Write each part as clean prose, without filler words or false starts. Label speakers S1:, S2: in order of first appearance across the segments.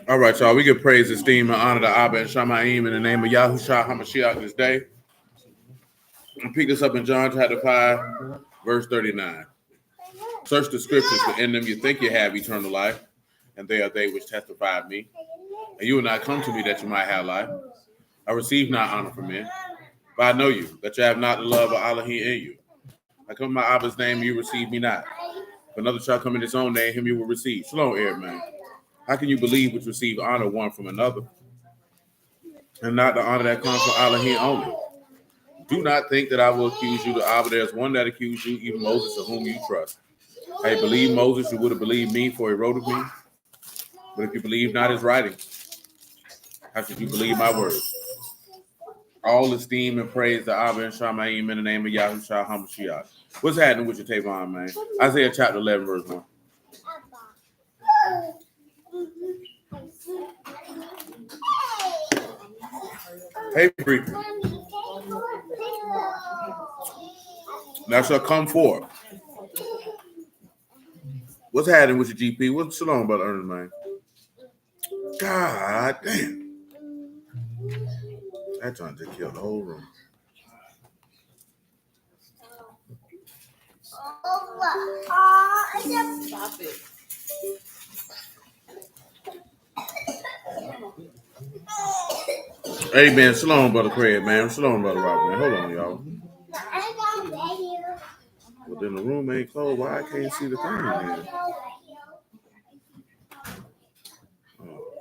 S1: All right, y'all. We give praise, esteem, and honor to Abba and Shamayim in the name of Yahushua HaMashiach this day. And pick this up in John chapter 5, verse 39. Search the scriptures, for in them you think you have eternal life, and they are they which testify of me. And you will not come to me that you might have life. I receive not honor from men, but I know you, that you have not the love of Elohim in you. I come in my Abba's name, and you receive me not. If another shall come in his own name, him you will receive. Shalom, Eric, man. How can you believe which receive honor one from another, and not the honor that comes from Elohim only? Do not think that I will accuse you to Abba. There's one that accused you, even Moses, of whom you trust. Had you believed Moses, you would have believed me, for he wrote of me. But if you believe not his writings, how should you believe my words? All esteem and praise to Abba and Shamayim in the name of Yahushua HaMashiach. What's happening with your Tavon, man? Isaiah chapter 11, verse 1. Hey, free. Thou shalt come forth. What's happening with your GP? What's shalom, brother Ernest, man? God damn. That trying to kill the whole room.
S2: Stop it.
S1: Hey, man, shalom, brother Craig, man. Shalom, brother Rob, man. Hold on, y'all. Well, then the room ain't closed. Why I can't see the thing, man? Oh,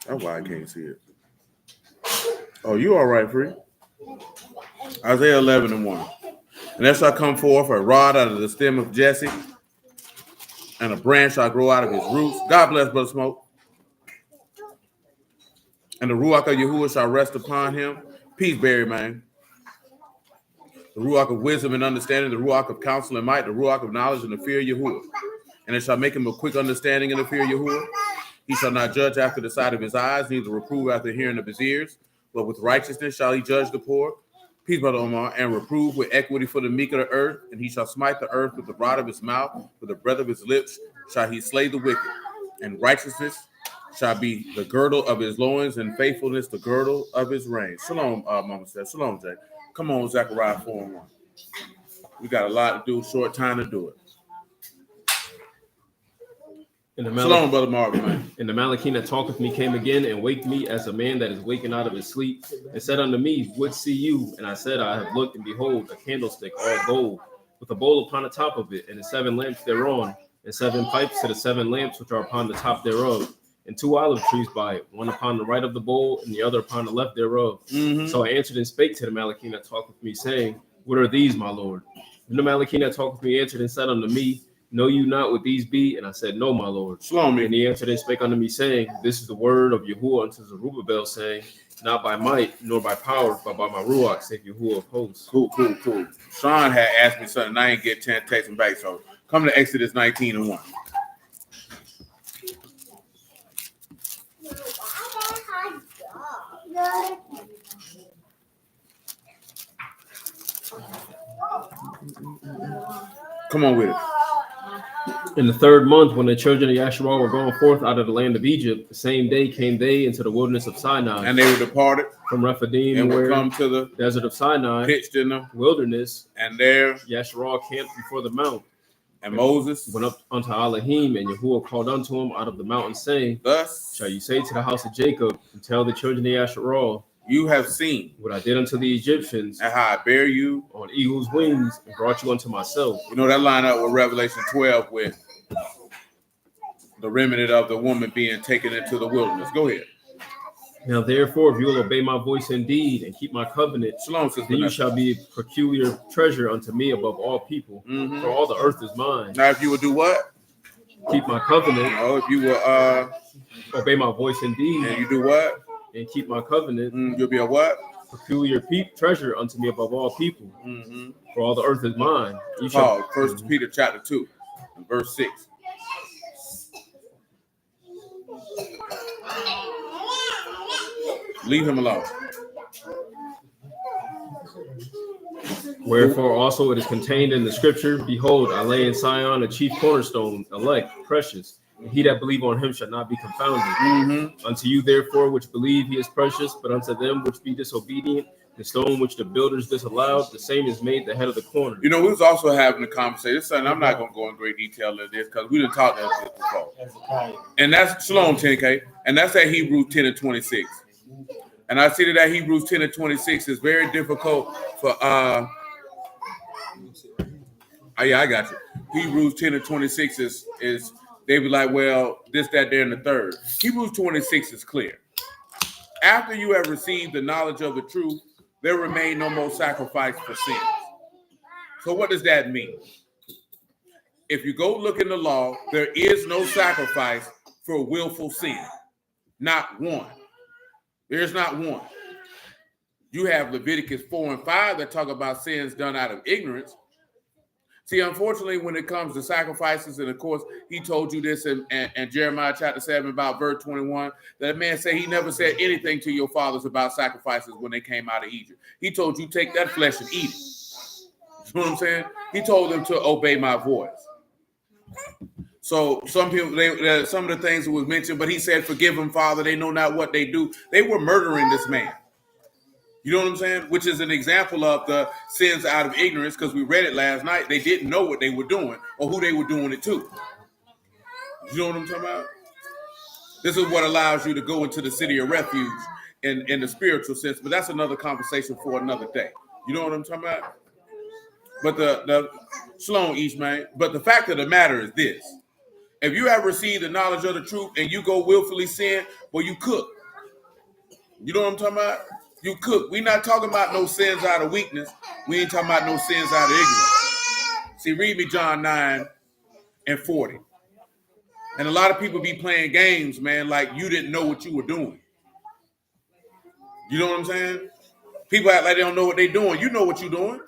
S1: that's why I can't see it. Oh, you all right, free? Isaiah 11 and 1. And there shall come forth a rod out of the stem of Jesse, and a branch shall grow out of his roots. God bless, brother Smoke. And the Ruach of Yahuah shall rest upon him. Peace, Barry, man. The Ruach of wisdom and understanding, the Ruach of counsel and might, the Ruach of knowledge and the fear of Yahuah. And it shall make him a quick understanding in the fear of Yahuah. He shall not judge after the sight of his eyes, neither reprove after hearing of his ears. But with righteousness shall he judge the poor. Peace, brother Omar. And reprove with equity for the meek of the earth. And he shall smite the earth with the rod of his mouth, with the breath of his lips shall he slay the wicked. And righteousness shall be the girdle of his loins, and faithfulness the girdle of his reins. Shalom, Mama says. Shalom, Jay. Come on, Zechariah 4 and 1. We got a lot to do, short time to do it. Shalom, brother Marvin, man.
S3: And the Malachim that talketh me came again and waked me as a man that is waking out of his sleep, and said unto me, What see you? And I said, I have looked, and behold, a candlestick all gold, with a bowl upon the top of it, and the 7 lamps thereon, and 7 pipes to the 7 lamps which are upon the top thereof, and 2 olive trees by it, one upon the right of the bowl, and the other upon the left thereof. So I answered and spake to the Malachim that talked with me, saying, What are these, my Lord? And the Malachim that talked with me answered and said unto me, Know you not what these be? And I said, No, my Lord.
S1: Shalom,
S3: and he answered and spake unto me, saying, This is the word of Yahuah unto Zerubbabel, saying, Not by might, nor by power, but by my Ruach, saith Yahuah of hosts.
S1: Cool. Sean had asked me something. I ain't get 10 texts back. So come to Exodus 19 and 1. Come on with it.
S3: In the 3rd month, when the children of Yasharah were going forth out of the land of Egypt, the same day came they into the wilderness of Sinai.
S1: And they were departed
S3: from Rephidim,
S1: and
S3: where
S1: come to the
S3: desert of Sinai,
S1: pitched in the
S3: wilderness.
S1: And there
S3: Yasharah camped before the mount.
S1: And Moses
S3: went up unto Elohim, and Yahuah called unto him out of the mountain, saying,
S1: Thus
S3: shall you say to the house of Jacob, and tell the children of Yasharah,
S1: you have seen
S3: what I did unto the Egyptians,
S1: and how I bear you
S3: on eagle's wings, and brought you unto myself.
S1: You know that line up with Revelation 12 with the remnant of the woman being taken into the wilderness. Go ahead.
S3: Now therefore, if you will obey my voice indeed and keep my covenant,
S1: Shalom,
S3: then you shall be a peculiar treasure unto me above all people. For all the earth is mine.
S1: Now if you will do what?
S3: Keep my covenant.
S1: Oh, if you will
S3: obey my voice indeed.
S1: And you do what?
S3: And keep my covenant.
S1: You'll be a what?
S3: Peculiar treasure unto me above all people. For all the earth is mine. You shall.
S1: First Peter chapter 2, verse 6. Leave him alone.
S3: Wherefore also it is contained in the scripture, behold, I lay in Sion a chief cornerstone, elect, precious, and he that believe on him shall not be confounded. Unto you therefore which believe he is precious, but unto them which be disobedient, the stone which the builders disallowed, the same is made the head of the corner.
S1: You know, we was also having a conversation. Son, I'm not going to go in great detail into this because we didn't talk about this before. And that's Shalom 10K, and that's at Hebrews 10 and 26. And I see that Hebrews 10 and 26 is very difficult for oh yeah, I got you. Hebrews 10 and 26 is they be like, well, this, that, there, and the third. Hebrews 26 is clear. After you have received the knowledge of the truth, there remain no more sacrifice for sins. So what does that mean? If you go look in the law, there is no sacrifice for willful sin. Not one. There's not one. You have Leviticus 4 and 5 that talk about sins done out of ignorance. See, unfortunately, when it comes to sacrifices, and of course, he told you this in Jeremiah chapter 7 about verse 21, that man said he never said anything to your fathers about sacrifices when they came out of Egypt. He told you, take that flesh and eat it. You know what I'm saying? He told them to obey my voice. So some people, some of the things that was mentioned, but he said, forgive them, Father, they know not what they do. They were murdering this man. You know what I'm saying? Which is an example of the sins out of ignorance, because we read it last night. They didn't know what they were doing or who they were doing it to. You know what I'm talking about? This is what allows you to go into the city of refuge in the spiritual sense, but that's another conversation for another day. You know what I'm talking about? But the Shalom East, man. But the fact of the matter is this. If you have received the knowledge of the truth and you go willfully sin, well, you cook. You know what I'm talking about? You cook. We're not talking about no sins out of weakness. We ain't talking about no sins out of ignorance. See, read me John 9 and 40. And a lot of people be playing games, man, like you didn't know what you were doing. You know what I'm saying? People act like they don't know what they're doing. You know what you're doing.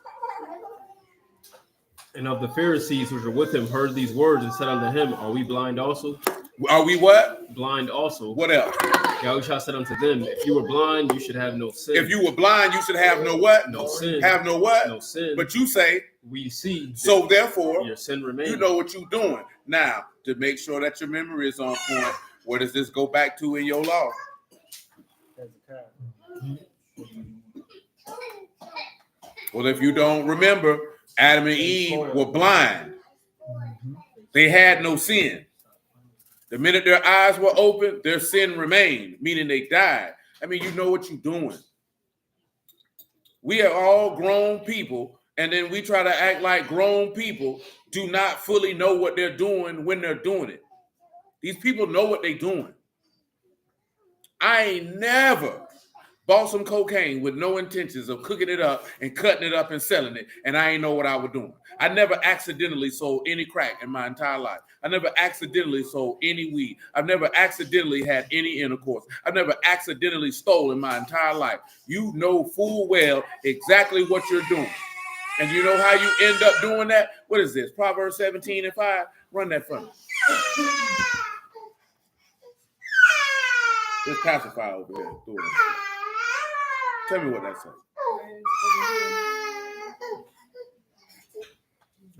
S3: And of the Pharisees which were with him heard these words and said unto him, are we blind also?
S1: Are we what?
S3: Blind also.
S1: What else?
S3: Yahushua said unto them, if you were blind, you should have no sin.
S1: If you were blind, you should have no what?
S3: No sin.
S1: Have no what?
S3: No sin.
S1: But you say,
S3: we see.
S1: So therefore,
S3: your sin remains.
S1: You know what you're doing. Now, to make sure that your memory is on point, where does this go back to in your law? Well, if you don't remember, Adam and Eve were blind. They had no sin. The minute their eyes were open, their sin remained, meaning they died. I mean, you know what you're doing. We are all grown people, and then we try to act like grown people do not fully know what they're doing when they're doing it. These people know what they're doing. I ain't never bought some cocaine with no intentions of cooking it up and cutting it up and selling it, and I ain't know what I was doing. I never accidentally sold any crack in my entire life. I never accidentally sold any weed. I've never accidentally had any intercourse. I've never accidentally stolen my entire life. You know full well exactly what you're doing. And you know how you end up doing that? What is this? Proverbs 17 and 5? Run that from me. There's pacifier over here. Tell me what that says.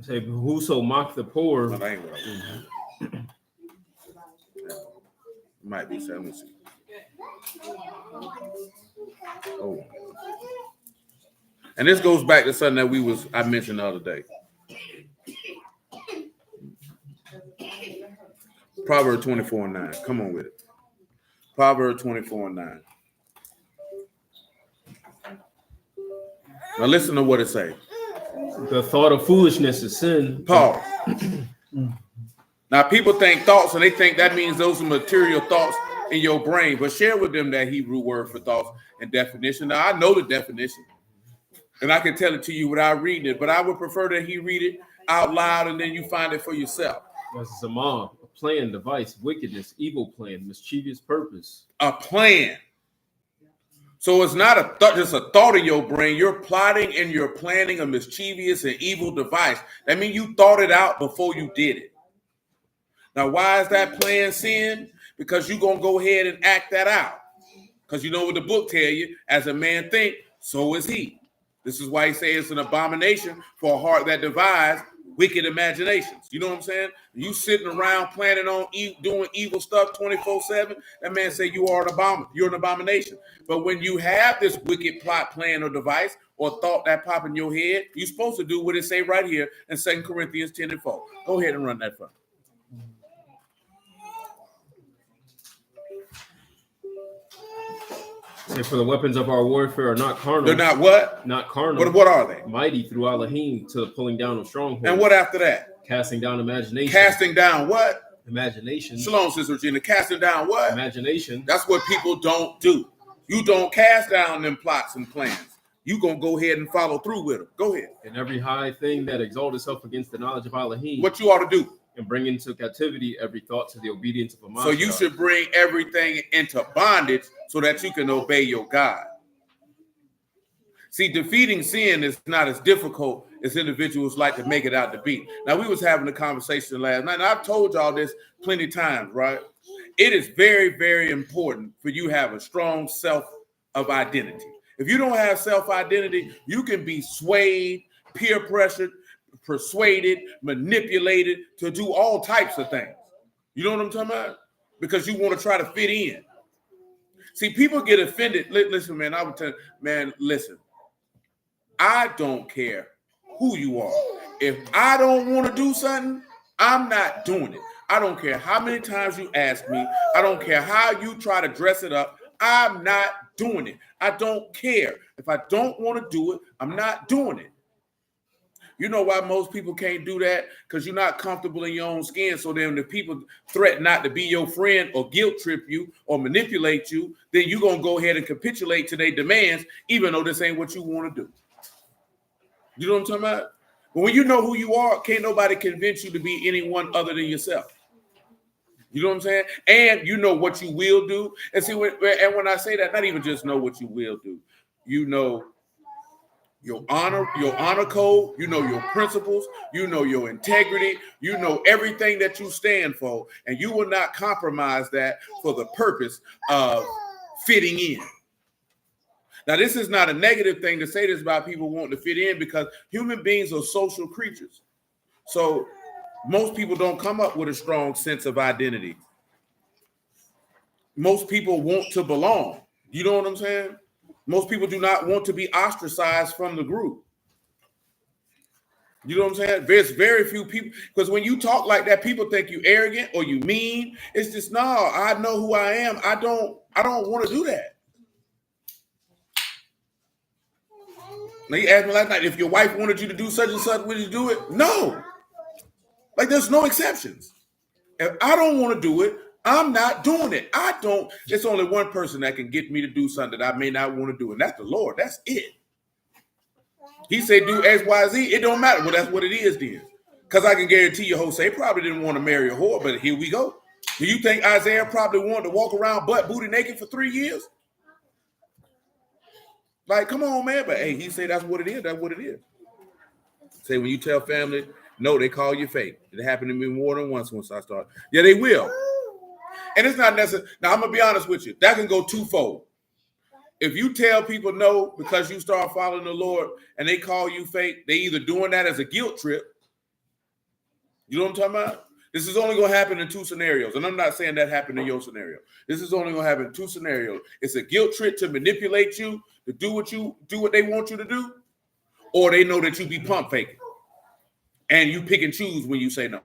S3: Say, whoso mock the poor.
S1: No, that ain't what I want. Might be. So let me see. Oh. And this goes back to something that I mentioned the other day. Proverbs 24 and 9. Come on with it. Proverbs 24 and 9. Now listen to what it says.
S3: The thought of foolishness is sin.
S1: Pause. Now people think thoughts, and they think that means those are material thoughts in your brain. But share with them that Hebrew word for thoughts and definition. Now I know the definition, and I can tell it to you without reading it. But I would prefer that he read it out loud, and then you find it for yourself.
S3: That's Zamam, a plan, device, wickedness, evil plan, mischievous purpose.
S1: A plan. So it's not just a thought in your brain. You're plotting and you're planning a mischievous and evil device. That means you thought it out before you did it. Now, why is that plan sin? Because you're going to go ahead and act that out. Because you know what the book tell you, as a man think, so is he. This is why he says it's an abomination for a heart that divides wicked imaginations. You know what I'm saying? You sitting around planning on doing evil stuff 24/7. That man say you're an abomination. But when you have this wicked plot, plan, or device or thought that pop in your head, you're supposed to do what it say right here in 2 Corinthians 10:4. Go ahead and run that for me.
S3: And for the weapons of our warfare are not carnal.
S1: They're not what?
S3: Not carnal.
S1: What are they?
S3: Mighty through Elohim to the pulling down of strongholds.
S1: And what after that?
S3: Casting down imagination.
S1: Casting down what?
S3: Imagination.
S1: Shalom, Sister Regina. Casting down what?
S3: Imagination.
S1: That's what people don't do. You don't cast down them plots and plans. You gonna go ahead and follow through with them. Go ahead.
S3: And every high thing that exalts itself against the knowledge of Elohim.
S1: What you ought to do?
S3: And bring into captivity every thought to the obedience of a master.
S1: So you should bring everything into bondage so that you can obey your God. See, defeating sin is not as difficult as individuals like to make it out to be. Now, we was having a conversation last night, and I've told y'all this plenty of times, right? It is very, very important for you to have a strong self of identity. If you don't have self-identity, you can be swayed, peer pressured, persuaded, manipulated to do all types of things. You know what I'm talking about? Because you want to try to fit in. See, people get offended. Listen, man, I would tell man, listen. I don't care who you are. If I don't want to do something, I'm not doing it. I don't care how many times you ask me. I don't care how you try to dress it up. I'm not doing it. I don't care. If I don't want to do it, I'm not doing it. You know why most people can't do that? Because you're not comfortable in your own skin. So then if people threaten not to be your friend or guilt trip you or manipulate you, then you're going to go ahead and capitulate to their demands, even though this ain't what you want to do. You know what I'm talking about? But when you know who you are, can't nobody convince you to be anyone other than yourself. You know what I'm saying? And you know what you will do. And see, when I say that, not even just know what you will do. You know your honor code, you know your principles, you know your integrity, you know everything that you stand for, and you will not compromise that for the purpose of fitting in. Now, this is not a negative thing to say this about people wanting to fit in, because human beings are social creatures. So most people don't come up with a strong sense of identity. Most people want to belong. You know what I'm saying? Most people do not want to be ostracized from the group. You know what I'm saying? There's very few people, because when you talk like that, people think you arrogant or you mean. It's just, no, I know who I am. I don't want to do that. Now, you asked me last night, if your wife wanted you to do such and such, would you do it? No. Like, there's no exceptions. If I don't want to do it, I'm not doing it. It's only one person that can get me to do something that I may not want to do, and that's the Lord. That's it. He said do X, Y, Z. It don't matter. Well, that's what it is then. Because I can guarantee you, Jose probably didn't want to marry a whore, but here we go. Do you think Isaiah probably wanted to walk around butt booty naked for 3 years? Like, come on, man. But hey, he said that's what it is. That's what it is. Say when you tell family, no, they call you fake. It happened to me more than once I started. Yeah, they will. And it's not necessary. Now, I'm going to be honest with you. That can go twofold. If you tell people no because you start following the Lord and they call you fake, they either doing that as a guilt trip. You know what I'm talking about? This is only going to happen in two scenarios. And I'm not saying that happened in your scenario. This is only going to happen in two scenarios. It's a guilt trip to manipulate you, to do what they want you to do, or they know that you be pump faking. And you pick and choose when you say no.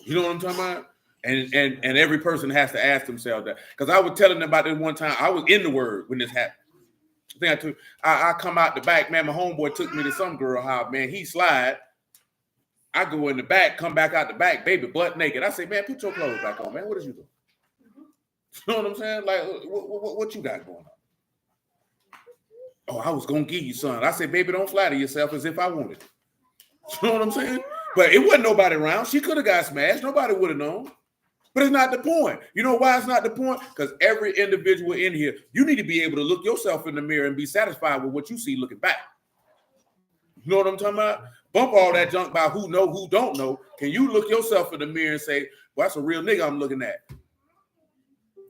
S1: You know what I'm talking about? And every person has to ask themselves that. Because I was telling them about this one time. I was in the Word when this happened. I come out the back, man. My homeboy took me to some girl house, man. He slide. I go in the back, come back out the back, baby, butt naked. I say, man, put your clothes back on, man. What is you doing? You know what I'm saying? Like, what you got going on? Oh, I was going to give you something. I said, baby, don't flatter yourself as if I wanted it. You know what I'm saying? But it wasn't nobody around. She could have got smashed. Nobody would have known. But it's not the point. You know why it's not the point? Because every individual in here, you need to be able to look yourself in the mirror and be satisfied with what you see looking back. You know what I'm talking about? Bump all that junk by who know, who don't know. Can you look yourself in the mirror and say, well, that's a real nigga I'm looking at?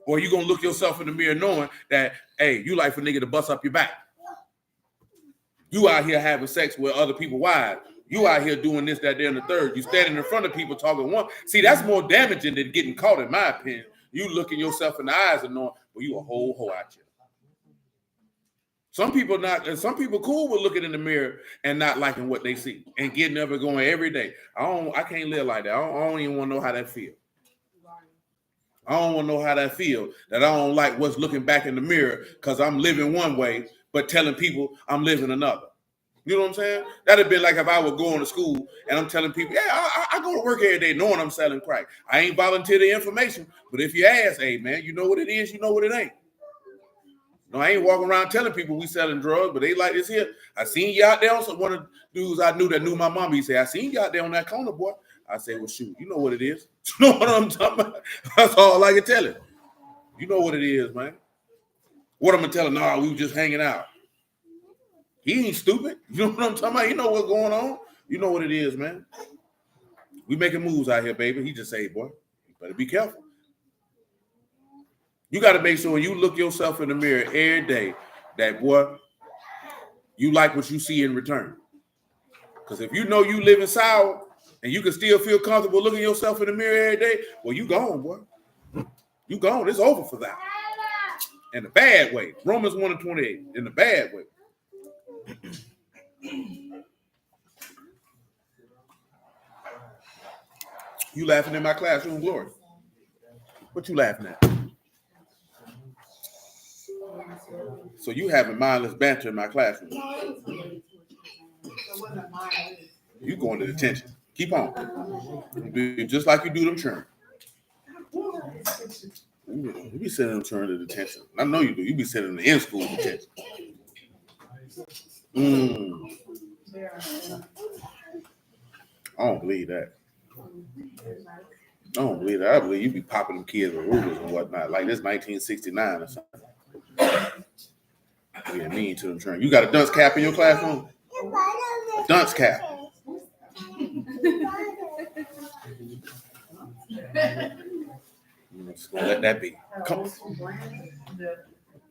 S1: Or you going to look yourself in the mirror knowing that, hey, you like for nigga to bust up your back? You out here having sex with other people's wives. You out here doing this, that, there, and the third. You standing in front of people talking one. See, that's more damaging than getting caught, in my opinion. You looking yourself in the eyes and knowing, well, you a whole hoe out here. Some people cool with looking in the mirror and not liking what they see and getting up and going every day. I can't live like that. I don't even want to know how that feels. I don't want to know how that feels, that I don't like what's looking back in the mirror because I'm living one way, but telling people I'm living another. You know what I'm saying? That'd be like if I were going to school and I'm telling people, yeah, I go to work every day knowing I'm selling crack. I ain't volunteer the information, but if you ask, hey, man, you know what it is, you know what it ain't. No, I ain't walking around telling people we selling drugs, but they like this here. I seen you out there. Also, one of the dudes I knew that knew my mom, he said, I seen you out there on that corner, boy. I say, well, shoot, you know what it is. You know what I'm talking about? That's all I can tell him. You know what it is, man. What I'm going to tell him? No, we were just hanging out. He ain't stupid. You know what I'm talking about? He know what's going on. You know what it is, man. We making moves out here, baby. He just say, boy, you better be careful. You got to make sure when you look yourself in the mirror every day that, boy, you like what you see in return. Because if you know you living sour and you can still feel comfortable looking yourself in the mirror every day, well, you gone, boy. You gone. It's over for that. In a bad way. Romans 1:28. In a bad way. You laughing in my classroom, Glory? What you laughing at? So you having mindless banter in my classroom. You going to detention. Keep on. Just like you do them children. You be sending them children to detention. I know you do. You be sending them to in-school detention. I don't believe that. I don't believe that. I believe you be popping them kids with rulers and whatnot. Like this 1969 or something. Yeah, mean to them children. You got a dunce cap in your classroom? A dunce cap. Just gonna let that be. Come.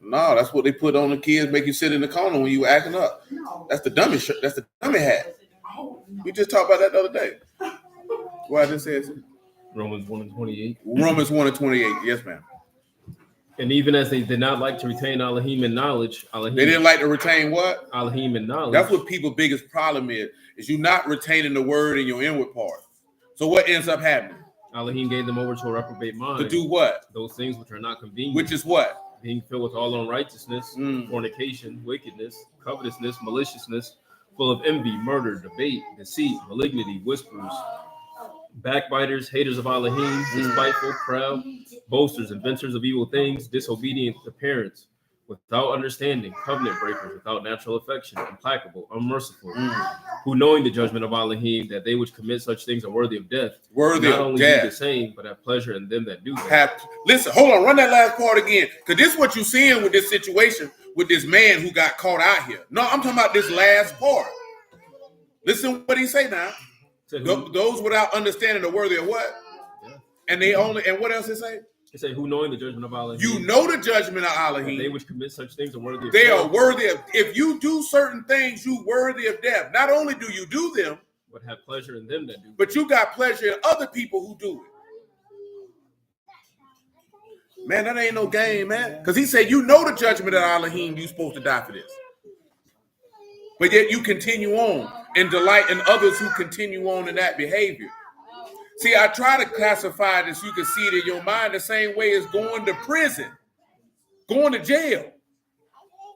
S1: No, that's what they put on the kids, make you sit in the corner when you acting up. That's the dummy shirt. That's the dummy hat. We just talked about that the other day. Why did it say it?
S3: Romans 1:28.
S1: Romans 1:28. Yes, ma'am.
S3: And even as they did not like to retain Elohim in knowledge,
S1: they didn't like to retain what?
S3: Elohim in knowledge.
S1: That's what people's biggest problem is you not retaining the word in your inward part. So what ends up happening?
S3: Elohim gave them over to a reprobate mind.
S1: To do what?
S3: Those things which are not convenient.
S1: Which is what?
S3: Being filled with all unrighteousness, fornication, wickedness, covetousness, maliciousness, full of envy, murder, debate, deceit, malignity, whispers, backbiters, haters of Elohim, despiteful, proud, boasters, inventors of evil things, disobedient to parents, without understanding, covenant breakers, without natural affection, implacable, unmerciful, who knowing the judgment of Elohim, that they which commit such things are worthy of death,
S1: worthy
S3: not
S1: of
S3: only
S1: death.
S3: do the same, but have pleasure in them that do that.
S1: Listen, hold on, run that last part again, because this is what you're seeing with this situation with this man who got caught out here. No, I'm talking about this last part. Listen what he say now. Those without understanding are worthy of what? Yeah. And what else it say?
S3: It say, who knowing the judgment of Elohim.
S1: You know the judgment of Elohim.
S3: They which commit such things are worthy of
S1: death. They
S3: death.
S1: are worthy of, if you do certain things, you worthy of death. Not only do you do them,
S3: but have pleasure in them that do.
S1: But you got pleasure in other people who do it. Man, that ain't no game, man. Because he said, you know the judgment of Elohim, you supposed to die for this. But yet you continue on and delight in others who continue on in that behavior. See, I try to classify this, you can see it in your mind the same way as going to prison, going to jail.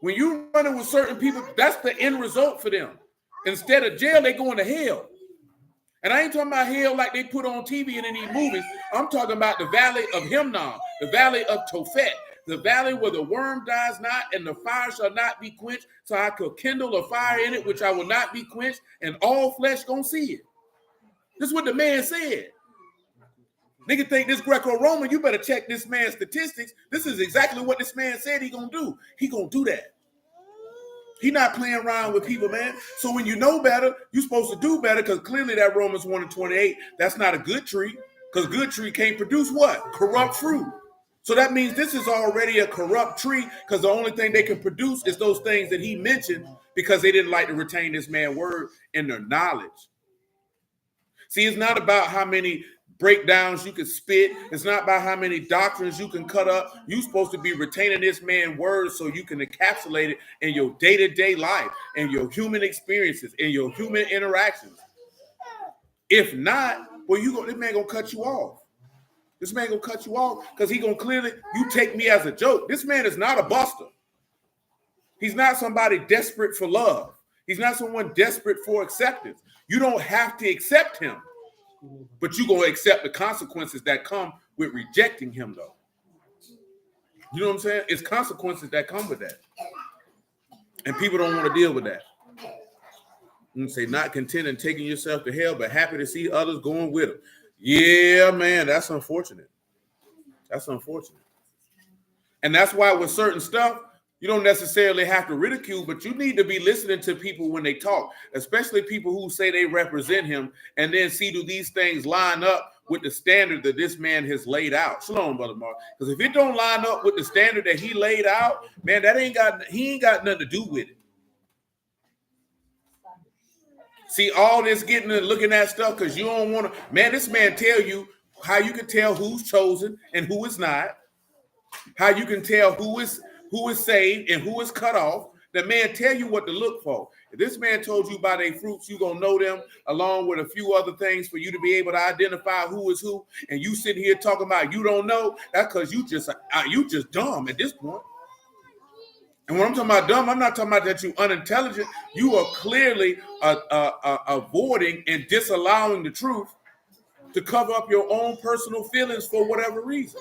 S1: When you running with certain people, that's the end result for them. Instead of jail, they going to hell. And I ain't talking about hell like they put on TV and in these movies. I'm talking about the valley of Hinnom, the valley of Tophet, the valley where the worm dies not and the fire shall not be quenched. So I could kindle a fire in it, which I will not be quenched, and all flesh gonna see it. This is what the man said. Nigga think this Greco-Roman, you better check this man's statistics. This is exactly what this man said he gonna do. He gonna do that. He not playing around with people, man. So when you know better, you're supposed to do better, because clearly that Romans 1:28, that's not a good tree, because good tree can't produce what? Corrupt fruit. So that means this is already a corrupt tree, because the only thing they can produce is those things that he mentioned, because they didn't like to retain this man's word and their knowledge. See, it's not about how many breakdowns you can spit. It's not about how many doctrines you can cut up. You're supposed to be retaining this man's words so you can encapsulate it in your day-to-day life, and your human experiences, and your human interactions. If not, well, this man gonna cut you off. This man gonna cut you off because he gonna clearly, you take me as a joke. This man is not a buster. He's not somebody desperate for love. He's not someone desperate for acceptance. You don't have to accept him, but you're gonna accept the consequences that come with rejecting him, though. You know what I'm saying? It's consequences that come with that. And people don't want to deal with that. And say, not content in taking yourself to hell, but happy to see others going with them. Yeah, man, that's unfortunate. That's unfortunate. And that's why with certain stuff, you don't necessarily have to ridicule, but you need to be listening to people when they talk, especially people who say they represent him, and then see, do these things line up with the standard that this man has laid out. Shalom, Brother Mark. Because if it don't line up with the standard that he laid out, man, he ain't got nothing to do with it. See, all this getting and looking at stuff because you don't want to, man, this man tell you how you can tell who's chosen and who is not, how you can tell who is saved and who is cut off. The man tell you what to look for. If this man told you by their fruits, you're going to know them, along with a few other things for you to be able to identify who is who, and you sitting here talking about you don't know, that's because you just dumb at this point. And when I'm talking about dumb, I'm not talking about that you unintelligent. You are clearly avoiding and disallowing the truth to cover up your own personal feelings for whatever reason.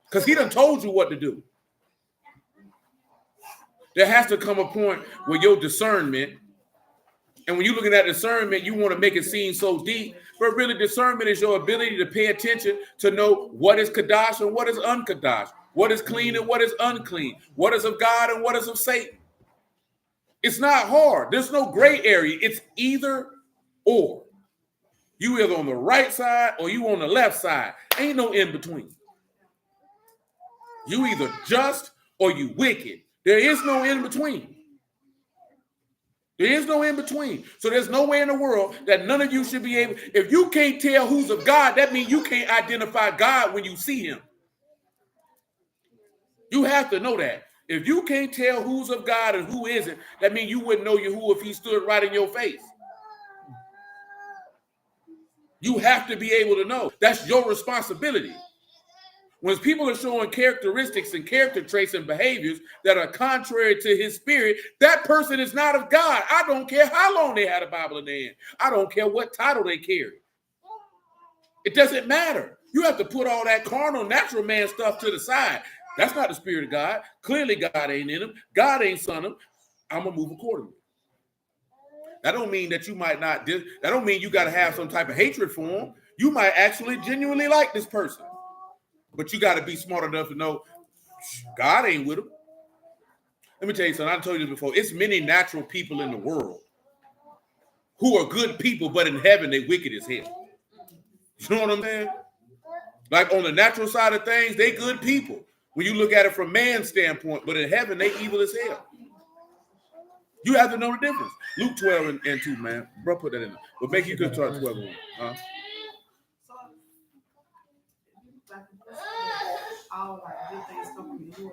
S1: Because he done told you what to do. There has to come a point where your discernment, and when you're looking at discernment, you want to make it seem so deep, but really discernment is your ability to pay attention to know what is Kadash and what is unkadash, what is clean and what is unclean, what is of God and what is of Satan. It's not hard. There's no gray area. It's either or. You either on the right side or you on the left side. Ain't no in between. You either just or you wicked. There is no in between. There is no in between. So there's no way in the world that none of you should be able. If you can't tell who's of God, that means you can't identify God when you see him. You have to know that. If you can't tell who's of God and who isn't, that means you wouldn't know Yahuah if he stood right in your face. You have to be able to know. That's your responsibility. When people are showing characteristics and character traits and behaviors that are contrary to his spirit, that person is not of God. I don't care how long they had a Bible in their hand. I don't care what title they carry. It doesn't matter. You have to put all that carnal, natural man stuff to the side. That's not the spirit of God. Clearly, God ain't in him. God ain't son him. I'm going to move accordingly. That don't mean that you might not. That don't mean you got to have some type of hatred for him. You might actually genuinely like this person. But you got to be smart enough to know God ain't with him. Let me tell you something. I told you this before. It's many natural people in the world who are good people, but in heaven, they wicked as hell. You know what I'm saying? Like on the natural side of things, they good people. When you look at it from man's standpoint, but in heaven, they evil as hell. You have to know the difference. Luke 12 and 2, man. Bro, put that in there. But make you could start 12 and 1. Huh?
S2: All like good things come from you,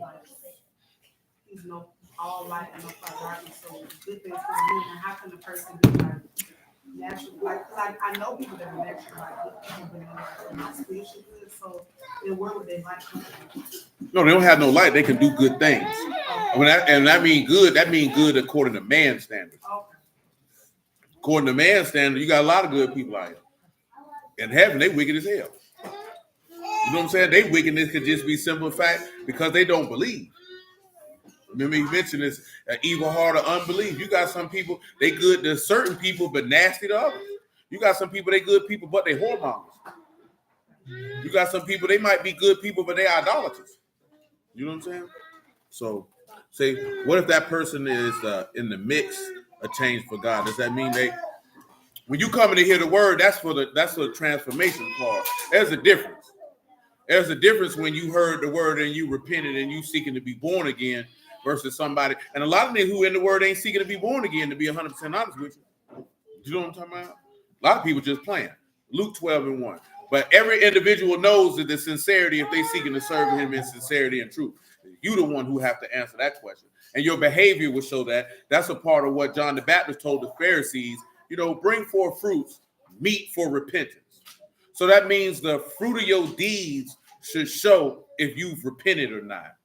S2: like he's no all light and no darkness. So good things come from you. And how can a person be like natural? Like I know people that are natural, like good people, but not spiritually good. So then where would they light come from?
S1: No, they don't have no light. They can do good things. And that means good. That means good according to man's standards. Okay. According to man's standards, you got a lot of good people out here. In heaven, they wicked as hell. You know what I'm saying? They wickedness could just be simple fact because they don't believe. Remember you mentioned this evil heart of unbelief. You got some people, they good to certain people, but nasty to others. You got some people, they good people, but they whoremongers. You got some people, they might be good people, but they idolaters. You know what I'm saying? So, say, what if that person is in the mix of change for God? Does that mean when you come in to hear the word, that's for the transformation part. There's a difference. There's a difference when you heard the word and you repented and you seeking to be born again versus somebody. And a lot of niggas who in the word ain't seeking to be born again, to be 100% honest with you. You know what I'm talking about? A lot of people just playing. Luke 12:1. But every individual knows that the sincerity, if they seeking to serve him in sincerity and truth, you the one who have to answer that question. And your behavior will show that. That's a part of what John the Baptist told the Pharisees, bring forth fruits, meet for repentance. So that means the fruit of your deeds should show if you've repented or not.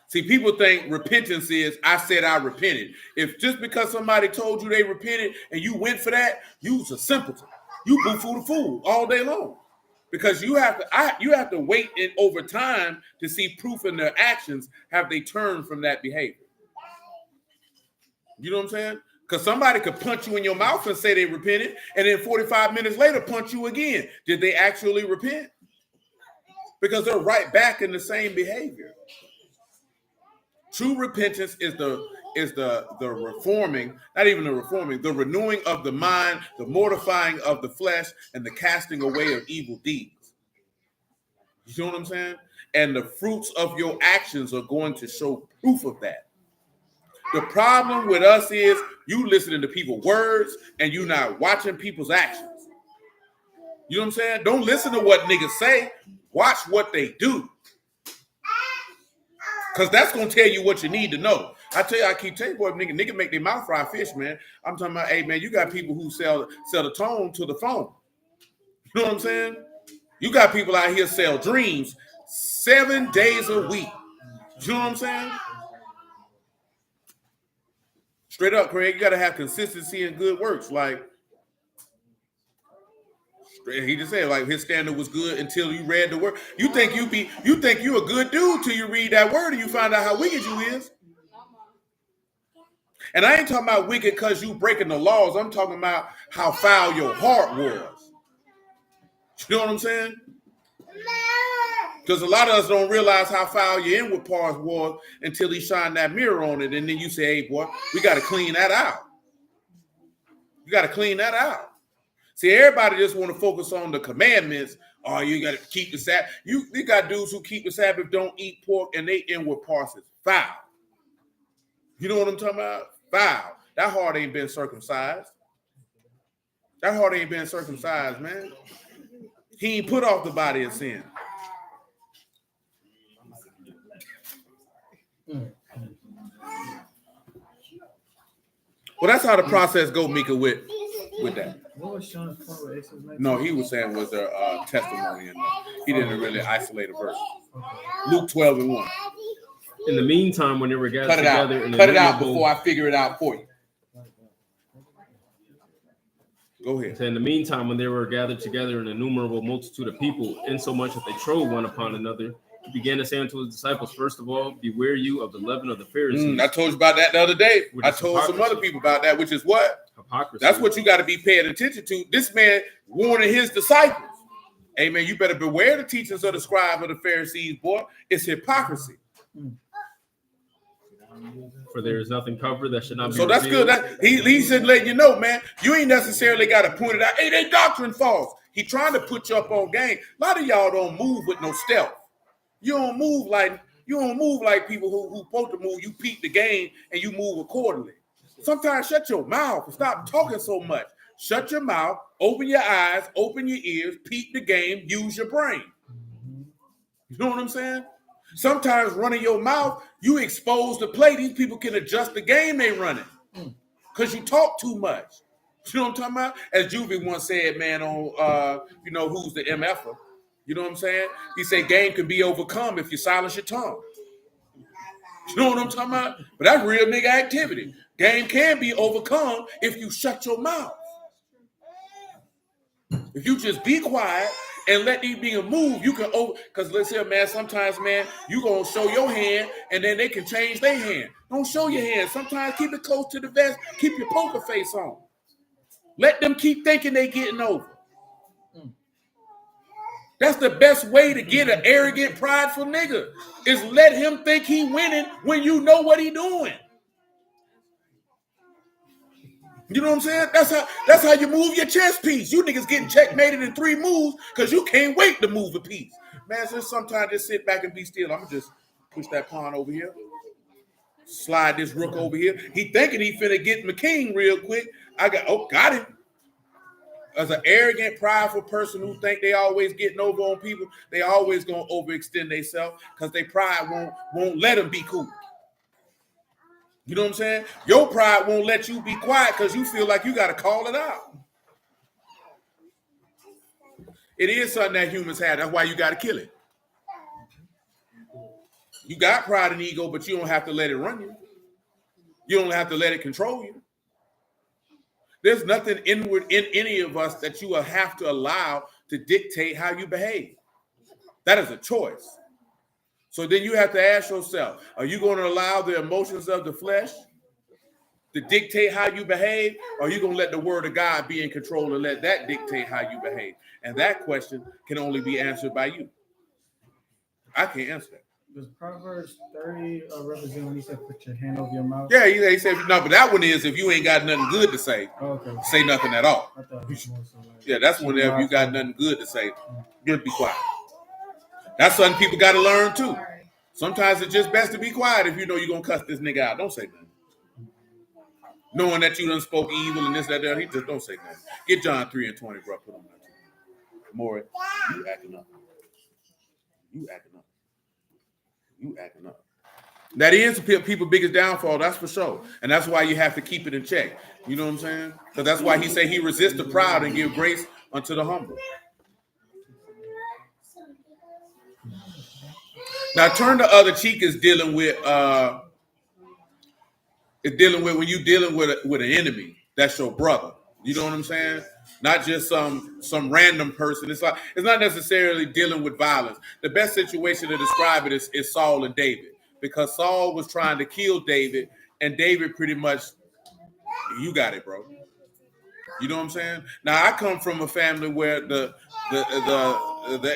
S1: See, people think repentance is, I said I repented. If just because somebody told you they repented and you went for that, you's a simpleton. You boo-foo the fool all day long. Because you have to wait over time to see proof in their actions. Have they turned from that behavior? You know what I'm saying? Because somebody could punch you in your mouth and say they repented, and then 45 minutes later punch you again. Did they actually repent? Because they're right back in the same behavior. True repentance is the reforming, not even the reforming, the renewing of the mind, the mortifying of the flesh, and the casting away of evil deeds. You know what I'm saying? And the fruits of your actions are going to show proof of that. The problem with us is you listening to people's words and you not watching people's actions. You know what I'm saying? Don't listen to what niggas say. Watch what they do. Because that's going to tell you what you need to know. I keep telling you, boy, nigga make their mouth fry fish, man. I'm talking about, hey, man, you got people who sell the tone to the phone. You know what I'm saying? You got people out here sell dreams 7 days a week. You know what I'm saying? Straight up, Craig, you got to have consistency and good works. Like, he just said, like, his standard was good until you read the word. You think you a good dude till you read that word and you find out how wicked you is. And I ain't talking about wicked because you breaking the laws. I'm talking about how foul your heart was. You know what I'm saying? Because a lot of us don't realize how foul your inward parts was until he shined that mirror on it. And then you say, hey, boy, we got to clean that out. You got to clean that out. See, everybody just want to focus on the commandments. Oh, you got to keep the Sabbath. You got dudes who keep the Sabbath, don't eat pork, and they inward parts is foul. You know what I'm talking about? Foul. That heart ain't been circumcised. That heart ain't been circumcised, man. He ain't put off the body of sin. Well, that's how the process go, Mika, with that.
S4: What was Sean's point with Exodus 19?
S1: No, he was saying was their testimony, and he didn't really isolate a verse. Luke 12:1.
S3: In the meantime, when they were gathered together,
S1: cut it out before I figure it out for you. Go ahead.
S3: In the meantime, when they were gathered together an innumerable multitude of people, insomuch that they trode one upon another, he began to say unto his disciples, first of all, beware you of the leaven of the Pharisees.
S1: I told you about that the other day. I told some other people about that, which is what?
S3: Hypocrisy.
S1: That's what you got to be paying attention to. This man warning his disciples. Hey, man, you better beware the teachings of the scribe of the Pharisees, boy. It's hypocrisy.
S3: For there is nothing covered that should not be
S1: So that's
S3: revealed.
S1: good. He said, letting you know, man, you ain't necessarily got to point it out. Hey, they doctrine false. He trying to put you up on game. A lot of y'all don't move with no stealth. You don't move like people who supposed to move. You peep the game and you move accordingly. Sometimes shut your mouth and stop talking so much. Shut your mouth, open your eyes, open your ears, peep the game, use your brain. You know what I'm saying? Sometimes running your mouth, you expose the play. These people can adjust the game they running because you talk too much. You know what I'm talking about? As Juvie once said, man, on who's the MFer? You know what I'm saying? He said game can be overcome if you silence your tongue. You know what I'm talking about? But that's real nigga activity. Game can be overcome if you shut your mouth. If you just be quiet and let these niggas move, you can because let's say, man, sometimes, man, you gonna show your hand and then they can change their hand. Don't show your hand. Sometimes keep it close to the vest. Keep your poker face on. Let them keep thinking they getting over. That's the best way to get an arrogant, prideful nigga is let him think he winning when you know what he doing. You know what I'm saying? That's how you move your chess piece. You niggas getting checkmated in 3 moves because you can't wait to move a piece. Man, just sometimes just sit back and be still. I'm gonna just push that pawn over here. Slide this rook over here. He thinking he finna get my king real quick. Got him. As an arrogant, prideful person who think they always getting over on people, they always gonna overextend themselves because their pride won't let them be cool. You know what I'm saying? Your pride won't let you be quiet because you feel like you got to call it out. It is something that humans have. That's why you got to kill it. You got pride and ego, but you don't have to let it run you. You don't have to let it control you. There's nothing inward in any of us that you will have to allow to dictate how you behave. That is a choice. So then you have to ask yourself, are you going to allow the emotions of the flesh to dictate how you behave, or are you going to let the word of God be in control and let that dictate how you behave? And that question can only be answered by you. I can't answer that.
S4: Does Proverbs 30 represent when he said put your hand over your mouth?
S1: Yeah, he said, no, but that one is if you ain't got nothing good to say, say nothing at all.
S4: I thought it was more so like,
S1: yeah, that's whenever you got nothing good to say, just be quiet. That's something people got to learn too. Sometimes it's just best to be quiet if you know you're going to cuss this nigga out. Don't say nothing. Knowing that you done spoke evil and this, that, he just don't say nothing. Get John 3:20, bro. Put on that too. More, you acting up. You acting up. You acting up. That is people's biggest downfall, that's for sure. And that's why you have to keep it in check. You know what I'm saying? Because that's why he said he resists the proud and give grace unto the humble. Now, turn the other cheek is dealing with when you dealing with an enemy. That's your brother. You know what I'm saying? Not just some random person. It's not necessarily dealing with violence. The best situation to describe it is Saul and David, because Saul was trying to kill David, and David pretty much, you got it, bro. You know what I'm saying? Now I come from a family where the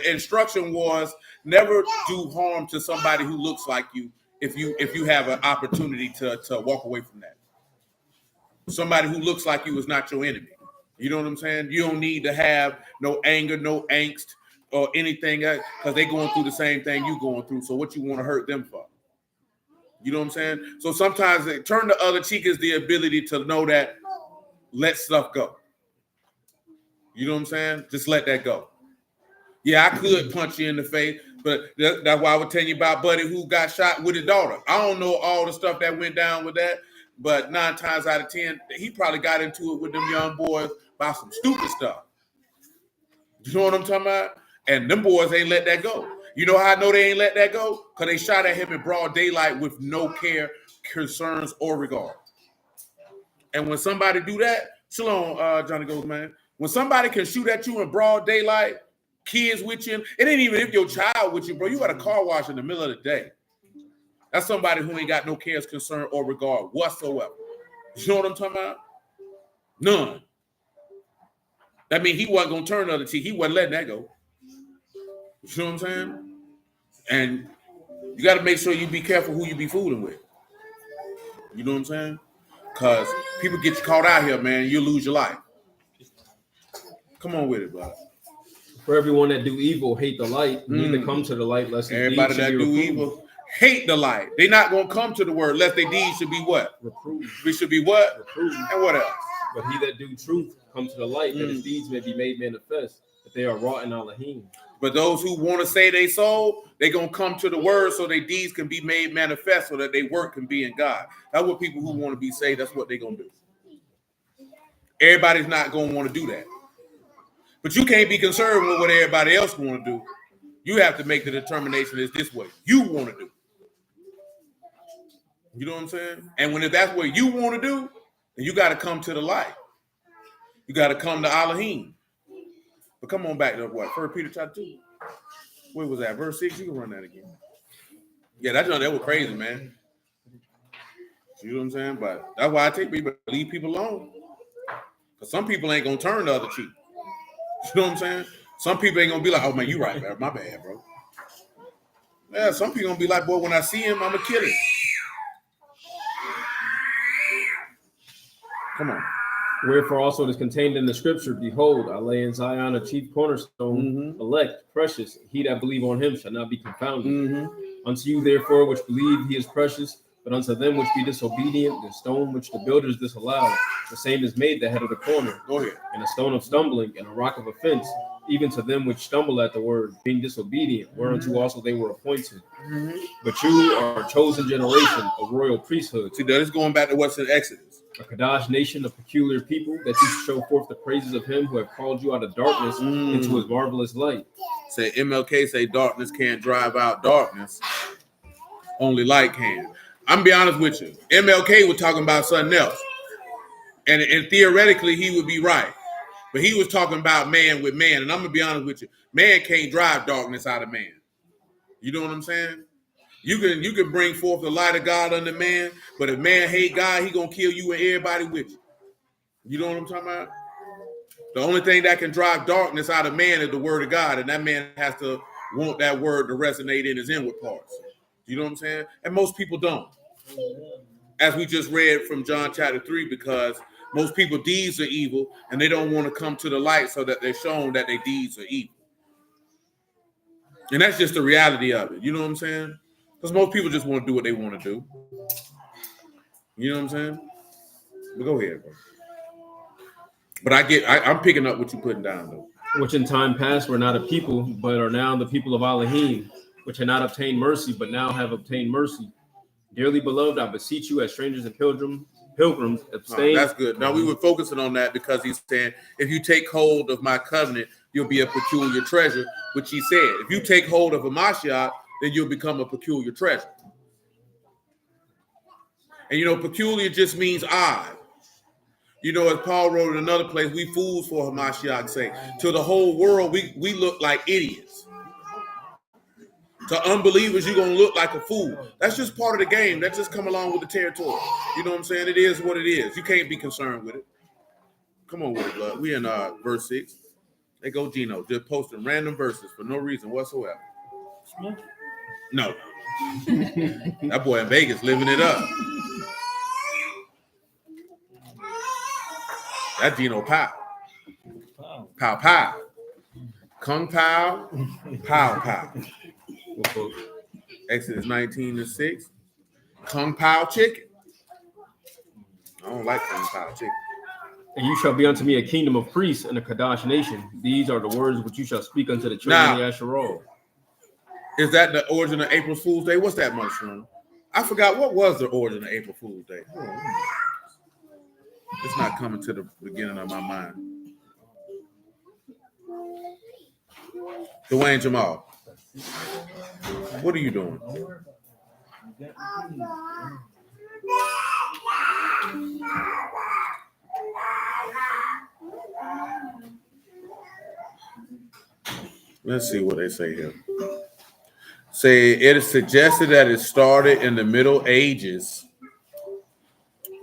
S1: instruction was never do harm to somebody who looks like you if you have an opportunity to walk away from that. Somebody who looks like you is not your enemy. You know what I'm saying? You don't need to have no anger, no angst, or anything because they going through the same thing you going through. So what you want to hurt them for? You know what I'm saying? So sometimes turn the other cheek is the ability to know that let stuff go. You know what I'm saying? Just let that go. Yeah, I could punch you in the face, but that's why I would tell you about Buddy who got shot with his daughter. I don't know all the stuff that went down with that, but 9 times out of 10, he probably got into it with them young boys about some stupid stuff. You know what I'm talking about? And them boys ain't let that go. You know how I know they ain't let that go? Because they shot at him in broad daylight with no care, concerns, or regard. And when somebody do that, shalom, Johnny Goes, man. When somebody can shoot at you in broad daylight, kids with you, it ain't even if your child with you, bro. You got a car wash in the middle of the day. That's somebody who ain't got no cares, concern, or regard whatsoever. You know what I'm talking about? None. That means he wasn't going to turn the other cheek. He wasn't letting that go. You know what I'm saying? And you got to make sure you be careful who you be fooling with. You know what I'm saying? Because people get you caught out here, man. You'll lose your life. Come on with it, bro.
S3: For everyone that do evil, hate the light, need to come to the light, lest
S1: everybody that do evil hate the light. They're not going to come to the word, lest their deeds should be what?
S3: Reproved.
S1: We should be what?
S3: Reproved.
S1: And what else?
S3: But he that do truth come to the light, that his deeds may be made manifest, that they are wrought in Elohim.
S1: But those who want to say they soul, they're going to come to the word so their deeds can be made manifest, so that their work can be in God. That's what people who want to be saved, that's what they're going to do. Everybody's not going to want to do that. But you can't be concerned with what everybody else want to do. You have to make the determination is this way you want to do. You know what I'm saying? And if that's what you want to do, then you got to come to the light. You got to come to Elohim. But come on back to what? 1 Peter chapter 2. Where was that? Verse 6? You can run that again. Yeah, that was crazy, man. You know what I'm saying? But that's why I take people, leave people alone. Because some people ain't going to turn the other cheek. You know what I'm saying? Some people ain't going to be like, oh, man, you right, man. My bad, bro. Yeah, some people going to be like, boy, when I see him, I'm going to kill him. Come on.
S3: Wherefore also it is contained in the scripture, behold, I lay in Zion a chief cornerstone, elect, precious. He that believe on him shall not be confounded. Unto you, therefore, which believe he is precious, but unto them which be disobedient, the stone which the builders disallowed, the same is made the head of the corner.
S1: Go ahead.
S3: And a stone of stumbling, and a rock of offense, even to them which stumble at the word, being disobedient, whereunto also they were appointed. But you are a chosen generation, a royal priesthood.
S1: See, that is going back to what's in Exodus.
S3: A Kadash nation, a peculiar people, that you show forth the praises of him who have called you out of darkness into his marvelous light.
S1: Say MLK say darkness can't drive out darkness. Only light can. I'm gonna be honest with you. MLK was talking about something else. And theoretically he would be right. But he was talking about man with man. And I'm gonna be honest with you. Man can't drive darkness out of man. You know what I'm saying? You can bring forth the light of God unto man, but if man hate God, he gonna kill you and everybody with you. You know what I'm talking about? The only thing that can drive darkness out of man is the word of God, and that man has to want that word to resonate in his inward parts. You know what I'm saying? And most people don't. As we just read from John chapter 3, because most people deeds are evil, and they don't want to come to the light so that they're shown that their deeds are evil. And that's just the reality of it. You know what I'm saying? Because most people just want to do what they want to do. You know what I'm saying? But go ahead, bro. But I'm picking up what you're putting down, though.
S3: Which in time past were not a people, but are now the people of Elohim, which had not obtained mercy, but now have obtained mercy. Dearly beloved, I beseech you as strangers and pilgrims, abstain.
S1: That's good. Now, we were focusing on that because he's saying, if you take hold of my covenant, you'll be a peculiar treasure, which he said. If you take hold of a Mashiach, then you'll become a peculiar treasure. And, you know, peculiar just means odd. You know, as Paul wrote in another place, we fools for Hamashiach's sake. To the whole world, we look like idiots. To unbelievers, you're going to look like a fool. That's just part of the game. That just come along with the territory. You know what I'm saying? It is what it is. You can't be concerned with it. Come on with it, bud. We in verse 6. They go Gino, just posting random verses for no reason whatsoever. No. That boy in Vegas living it up. That Gino Pow. Pow Pow. Kung Pow. Pow Pow. Exodus 19:6. Kung Pao chicken. I don't like Kung Pao chicken.
S3: And you shall be unto me a kingdom of priests and a Kadash nation. These are the words which you shall speak unto the children of Yasharal.
S1: Is that the origin of April Fool's Day? What's that, mushroom? I forgot what was the origin of April Fool's Day. It's not coming to the beginning of my mind. Dwayne Jamal, what are you doing? Let's see what they say here. Say it is suggested that it started in the Middle Ages.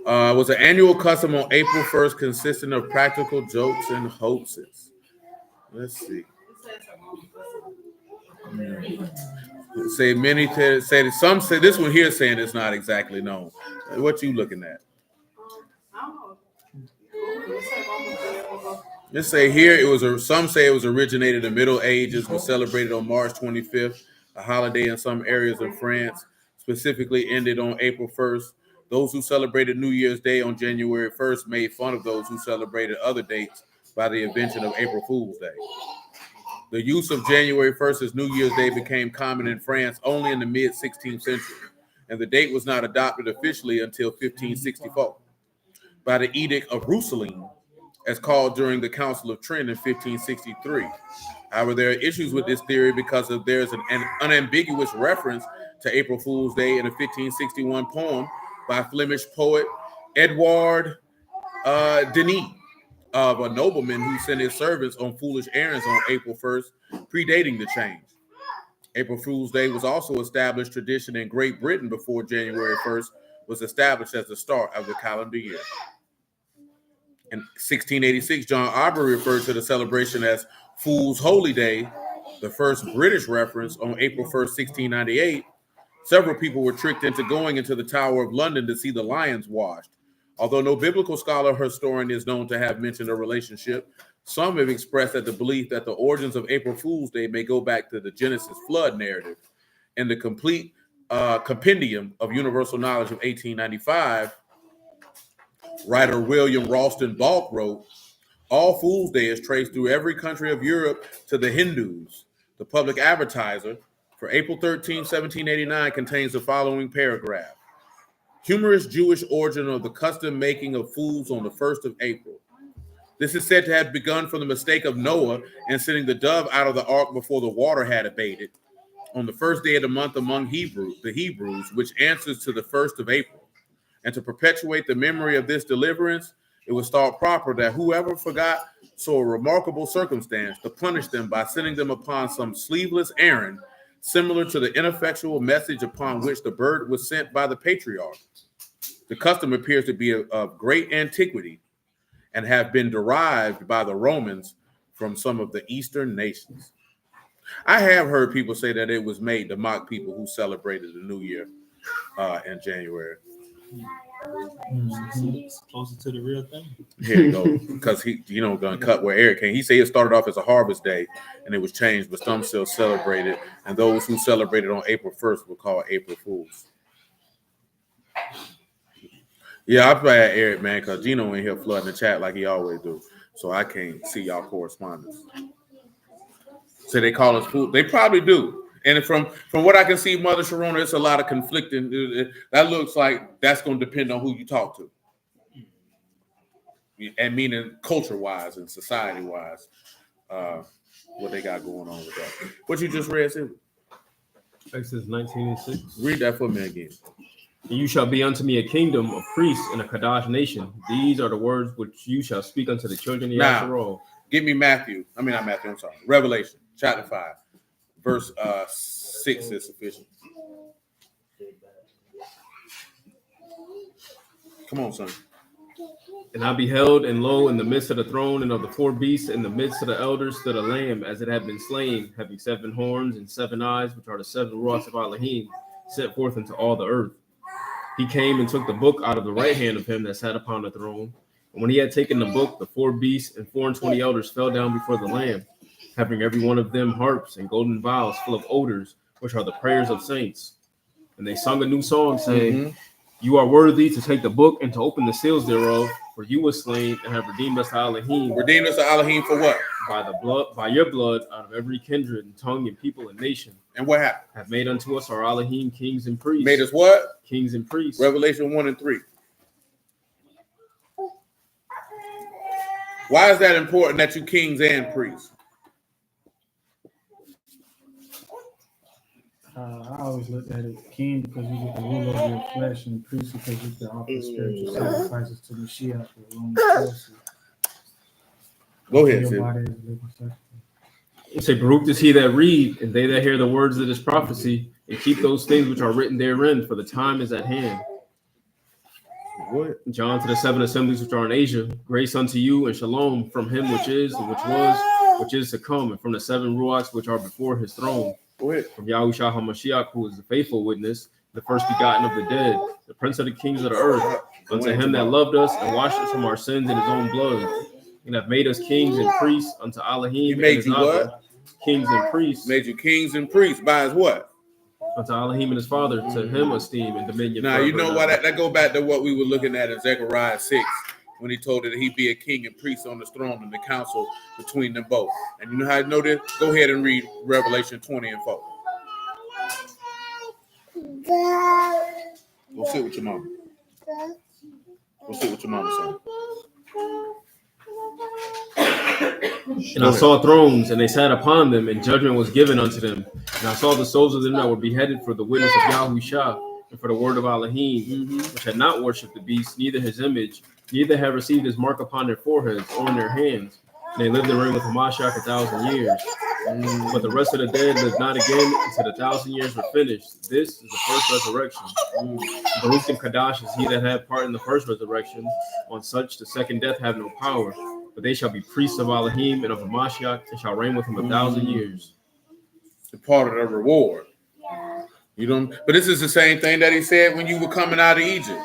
S1: Was an annual custom on April 1st consisting of practical jokes and hoaxes. Let's see. Say many say that some say this one here saying it's not exactly known. What you looking at?
S2: I don't know.
S1: Let's say here it was some say it was originated in the Middle Ages, was celebrated on March 25th, a holiday in some areas of France, specifically ended on April 1st. Those who celebrated New Year's Day on January 1st made fun of those who celebrated other dates by the invention of April Fool's Day. The use of January 1st as New Year's Day became common in France only in the mid-16th century, and the date was not adopted officially until 1564 by the Edict of Roussillon, as called during the Council of Trent in 1563. However, there are issues with this theory because there's an unambiguous reference to April Fool's Day in a 1561 poem by Flemish poet Edward Denis of a nobleman who sent his servants on foolish errands on April 1st, predating the change. April Fool's Day was also established tradition in Great Britain before January 1st was established as the start of the calendar year. In 1686, John Aubrey referred to the celebration as Fool's Holy Day, the first British reference on April 1st, 1698. Several people were tricked into going into the Tower of London to see the lions washed. Although no biblical scholar or historian is known to have mentioned a relationship, some have expressed that the belief that the origins of April Fool's Day may go back to the Genesis flood narrative. In the complete compendium of universal knowledge of 1895, writer William Ralston Balk wrote, "All Fool's Day is traced through every country of Europe to the Hindus. The Public Advertiser for April 13, 1789 contains the following paragraph. Humorous Jewish origin of the custom making of fools on the 1st of April. This is said to have begun from the mistake of Noah in sending the dove out of the ark before the water had abated on the first day of the month among the Hebrews, which answers to the 1st of April. And to perpetuate the memory of this deliverance, it was thought proper that whoever forgot so remarkable circumstance to punish them by sending them upon some sleeveless errand, similar to the ineffectual message upon which the bird was sent by the patriarch. The custom appears to be of great antiquity and have been derived by the Romans from some of the Eastern nations." I have heard people say that it was made to mock people who celebrated the New Year in January.
S5: It's closer to the real thing.
S1: Here you go, because he, gonna cut where Eric came. He said it started off as a harvest day, and it was changed, but some still celebrated, and those who celebrated on April 1st were called April Fools. Yeah, I play at Eric, man, because Gino in here flooding the chat like he always do, so I can't see y'all correspondence. So they call us fool. They probably do. And from what I can see, Mother Sharona, it's a lot of conflicting. That looks like that's going to depend on who you talk to. And meaning culture-wise and society-wise, what they got going on with that. What you just read, Sid?
S3: Exodus 19:6.
S1: Read that for me again.
S3: And you shall be unto me a kingdom of priests and a Kadash nation. These are the words which you shall speak unto the children of Yasharal.
S1: Give me Revelation chapter 5, verse 6 is sufficient. Come on, son.
S3: And I beheld, and lo, in the midst of the throne and of the four beasts, in the midst of the elders, stood a lamb, as it had been slain, having 7 horns and 7 eyes, which are the 7 Ruachs of Elohim, set forth into all the earth. He came and took the book out of the right hand of him that sat upon the throne. And when he had taken the book, the 4 beasts and 24 elders fell down before the Lamb, having every one of them harps and golden vials full of odors, which are the prayers of saints. And they sung a new song, saying, You are worthy to take the book and to open the seals thereof, for you were slain and have redeemed us to Elohim.
S1: Redeemed us to Elohim for what?
S3: By your blood, out of every kindred and tongue and people and nation.
S1: And what happened?
S3: Have made unto us our Elohim kings and priests.
S1: Made us what?
S3: Kings and priests.
S1: Revelation 1 and 3. Why is that important that you kings and priests?
S4: I always looked at it, king because you get the rule over your flesh, and priest because you can offer spiritual sacrifices to Mashiach, the Roman forces.
S1: Go ahead,
S4: your
S1: Sid.
S4: body is a living sacrifice.
S3: It say, Baruch is he that read, and they that hear the words of this prophecy, and keep those things which are written therein, for the time is at hand.
S1: What?
S3: John to the 7 assemblies which are in Asia, grace unto you and shalom from him which is, and which was, which is to come, and from the 7 Ruachs which are before his throne. From Yahushua HaMashiach, who is the faithful witness, the first begotten of the dead, the prince of the kings of the earth, unto him that loved us and washed us from our sins in his own blood, and have made us kings and priests unto Elohim.
S1: He made you what?
S3: Kings and priests.
S1: Made you kings and priests by his what?
S3: Unto Elohim and his father, to him esteem and dominion.
S1: Now, you know why that go back to what we were looking at in Zechariah 6, when he told that he'd be a king and priest on the throne and the council between them both. And you know how I know this? Go ahead and read Revelation 20 and 4. Go sit with your mama. Go sit with your mama, son.
S3: And I saw thrones, and they sat upon them, and judgment was given unto them. And I saw the souls of them that were beheaded for the witness of Yahushua and for the word of Elohim, which had not worshipped the beast, neither his image, neither had received his mark upon their foreheads or in their hands. And they lived and reigned with Hamashiach 1,000 years. But the rest of the dead lived not again until the 1,000 years were finished. This is the first resurrection. Baruch and Kadash is he that had part in the first resurrection. On such the second death have no power. But they shall be priests of Elohim and of Hamashiach, and shall reign with him 1,000 years.
S1: The part of the reward. You don't. But this is the same thing that he said when you were coming out of Egypt,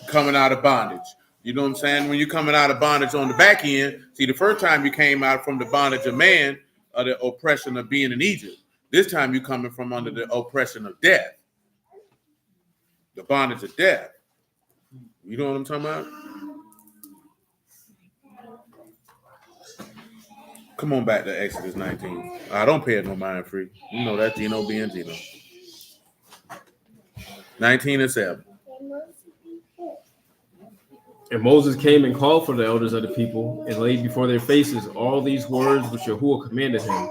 S1: coming out of bondage. You know what I'm saying? When you're coming out of bondage on the back end, see, the first time you came out from the bondage of man, of the oppression of being in Egypt. This time you're coming from under the oppression of death, the bondage of death. You know what I'm talking about? Come on back to Exodus 19. I don't pay it no mind free. You know that Gino being Gino. 19:7.
S3: And Moses came and called for the elders of the people and laid before their faces all these words which Yahuwah commanded him.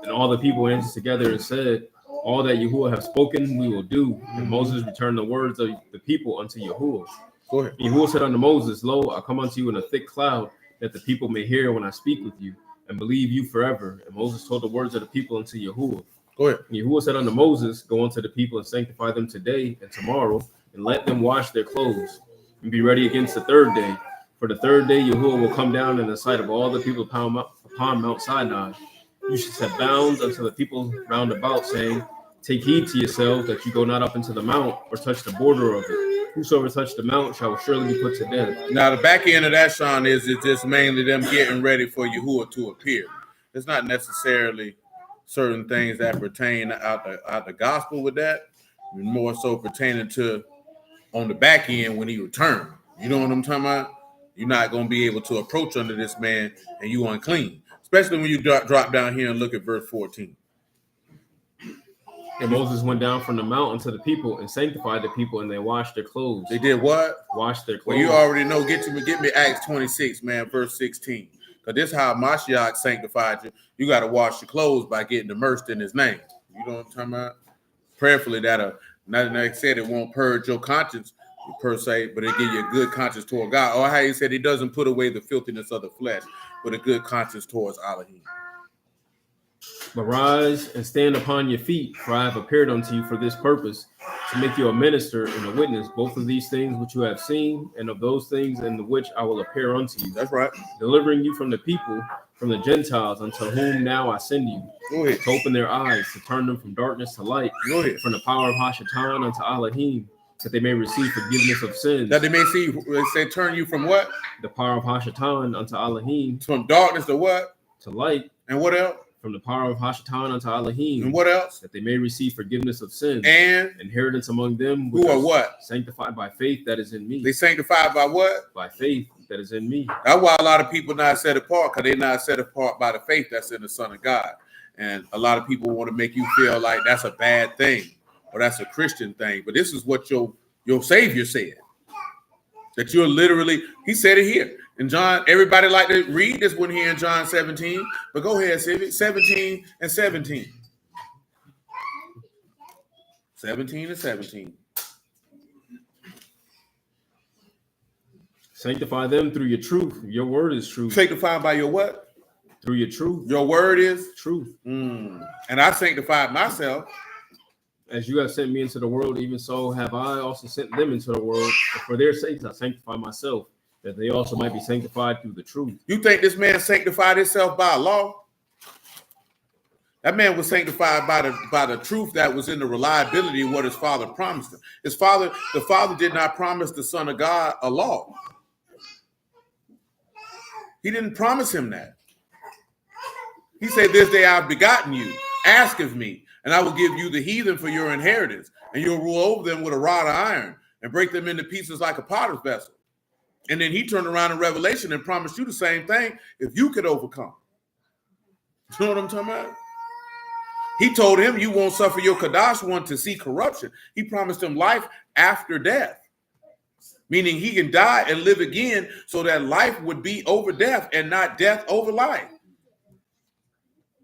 S3: And all the people answered together and said, all that Yahuwah have spoken, we will do. And Moses returned the words of the people unto Yahuwah.
S1: Go ahead.
S3: And Yahuwah said unto Moses, lo, I come unto you in a thick cloud, that the people may hear when I speak with you, and believe you forever. And Moses told the words of the people unto Yahuwah.
S1: Go ahead.
S3: And Yahuwah said unto Moses, go unto the people and sanctify them today and tomorrow, and let them wash their clothes, and be ready against the third day. For the third day Yahuwah will come down in the sight of all the people upon Mount Sinai. You should set bounds unto the people round about, saying, take heed to yourselves that you go not up into the mount or touch the border of it. Whosoever touch the mount shall surely be put to death.
S1: Now, the back end of that, Sean, is just mainly them getting ready for Yahuwah to appear. It's not necessarily certain things that pertain out the gospel with that, more so pertaining to on the back end when he returned. You know what I'm talking about? You're not going to be able to approach under this man and you unclean, especially when you drop down here and look at verse 14.
S3: And Moses went down from the mountain to the people and sanctified the people, and they washed their clothes.
S1: They did what?
S3: Washed their
S1: Well,
S3: clothes.
S1: you already know. Get me Acts 26, man, verse 16. Because this is how Mashiach sanctified you. You got to wash your clothes by getting immersed in his name. You know what I'm talking about? Prayerfully, like I said, it won't purge your conscience per se, but it give you a good conscience toward God. Or how he said he doesn't put away the filthiness of the flesh, but a good conscience towards Elohim.
S3: But rise and stand upon your feet, for I have appeared unto you for this purpose, to make you a minister and a witness, both of these things which you have seen, and of those things in the which I will appear unto you.
S1: That's right.
S3: Delivering you from the people, from the Gentiles, unto whom now I send you.
S1: Go ahead.
S3: To open their eyes, to turn them from darkness to light,
S1: Go ahead.
S3: from the power of Hashatan unto Elohim, that they may receive forgiveness of sins.
S1: That they may see, they say, turn you from what?
S3: The power of Hashatan unto Elohim.
S1: From darkness to what?
S3: To light.
S1: And what else?
S3: From the power of Hashatan unto Elohim.
S1: And what else?
S3: That they may receive forgiveness of sins.
S1: And
S3: inheritance among them
S1: who are what?
S3: Sanctified by faith that is in me.
S1: They sanctified by what?
S3: By faith that is in me.
S1: That's why a lot of people not set apart, because they're not set apart by the faith that's in the Son of God. And a lot of people want to make you feel like that's a bad thing or that's a Christian thing. But this is what your Savior said. That you're literally, he said it here. And John, everybody like to read this one here in John 17, but go ahead, Civic, 17 and 17. 17 and 17.
S3: Sanctify them through your truth. Your word is truth.
S1: Sanctified by your what?
S3: Through your truth.
S1: Your word is?
S3: Truth.
S1: And I sanctified myself.
S3: As you have sent me into the world, even so have I also sent them into the world. And for their sakes I sanctify myself, that they also might be sanctified through the truth.
S1: You think this man sanctified himself by law? That man was sanctified by the truth that was in the reliability of what his father promised him. The father did not promise the Son of God a law. He didn't promise him that. He said, this day I've begotten you. Ask of me, and I will give you the heathen for your inheritance, and you'll rule over them with a rod of iron and break them into pieces like a potter's vessel. And then he turned around in Revelation and promised you the same thing if you could overcome. You know what I'm talking about? He told him you won't suffer your Kadash one to see corruption. He promised him life after death, meaning he can die and live again so that life would be over death and not death over life.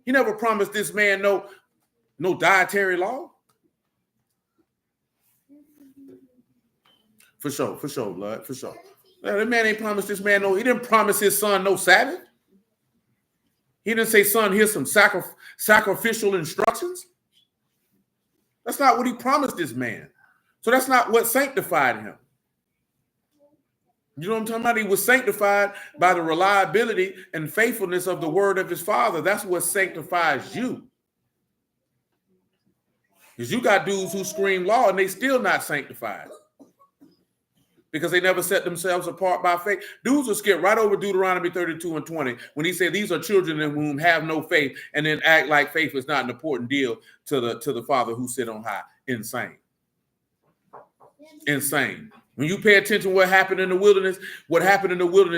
S1: He never promised this man no dietary law. For sure, blood, for sure. That man ain't promised this man he didn't promise his son no Sabbath. He didn't say, son, here's some sacrificial instructions. That's not what he promised this man. So that's not what sanctified him. You know what I'm talking about? He was sanctified by the reliability and faithfulness of the word of his father. That's what sanctifies you. Because you got dudes who scream law and they still not sanctified. because they never set themselves apart by faith. Dudes will skip right over Deuteronomy 32 and 20 when he said these are children in whom have no faith and then act like faith is not an important deal to the Father who sit on high. Insane. Insane. When you pay attention to what happened in the wilderness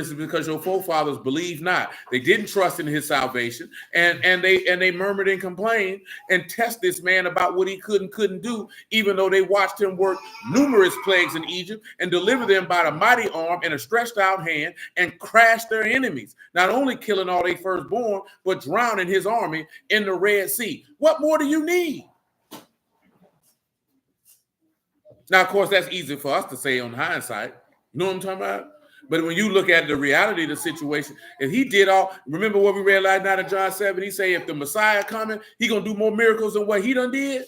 S1: is because your forefathers believed not. They didn't trust in his salvation, and they murmured and complained and test this man about what he could and couldn't do, even though they watched him work numerous plagues in Egypt and deliver them by the mighty arm and a stretched out hand and crash their enemies, not only killing all their firstborn, but drowning his army in the Red Sea. What more do you need? Now, of course, that's easy for us to say on hindsight. You know what I'm talking about? But when you look at the reality of the situation, if he did all, remember what we read last night in John 7, he say if the Messiah coming, he going to do more miracles than what he done did.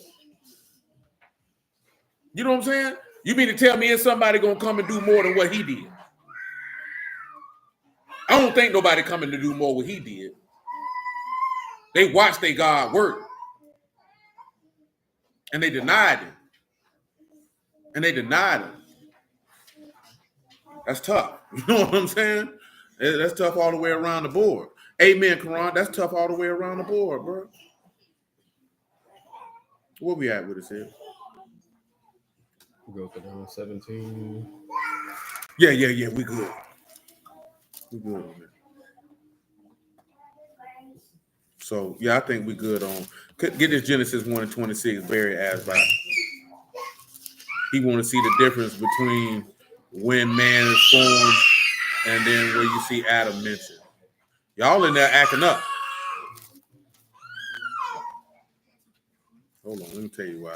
S1: You know what I'm saying? You mean to tell me is somebody going to come and do more than what he did? I don't think nobody coming to do more what he did. They watched their God work. And they denied him. That's tough. You know what I'm saying? That's tough all the way around the board. Amen, Quran. That's tough all the way around the board, bro. Where we at with this here?
S3: Go to down 17.
S1: Yeah. We good. We good on it. So, yeah, I think we good on. Get this Genesis 1 and 26. Barry asked about. He want to see the difference between when man is formed and then where you see Adam mentioned. Y'all in there acting up. Hold on, let me tell you why.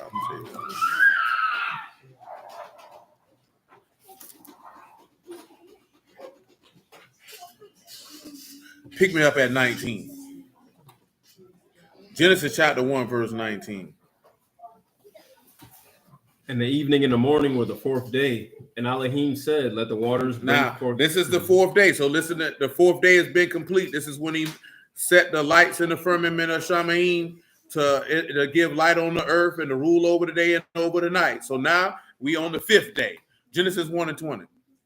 S1: Pick me up at 19. Genesis chapter 1, verse 19.
S3: And the evening and the morning were the fourth day. And Elohim said, let the waters bring forth.
S1: This is the fourth day. So listen, the fourth day has been complete. This is when he set the lights in the firmament of Shamaim to give light on the earth and to rule over the day and over the night. So now we on the fifth day. Genesis 1 and 20.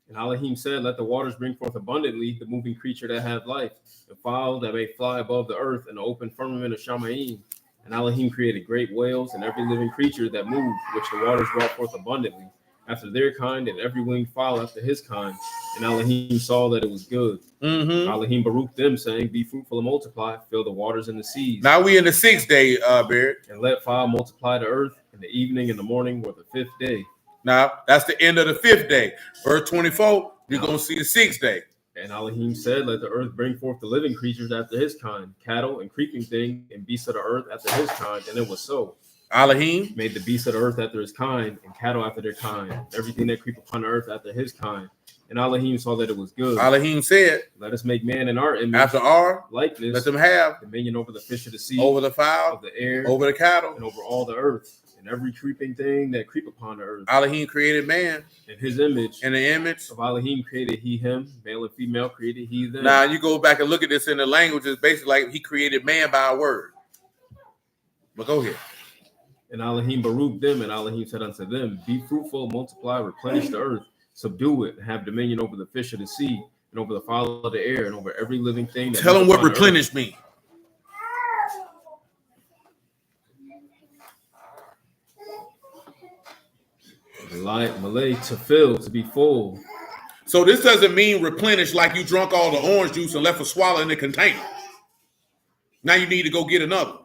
S3: And Elohim said, let the waters bring forth abundantly the moving creature that have life, and fowl that may fly above the earth, and the open firmament of Shamaim. And Elohim created great whales and every living creature that moved, which the waters brought forth abundantly, after their kind, and every winged fowl after his kind. And Elohim saw that it was good.
S1: Mm-hmm.
S3: Elohim baruched them, saying, be fruitful and multiply, fill the waters and the seas.
S1: Now we in the sixth day, Barrett.
S3: And let fowl multiply the earth, and the evening and the morning were the fifth day.
S1: Now, that's the end of the fifth day. Verse 24, you're going to see the sixth day.
S3: And Elohim said, let the earth bring forth the living creatures after his kind, cattle and creeping thing, and beasts of the earth after his kind. And it was so.
S1: Elohim
S3: made the beasts of the earth after his kind, and cattle after their kind, everything that creep upon the earth after his kind. And Elohim saw that it was good.
S1: Elohim said,
S3: let us make man in our image,
S1: after our
S3: likeness,
S1: let them have
S3: dominion over the fish of the sea,
S1: over the fowl,
S3: of the air,
S1: over the cattle,
S3: and over all the earth, and every creeping thing that creep upon the earth.
S1: Elohim created man
S3: in his image.
S1: In the image
S3: of Elohim created he him, male and female created he them.
S1: Now you go back and look at this in the language, it's basically like he created man by a word. But go ahead.
S3: And Elohim baruched them, and Elohim said unto them, be fruitful, multiply, replenish the earth, subdue it, and have dominion over the fish of the sea, and over the fowl of the air, and over every living thing.
S1: Tell them what replenish means.
S3: Malay, to fill, to be full.
S1: So this doesn't mean replenish like you drunk all the orange juice and left a swallow in the container. Now you need to go get another.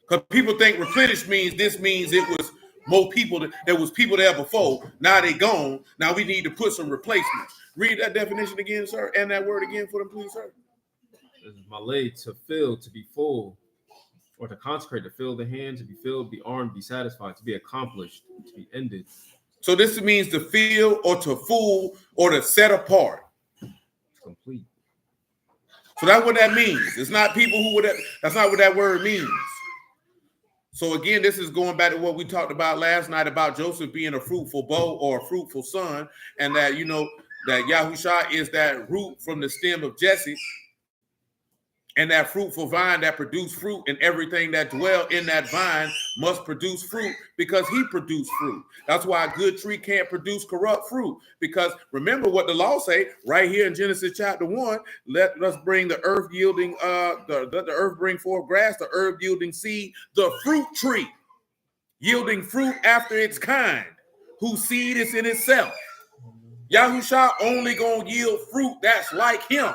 S1: Because people think replenish means it was more people, there was people there before. Now they gone. Now we need to put some replacements. Read that definition again, sir, and that word again for them, please, sir.
S3: This is Malay, to fill, to be full, or to consecrate, to fill the hand, to be filled, be armed, be satisfied, to be accomplished, to be ended.
S1: So this means to fill or to fool or to set apart.
S3: Complete.
S1: So that's what that means. It's not people who would. That's not what that word means. So again, this is going back to what we talked about last night about Joseph being a fruitful bow or a fruitful son, and that that Yahushua is that root from the stem of Jesse, And that fruitful vine that produced fruit, and everything that dwell in that vine must produce fruit because he produced fruit. That's why a good tree can't produce corrupt fruit. Because remember what the law say right here in Genesis chapter 1, let us bring the earth yielding, the earth bring forth grass, the herb yielding seed, the fruit tree yielding fruit after its kind, whose seed is in itself. Yahushua only gonna yield fruit that's like him.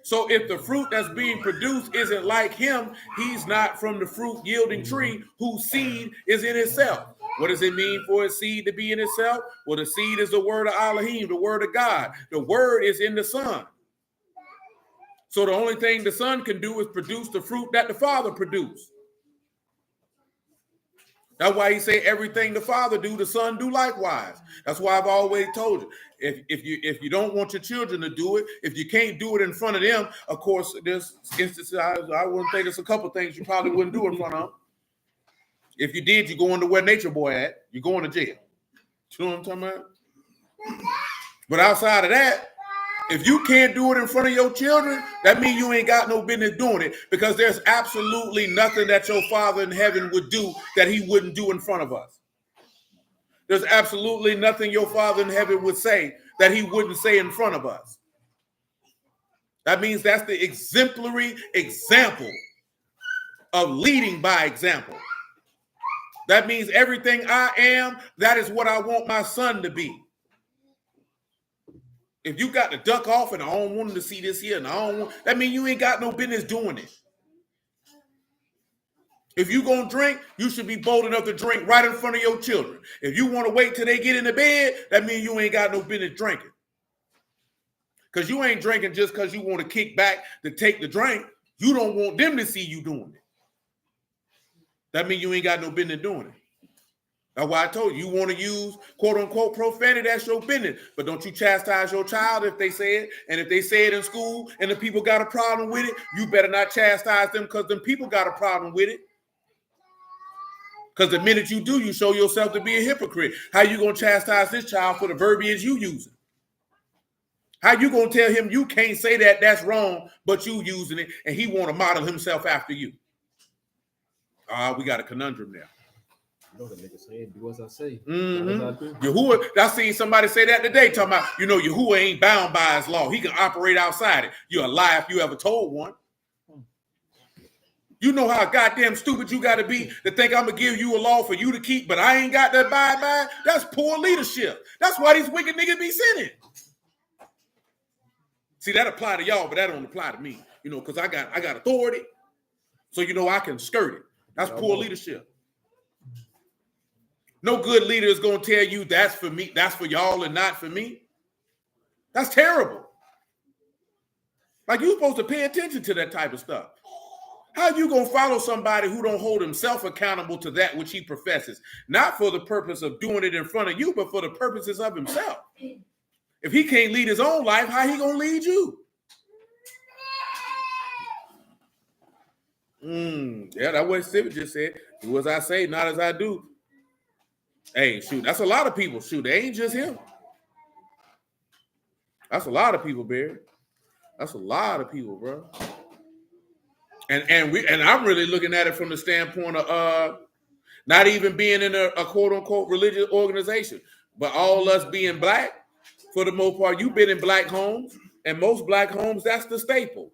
S1: So if the fruit that's being produced isn't like him, he's not from the fruit yielding tree whose seed is in itself. What does it mean for a seed to be in itself? Well, the seed is the word of Elohim, the word of God. The word is in the Son. So the only thing the Son can do is produce the fruit that the Father produced. That's why he say everything the Father do, the Son do likewise. That's why I've always told you, if you don't want your children to do it, if you can't do it in front of them, of course, there's instances I wouldn't think there's a couple things you probably wouldn't do in front of them. If you did, you go into where Nature Boy at, you're going to jail. You know what I'm talking about? But outside of that, if you can't do it in front of your children, that means you ain't got no business doing it, because there's absolutely nothing that your Father in heaven would do that he wouldn't do in front of us. There's absolutely nothing your Father in heaven would say that he wouldn't say in front of us. That means that's the exemplary example of leading by example. That means everything I am, that is what I want my son to be. If you got to duck off and I don't want him to see this here, and that means you ain't got no business doing it. If you gonna drink, you should be bold enough to drink right in front of your children. If you want to wait till they get in the bed, that means you ain't got no business drinking. Because you ain't drinking just because you want to kick back to take the drink. You don't want them to see you doing it. That means you ain't got no business doing it. That's why I told you, you want to use quote-unquote profanity, that's your business. But don't you chastise your child if they say it. And if they say it in school and the people got a problem with it, you better not chastise them because them people got a problem with it. Because the minute you do, you show yourself to be a hypocrite. How you going to chastise this child for the verbiage you using? How you going to tell him you can't say that, that's wrong, but you using it, and he want to model himself after you? We got a conundrum there.
S3: You know the nigga saying, do as I say.
S1: Mm-hmm. Yahuah, I seen somebody say that today, talking about, Yahuah ain't bound by his law. He can operate outside it. You're a lie if you ever told one. You know how goddamn stupid you got to be to think I'm going to give you a law for you to keep, but I ain't got to abide by it? That's poor leadership. That's why these wicked niggas be sinning. See, that apply to y'all, but that don't apply to me, because I got authority. So, I can skirt it. That's poor leadership. No good leader is going to tell you that's for me, that's for y'all and not for me. That's terrible. Like, you're supposed to pay attention to that type of stuff. How you going to follow somebody who don't hold himself accountable to that which he professes? Not for the purpose of doing it in front of you, but for the purposes of himself. If he can't lead his own life, how he going to lead you? Yeah, that's what Steve just said. Do as I say, not as I do. Hey, shoot, that's a lot of people. Shoot, they ain't just him. That's a lot of people, Barry. That's a lot of people, bro. And I'm really looking at it from the standpoint of not even being in a quote unquote religious organization, but all us being black. For the most part, you've been in black homes, and most black homes, that's the staple.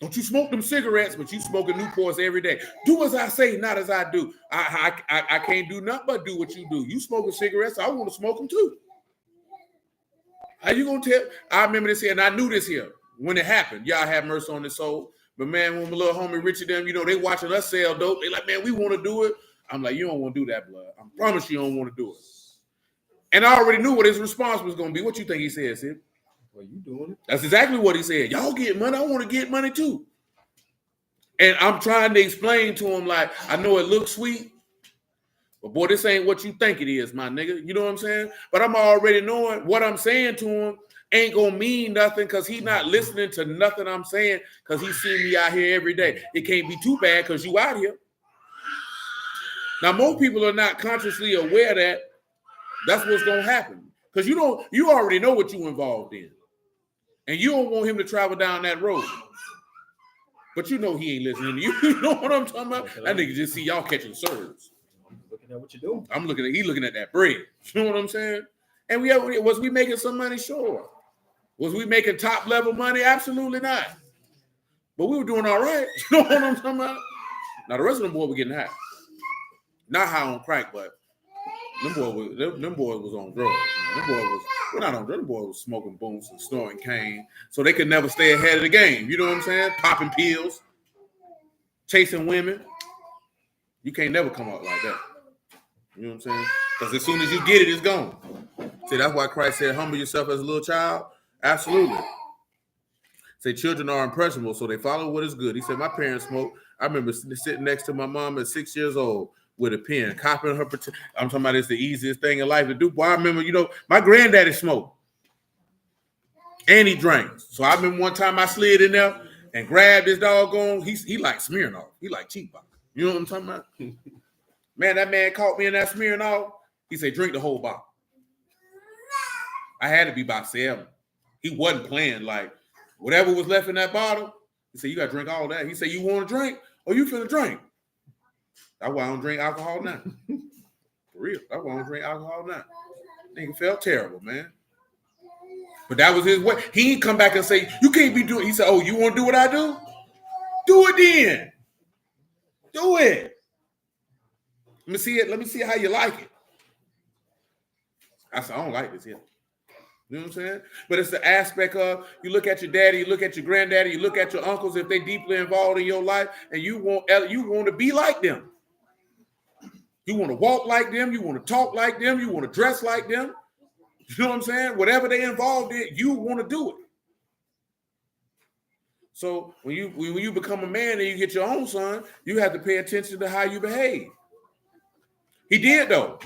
S1: Don't you smoke them cigarettes, but you smoking Newports every day. Do as I say, not as I do. I can't do nothing but do what you do. You smoking cigarettes, I want to smoke them too. How you gonna tell? I remember this here, and I knew this here when it happened. Y'all have mercy on this soul. But man, when my little homie Richard them, they watching us sell dope. They like, man, we want to do it. I'm like, you don't want to do that, blood. I promise you don't want to do it. And I already knew what his response was going to be. What you think he said, Sid?
S3: Well, you doing it?
S1: That's exactly what he said. Y'all get money. I want to get money too. And I'm trying to explain to him, like, I know it looks sweet, but boy, this ain't what you think it is, my nigga. You know what I'm saying? But I'm already knowing what I'm saying to him ain't going to mean nothing because he's not listening to nothing I'm saying because he's seeing me out here every day. It can't be too bad because you out here. Now, most people are not consciously aware that that's what's going to happen because you already know what you involved in. And you don't want him to travel down that road. But you know he ain't listening to you. You know what I'm talking about? That nigga just see y'all catching serves.
S3: Looking at what you're doing.
S1: He looking at that bread. You know what I'm saying? And was we making some money? Sure. Was we making top level money? Absolutely not. But we were doing all right. You know what I'm talking about? Now the rest of them boys were getting high. Not high on crack, but them boys was on drugs. Them boys was not on drugs. Them boys was smoking booms and snorting cane, so they could never stay ahead of the game. You know what I'm saying? Popping pills, chasing women. You can't never come out like that. You know what I'm saying? Because as soon as you get it, it's gone. See, that's why Christ said, humble yourself as a little child. Absolutely. Say children are impressionable, so they follow what is good. He said, my parents smoked. I remember sitting next to my mom at 6 years old with a pen, copying her. I'm talking about it's the easiest thing in life to do. Boy, I remember, my granddaddy smoked. And he drank. So I remember one time I slid in there and grabbed his doggone. He like Smirnoff. He like cheap vodka. You know what I'm talking about? Man, that man caught me in that Smirnoff. He said, drink the whole bottle. I had to be by 7. He wasn't playing like whatever was left in that bottle. He said, you got to drink all that. He said, you want to drink or you finna drink? That's why I don't drink alcohol now. For real. That's why I don't drink alcohol now. Nigga felt terrible, man. But that was his way. He ain't come back and say, you can't be doing. He said, oh, you want to do what I do? Do it then. Do it. Let me see it. Let me see how you like it. I said, I don't like this here. You know what I'm saying? But it's the aspect of you look at your daddy, you look at your granddaddy, you look at your uncles if they deeply involved in your life, and you want to be like them. You want to walk like them, you want to talk like them, you want to dress like them. You know what I'm saying? Whatever they involved in, you want to do it. So when you become a man and you get your own son, you have to pay attention to how you behave. He did though.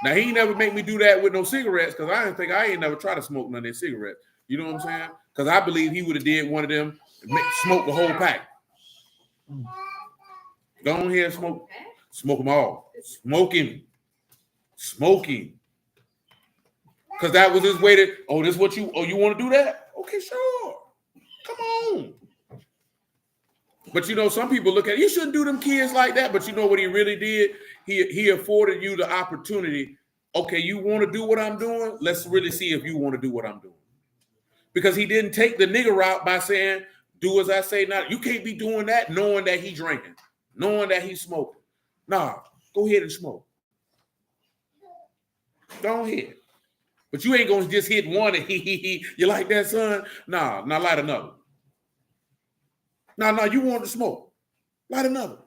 S1: Now he never make me do that with no cigarettes because I ain't never try to smoke none of that cigarettes. You know what I'm saying? Because I believe he would have did one of them, smoke the whole pack. Go on here and smoke them all. Smoking. Because that was his way to, this what you want to do that? Okay, sure. Come on. But some people look at, you shouldn't do them kids like that. But you know what he really did? He afforded you the opportunity. Okay, you want to do what I'm doing? Let's really see if you want to do what I'm doing. Because he didn't take the nigga route by saying, do as I say now. You can't be doing that knowing that he drinking, knowing that he's smoking. Nah, go ahead and smoke. Go ahead. But you ain't going to just hit one and you like that, son? Nah, now light another. No, you want to smoke. Light another.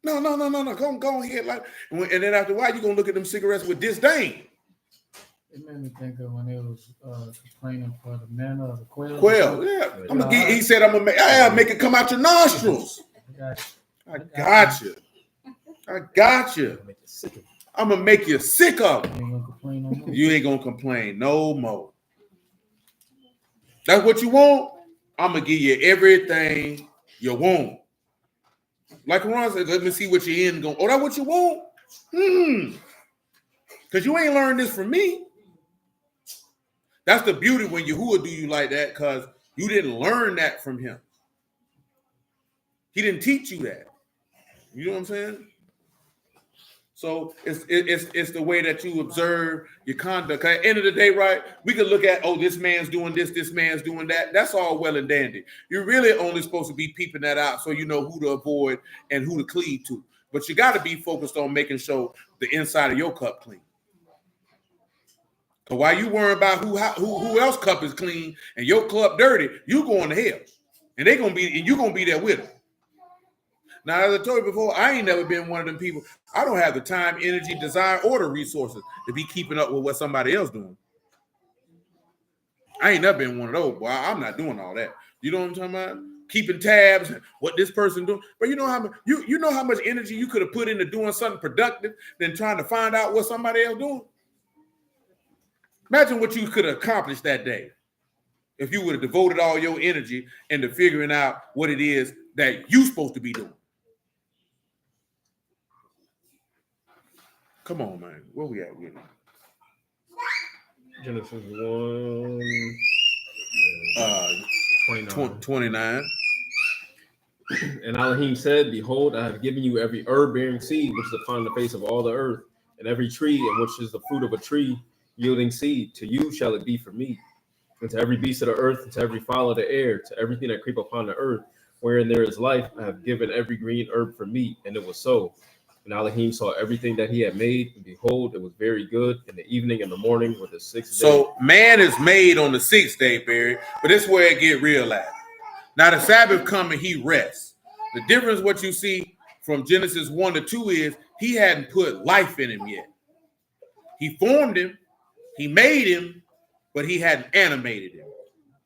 S1: No. Go ahead. And then after a while, you're going to look at them cigarettes with disdain.
S4: It made me think of when they was complaining for the manna of the quail.
S1: Yeah. He said, I'm going to make it come out your nostrils. I got you. I'm going to make you sick of it. You ain't going to complain no more. That's what you want? I'm going to give you everything you want. Like Ron said, let me see what you're in. Going, that's what you want? Because you ain't learned this from me. That's the beauty when Yahuah do you like that, because you didn't learn that from him. He didn't teach you that. You know what I'm saying? So it's the way that you observe your conduct. At the end of the day, right, we could look at, this man's doing this man's doing that. That's all well and dandy. You're really only supposed to be peeping that out so you know who to avoid and who to cleave to. But you got to be focused on making sure the inside of your cup clean. So while you worry about who else cup is clean and your cup dirty, you going to hell. And you're gonna be there with them. Now, as I told you before, I ain't never been one of them people. I don't have the time, energy, desire, or the resources to be keeping up with what somebody else doing. I ain't never been one of those, boy. I'm not doing all that. You know what I'm talking about? Keeping tabs, what this person doing. But you know how much energy you could have put into doing something productive than trying to find out what somebody else doing? Imagine what you could have accomplished that day if you would have devoted all your energy into figuring out what it is that you're supposed to be doing. Come on, man. Where we at with it?
S3: Genesis 1. 29.
S1: 29.
S3: And Elohim said, Behold, I have given you every herb-bearing seed which is upon the face of all the earth, and every tree in which is the fruit of a tree yielding seed. To you shall it be for meat. And to every beast of the earth, and to every fowl of the air, to everything that creep upon the earth, wherein there is life, I have given every green herb for meat. And it was so. And Elohim saw everything that he had made, and behold, it was very good. In the evening and the morning were the sixth day.
S1: So man is made on the 6th day, Barry, but this is where it get real at. Now the Sabbath come and he rests. The difference what you see from Genesis 1 to 2 is he hadn't put life in him yet. He formed him, he made him, but he hadn't animated him.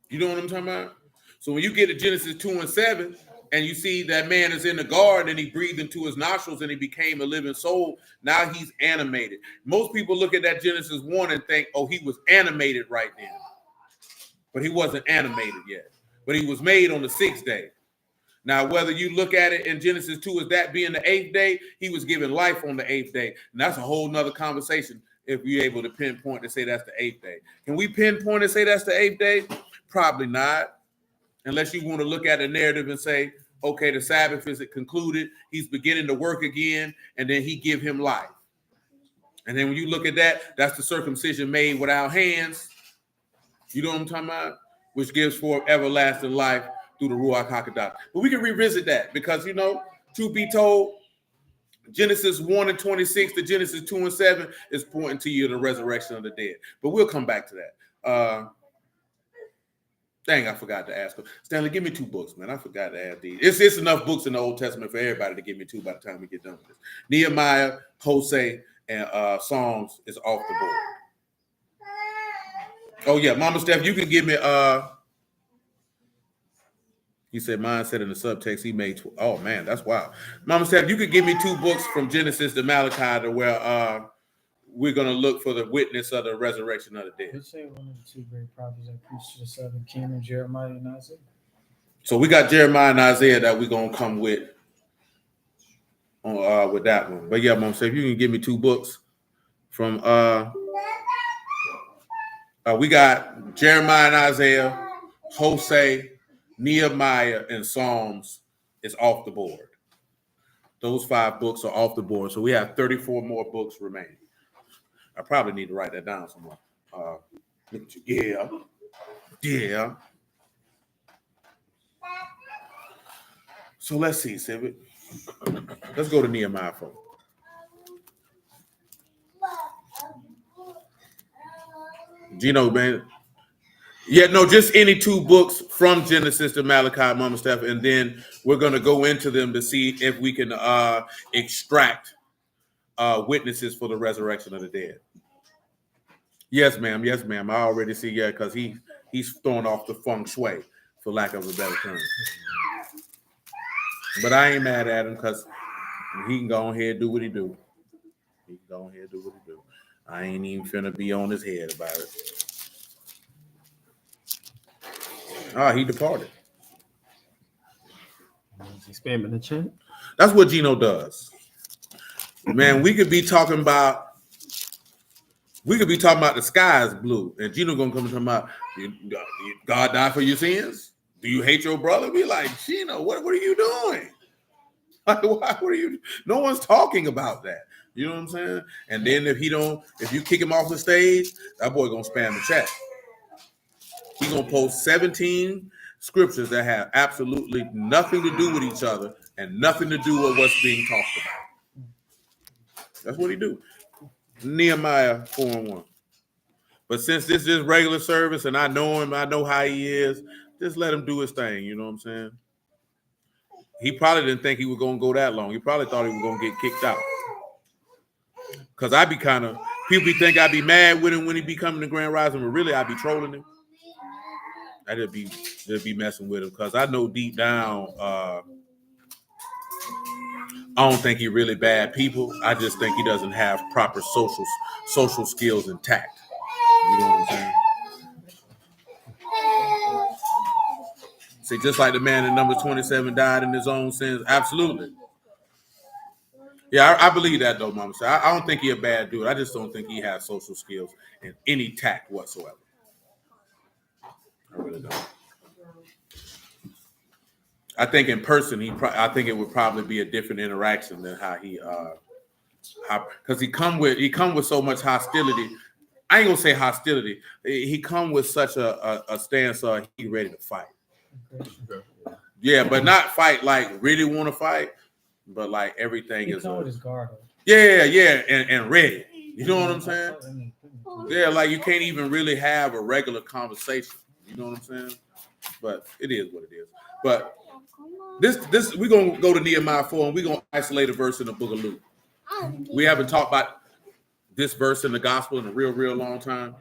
S1: You know what I'm talking about? So when you get to Genesis 2 and 7, and you see that man is in the garden and he breathed into his nostrils and he became a living soul, now he's animated. Most people look at that Genesis 1 and think, oh, he was animated right then. But he wasn't animated yet. But he was made on the 6th day. Now, whether you look at it in Genesis 2 as that being the 8th day, he was given life on the 8th day. And that's a whole nother conversation if you're able to pinpoint and say that's the 8th day. Can we pinpoint and say that's the 8th day? Probably not. Unless you want to look at a narrative and say, okay, the Sabbath is concluded, he's beginning to work again, and then he give him life. And then when you look at that, that's the circumcision made without hands. You know what I'm talking about? Which gives forth everlasting life through the Ruach HaKodesh. But we can revisit that because, you know, truth be told, Genesis 1 and 26 to Genesis 2 and 7 is pointing to you the resurrection of the dead. But we'll come back to that. Dang, I forgot to ask her. Stanley, give me 2 books, man. I forgot to add these. It's enough books in the Old Testament for everybody to give me 2 by the time we get done with this. Nehemiah, Hosea, and Psalms is off the board. Oh, yeah. Mama Steph, you can give me he said mine said in the subtext he made oh man, that's wild. Mama Steph, you could give me 2 books from Genesis to Malachi to where we're gonna look for the witness of the resurrection of the dead.
S4: Let's say one of the 2 great prophets that preached the 7 kingdom, Jeremiah and Isaiah.
S1: So we got Jeremiah and Isaiah that we're gonna come with with that one. But yeah, Mom, so if you can give me 2 books from we got Jeremiah and Isaiah, Hosea, Nehemiah, and Psalms is off the board. Those 5 books are off the board. So we have 34 more books remaining. I probably need to write that down somewhere. Yeah. So let's see, Civic. Let's go to Nehemiah for Gino, man. Yeah, no, just any 2 books from Genesis to Malachi, Mama Steph, and then we're going to go into them to see if we can extract witnesses for the resurrection of the dead. Yes, ma'am. Yes, ma'am. I already see, yeah, because he's throwing off the feng shui, for lack of a better term. But I ain't mad at him because he can go ahead and do what he do. I ain't even finna be on his head about it. He departed.
S3: Is he spamming the chat?
S1: That's what Gino does. Man, we could be talking about the sky is blue, and Gino gonna come and talk about God died for your sins. Do you hate your brother? Be like, Gino, what are you doing? What are you? No one's talking about that. You know what I'm saying? And then if you kick him off the stage, that boy gonna spam the chat. He's gonna post 17 scriptures that have absolutely nothing to do with each other and nothing to do with what's being talked about. That's what he do. Nehemiah 4:1. But since this is regular service and I know him, I know how he is, just let him do his thing. You know what I'm saying? He probably didn't think he was going to go that long. He probably thought he was going to get kicked out. Because people be think I'd be mad with him when he be coming to Grand Rising, but really I'd be trolling him. I'd be messing with him because I know deep down, I don't think he's really bad people. I just think he doesn't have proper social skills and tact. You know what I'm saying? See, just like the man in number 27 died in his own sins. Absolutely. Yeah, I believe that though, Mama. I don't think he's a bad dude. I just don't think he has social skills and any tact whatsoever. All I think in person, I think it would probably be a different interaction than how because he come with so much hostility. I ain't gonna say hostility. He come with such a stance. He ready to fight. Yeah, but not fight like really want to fight, but like everything
S4: He
S1: is.
S4: come with his guard up.
S1: Yeah, and ready. You know what I'm saying? Yeah, like you can't even really have a regular conversation. You know what I'm saying? But it is what it is. But this we're gonna go to Nehemiah 4 and we're gonna isolate a verse in the book of Luke. We haven't talked about this verse in the gospel in a real long time.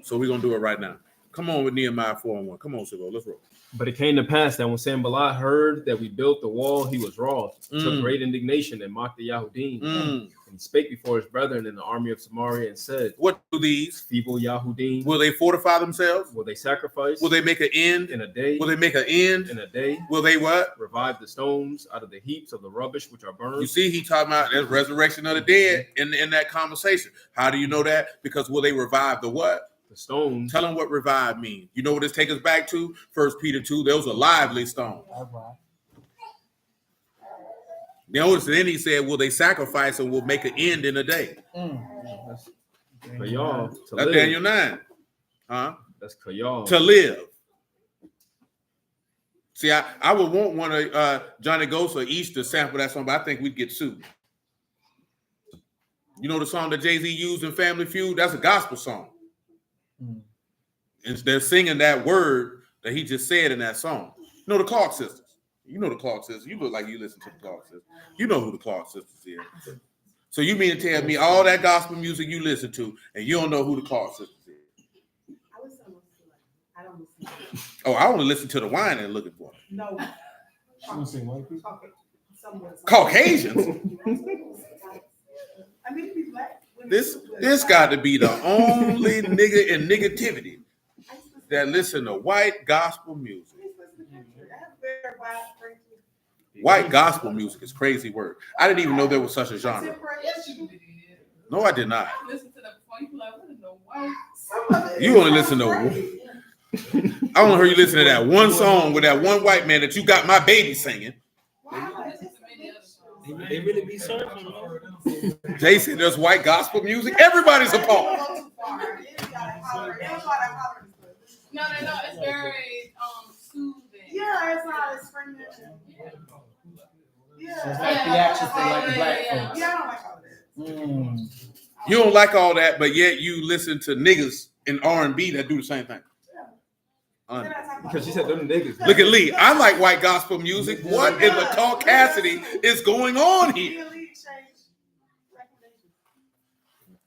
S1: So we're gonna do it right now. Come on with Nehemiah 4:1. Come on, Sibo, let's roll.
S3: But it came to pass that when Sanballat heard that we built the wall, he was wroth, took great indignation, and mocked the Yahudim. And he spake before his brethren in the army of Samaria and said,
S1: What do these
S3: feeble Yahudim?
S1: Will they fortify themselves?
S3: Will they sacrifice?
S1: Will they make an end
S3: in a day?
S1: Will they make an end
S3: in a day?
S1: Will they what?
S3: Revive the stones out of the heaps of the rubbish which are burned.
S1: You see, he talking about the resurrection of the dead in that conversation. How do you know that? Because will they revive the what?
S3: The stones.
S1: Tell them what revive means. You know what this takes us back to? 1 Peter 2. Those are lively stones. Notice then he said, will they sacrifice and will make an end in a day?
S3: For y'all to
S1: That's
S3: live.
S1: Daniel 9. Huh?
S3: That's for y'all
S1: to live. See, I would want one of Johnny Ghost or East to sample that song, but I think we'd get sued. You know the song that Jay-Z used in Family Feud? That's a gospel song. And they're singing that word that he just said in that song. You know the Clark sisters. You know the Clark sisters. You look like you listen to the Clark sisters. You know who the Clark sisters is. So you mean to tell me all that gospel music you listen to, and you don't know who the Clark sisters is?
S2: I don't listen.
S1: Oh, I only listen to the wine and looking for it.
S2: No.
S1: Caucasians.
S2: I mean, be black.
S1: This got to be the only nigga in negativity that listen to white gospel music. White gospel music is crazy word. I didn't even know there was such a genre. No, I did not. You only listen to. I only heard you listen to that one song with that one white man that you got my baby singing.
S5: They really be surfing.
S1: Jason, there's white gospel music. Everybody's appalled.
S6: No, it's very soothing.
S2: Yeah, it's not as screaming. Yeah.
S4: So it's like the actions they like the black folks.
S2: Yeah, I don't like all that.
S1: You don't like all that, but yet you listen to niggas in R&B that do the same thing.
S3: Because she said them niggas.
S1: Look at Lee. I like white gospel music. What in the caucasity is going on here?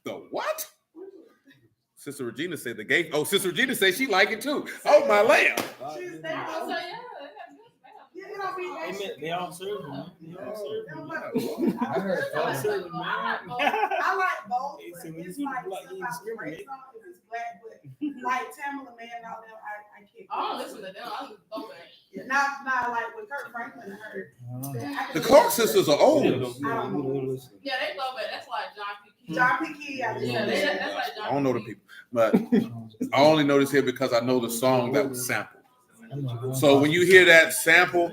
S1: The what? Sister Regina said the gay. Oh, Sister Regina said she like it too. Oh my lamb.
S5: They all serve them.
S4: I heard
S2: I like both.
S5: So when you
S2: It's
S5: see
S2: like
S5: black, you discriminate.
S2: it's black, but like Tamala Man and all them, I can't.
S6: I don't listen to them. I just go back.
S2: Yeah, not like with Kurt Franklin and her.
S1: The Clark sisters are old.
S6: Yeah, they go back. That's like John P. Key.
S2: John P. Key.
S6: Yeah, that's like John
S1: I don't know the
S6: P.
S1: people, but I only know this here because I know the song that was sampled. So when you hear that sample,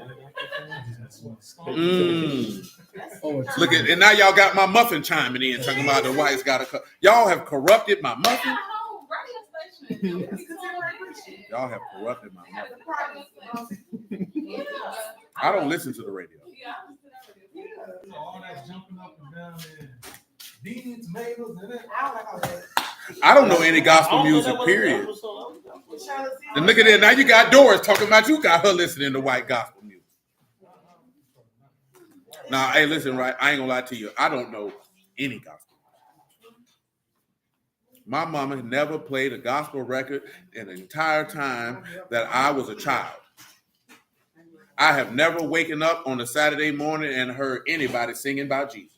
S1: look at, and now y'all got my muffin chiming in, talking about the whites got to. Y'all have corrupted my muffin. Y'all have corrupted my muffin. I don't listen to the radio.
S7: All that jumping up and down there, beans, tomatoes, and that.
S2: I don't like all that.
S1: I don't know any gospel music, period. And look at that. Now you got Doris talking about you got her listening to white gospel music. Now, hey, listen, right? I ain't gonna lie to you. I don't know any gospel. My mama never played a gospel record in the entire time that I was a child. I have never waken up on a Saturday morning and heard anybody singing about Jesus.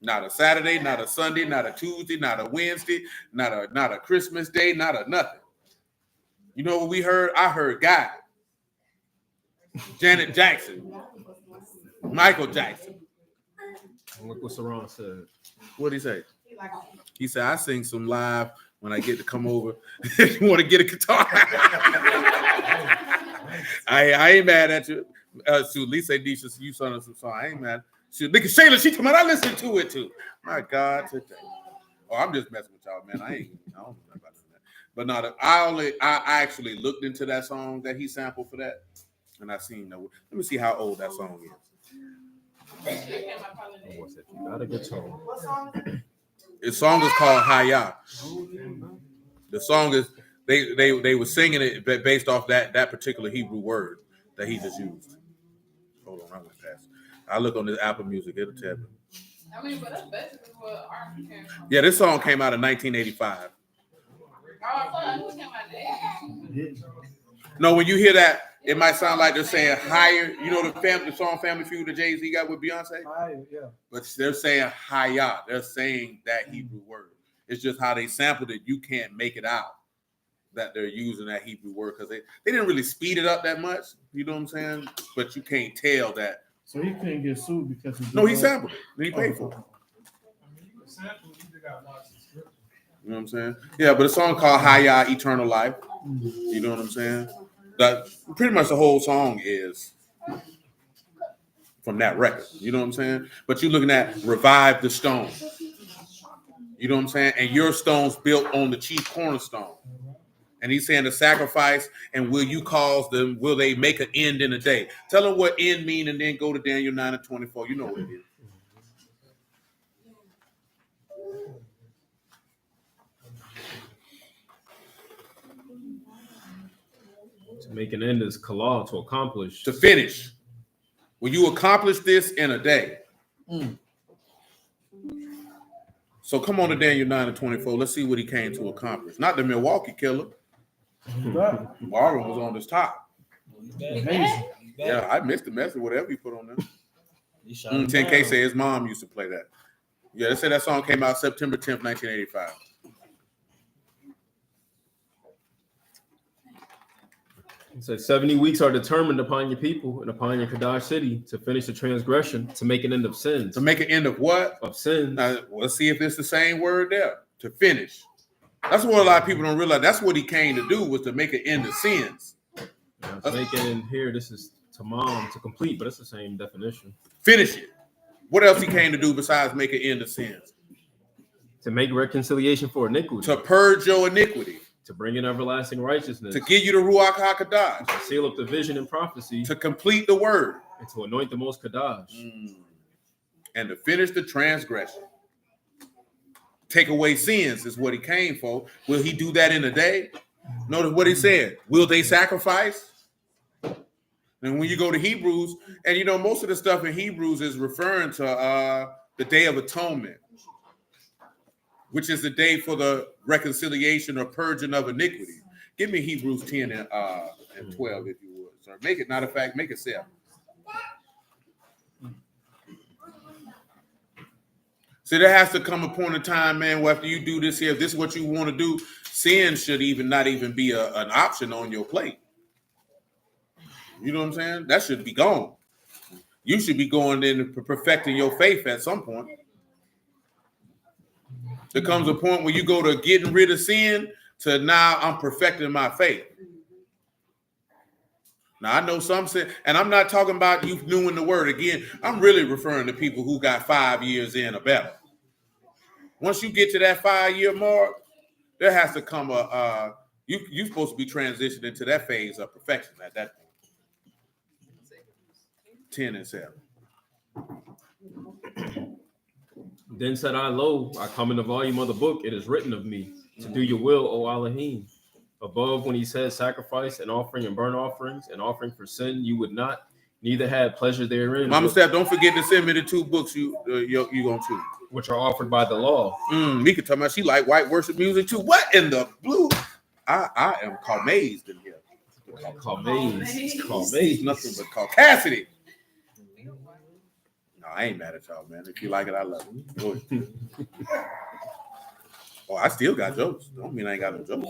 S1: Not a Saturday, not a Sunday, not a Tuesday, not a Wednesday, not a Christmas Day, not a nothing. You know what we heard? I heard God, Janet Jackson, Michael Jackson.
S3: Look what Saran said.
S1: What'd he say? He said, I sing some live when I get to come over. You want to get a guitar? I ain't mad at you. So Lisa Nisha, you sung us some song. I ain't mad. Look at Shayla. She told me I listened to it too. My God, today. Oh, I'm just messing with y'all, man. I don't know about that. But no, I actually looked into that song that he sampled for that, and I seen. Let me see how old that song is.
S3: You got a good song.
S2: What song is it?
S1: The song is called Hayah. The song is they were singing it based off that particular Hebrew word that he just used. Hold on, I went past. I look on this Apple Music, it'll tell me.
S6: I mean, but that's basically what art came from.
S1: Yeah, this song came out in 1985.
S6: I knew it came out in the 80s.
S1: No, when you hear that, it might sound like they're saying higher. You know the song Family Feud that Jay-Z got with Beyonce?
S4: Higher, yeah.
S1: But they're saying Hayah. They're saying that Hebrew word. It's just how they sampled it. You can't make it out that they're using that Hebrew word because they didn't really speed it up that much. You know what I'm saying? But you can't tell that.
S4: So he couldn't get sued because he
S1: Sampled it. Then he paid for it.
S7: You can sample, you just gotta watch the script.
S1: You know what I'm saying? Yeah, but a song called Hayah, Eternal Life. You know what I'm saying? That pretty much the whole song is from that record. You know what I'm saying? But you're looking at Revive the Stone. You know what I'm saying? And your stone's built on the chief cornerstone. And he's saying the sacrifice, and will they make an end in a day? Tell them what end mean, and then go to Daniel 9:24. You know what it is.
S3: To make an end is kala, to accomplish.
S1: To finish. Will you accomplish this in a day? So come on to Daniel 9:24. Let's see what he came to accomplish. Not the Milwaukee killer. Marvin was on his top. Yeah, I missed the message, whatever he put on there. 10K said his mom used to play that. Yeah, they said that song came out September 10th, 1985.
S3: It says 70 weeks are determined upon your people and upon your Kadash city to finish the transgression, to make an end of sins.
S1: To make an end of what?
S3: Of sins.
S1: Now, let's see if it's the same word there. To finish. That's what a lot of people don't realize. That's what he came to do, was to make an end of sins.
S3: To make it in here, this is tamam, to complete, but it's the same definition.
S1: Finish it. What else he came to do besides make an end of sins?
S3: To make reconciliation for iniquity.
S1: To purge your iniquity.
S3: To bring in everlasting righteousness.
S1: To give you the Ruach HaKodesh.
S3: To seal up the vision and prophecy.
S1: To complete the word.
S3: And to anoint the most Kadash.
S1: And to finish the transgression. Take away sins is what he came for. Will he do that in a day? Notice what he said. Will they sacrifice? And when you go to Hebrews, and you know, most of the stuff in Hebrews is referring to the Day of Atonement, which is the day for the reconciliation or purging of iniquity. Give me Hebrews 10 and 12, if you would, sir. Make it, matter of fact, make it 7. See, there has to come a point in time, man, where after you do this here, if this is what you want to do, sin should not even be an option on your plate. You know what I'm saying? That should be gone. You should be going in perfecting your faith at some point. There comes a point where you go to getting rid of sin to now I'm perfecting my faith. Now, I know some say, and I'm not talking about you doing the word again. I'm really referring to people who got 5 years in or better. Once you get to that 5-year mark, there has to come you're supposed to be transitioning into that phase of perfection at that point. 10 and 7.
S3: Then said I, lo, I come in the volume of the book. It is written of me to do your will, O Elohim. Above, when he says sacrifice and offering and burnt offerings and offering for sin, you would not, neither had pleasure therein.
S1: Mama Steph, don't forget to send me the 2 books you gonna choose,
S3: which are offered by the law.
S1: Mika talking about she like white worship music too. What in the blue? I am amazed in here.
S3: Amazed.
S1: Nothing but caucasity. No, I ain't mad at y'all, man. If you like it, I love it. Go ahead. Oh, I still got jokes. Don't mean I ain't got no jokes.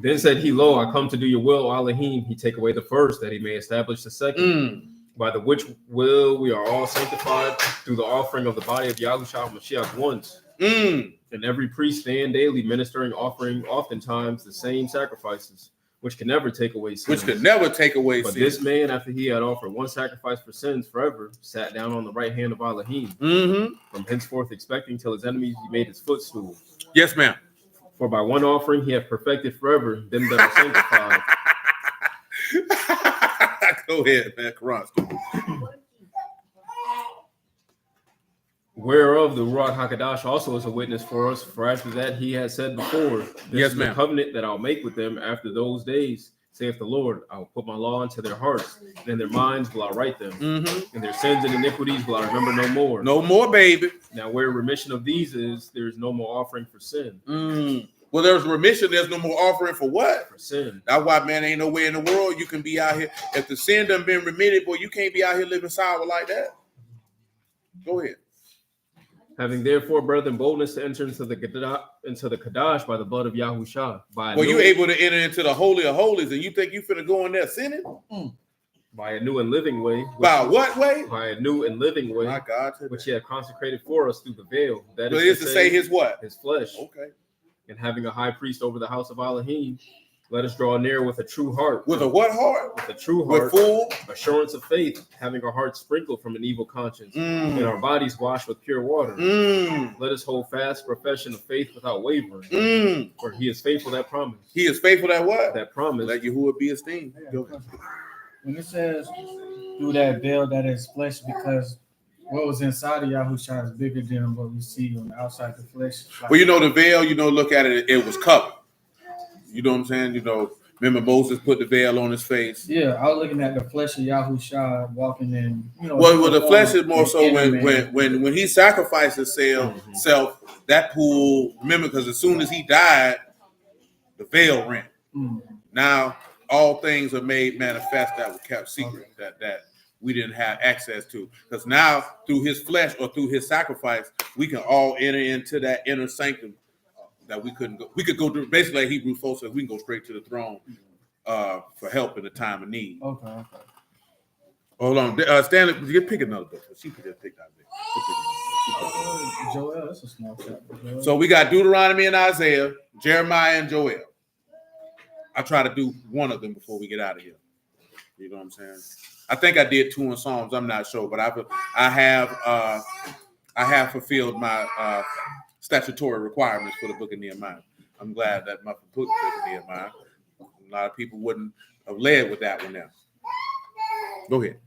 S3: Then said he, lo, I come to do your will, O Elohim. He take away the first, that he may establish the second. By the which will we are all sanctified through the offering of the body of Yahushua Mashiach once. And every priest stand daily ministering, offering oftentimes the same sacrifices, which can never take away sins.
S1: Which could never take away
S3: But
S1: sins.
S3: this man, after he had offered one sacrifice for sins forever, sat down on the right hand of Elohim, from henceforth expecting till his enemies be made his footstool.
S1: Yes, ma'am.
S3: For by one offering he hath perfected forever them that are sanctified.
S1: Go ahead, man. Quran.
S3: Whereof the Ruach HaKadosh also is a witness for us. For after that he has said before, this
S1: Yes,
S3: is
S1: ma'am.
S3: the covenant that I'll make with them after those days, saith the Lord. I will put my law into their hearts, and in their minds will I write them. And their sins and iniquities will I remember no more.
S1: No more, baby.
S3: Now where remission of these is, there is no more offering for sin.
S1: Well, there's remission. There's no more offering for what?
S3: For sin.
S1: That's why, man, ain't nowhere in the world you can be out here. If the sin done been remitted, boy, you can't be out here living sour like that. Go ahead.
S3: Having therefore, brethren, boldness to enter into the Kadash by the blood of Yahushua.
S1: Well, you able to enter into the Holy of Holies, and you think you finna go in there sinning?
S3: By a new and living way.
S1: By what way?
S3: By a new and living way.
S1: My God.
S3: Which he had consecrated for us through the veil. That
S1: But
S3: is
S1: to say his what?
S3: His flesh.
S1: Okay.
S3: And having a high priest over the house of Elohim, let us draw near with a true heart.
S1: With a what heart?
S3: With a true heart.
S1: With full
S3: assurance of faith, having our hearts sprinkled from an evil conscience, and our bodies washed with pure water.
S1: Let
S3: us hold fast profession of faith without wavering. For he is faithful that promise.
S1: He is faithful that what?
S3: That promise.
S1: Let Yahuwah be esteemed.
S4: When it says through that veil that is flesh, because what was inside of Yahushua is bigger than what we see on the outside the flesh.
S1: Well, you know, the veil, you know, look at it, it was covered. You know what I'm saying? You know, remember Moses put the veil on his face.
S4: Yeah, I was looking at the flesh of Yahushua walking in. You know,
S1: well, the flesh is more so when he sacrificed himself, that pool. Remember, because as soon as he died, the veil rent. Now all things are made manifest that were kept secret, that we didn't have access to. Because now through his flesh or through his sacrifice, we can all enter into that inner sanctum. That we couldn't go. We could go to basically like Hebrews 4 says we can go straight to the throne for help in the time of need.
S4: Okay.
S1: Hold on, Stanley, you pick another book. She could just pick that book.
S4: Joel, that's a small chapter.
S1: So we got Deuteronomy and Isaiah, Jeremiah and Joel. I try to do one of them before we get out of here. You know what I'm saying? I think I did 2 in Psalms. I'm not sure, but I have fulfilled my statutory requirements for the book of Nehemiah. I'm glad that my book of Nehemiah, a lot of people wouldn't have led with that one now. Go ahead.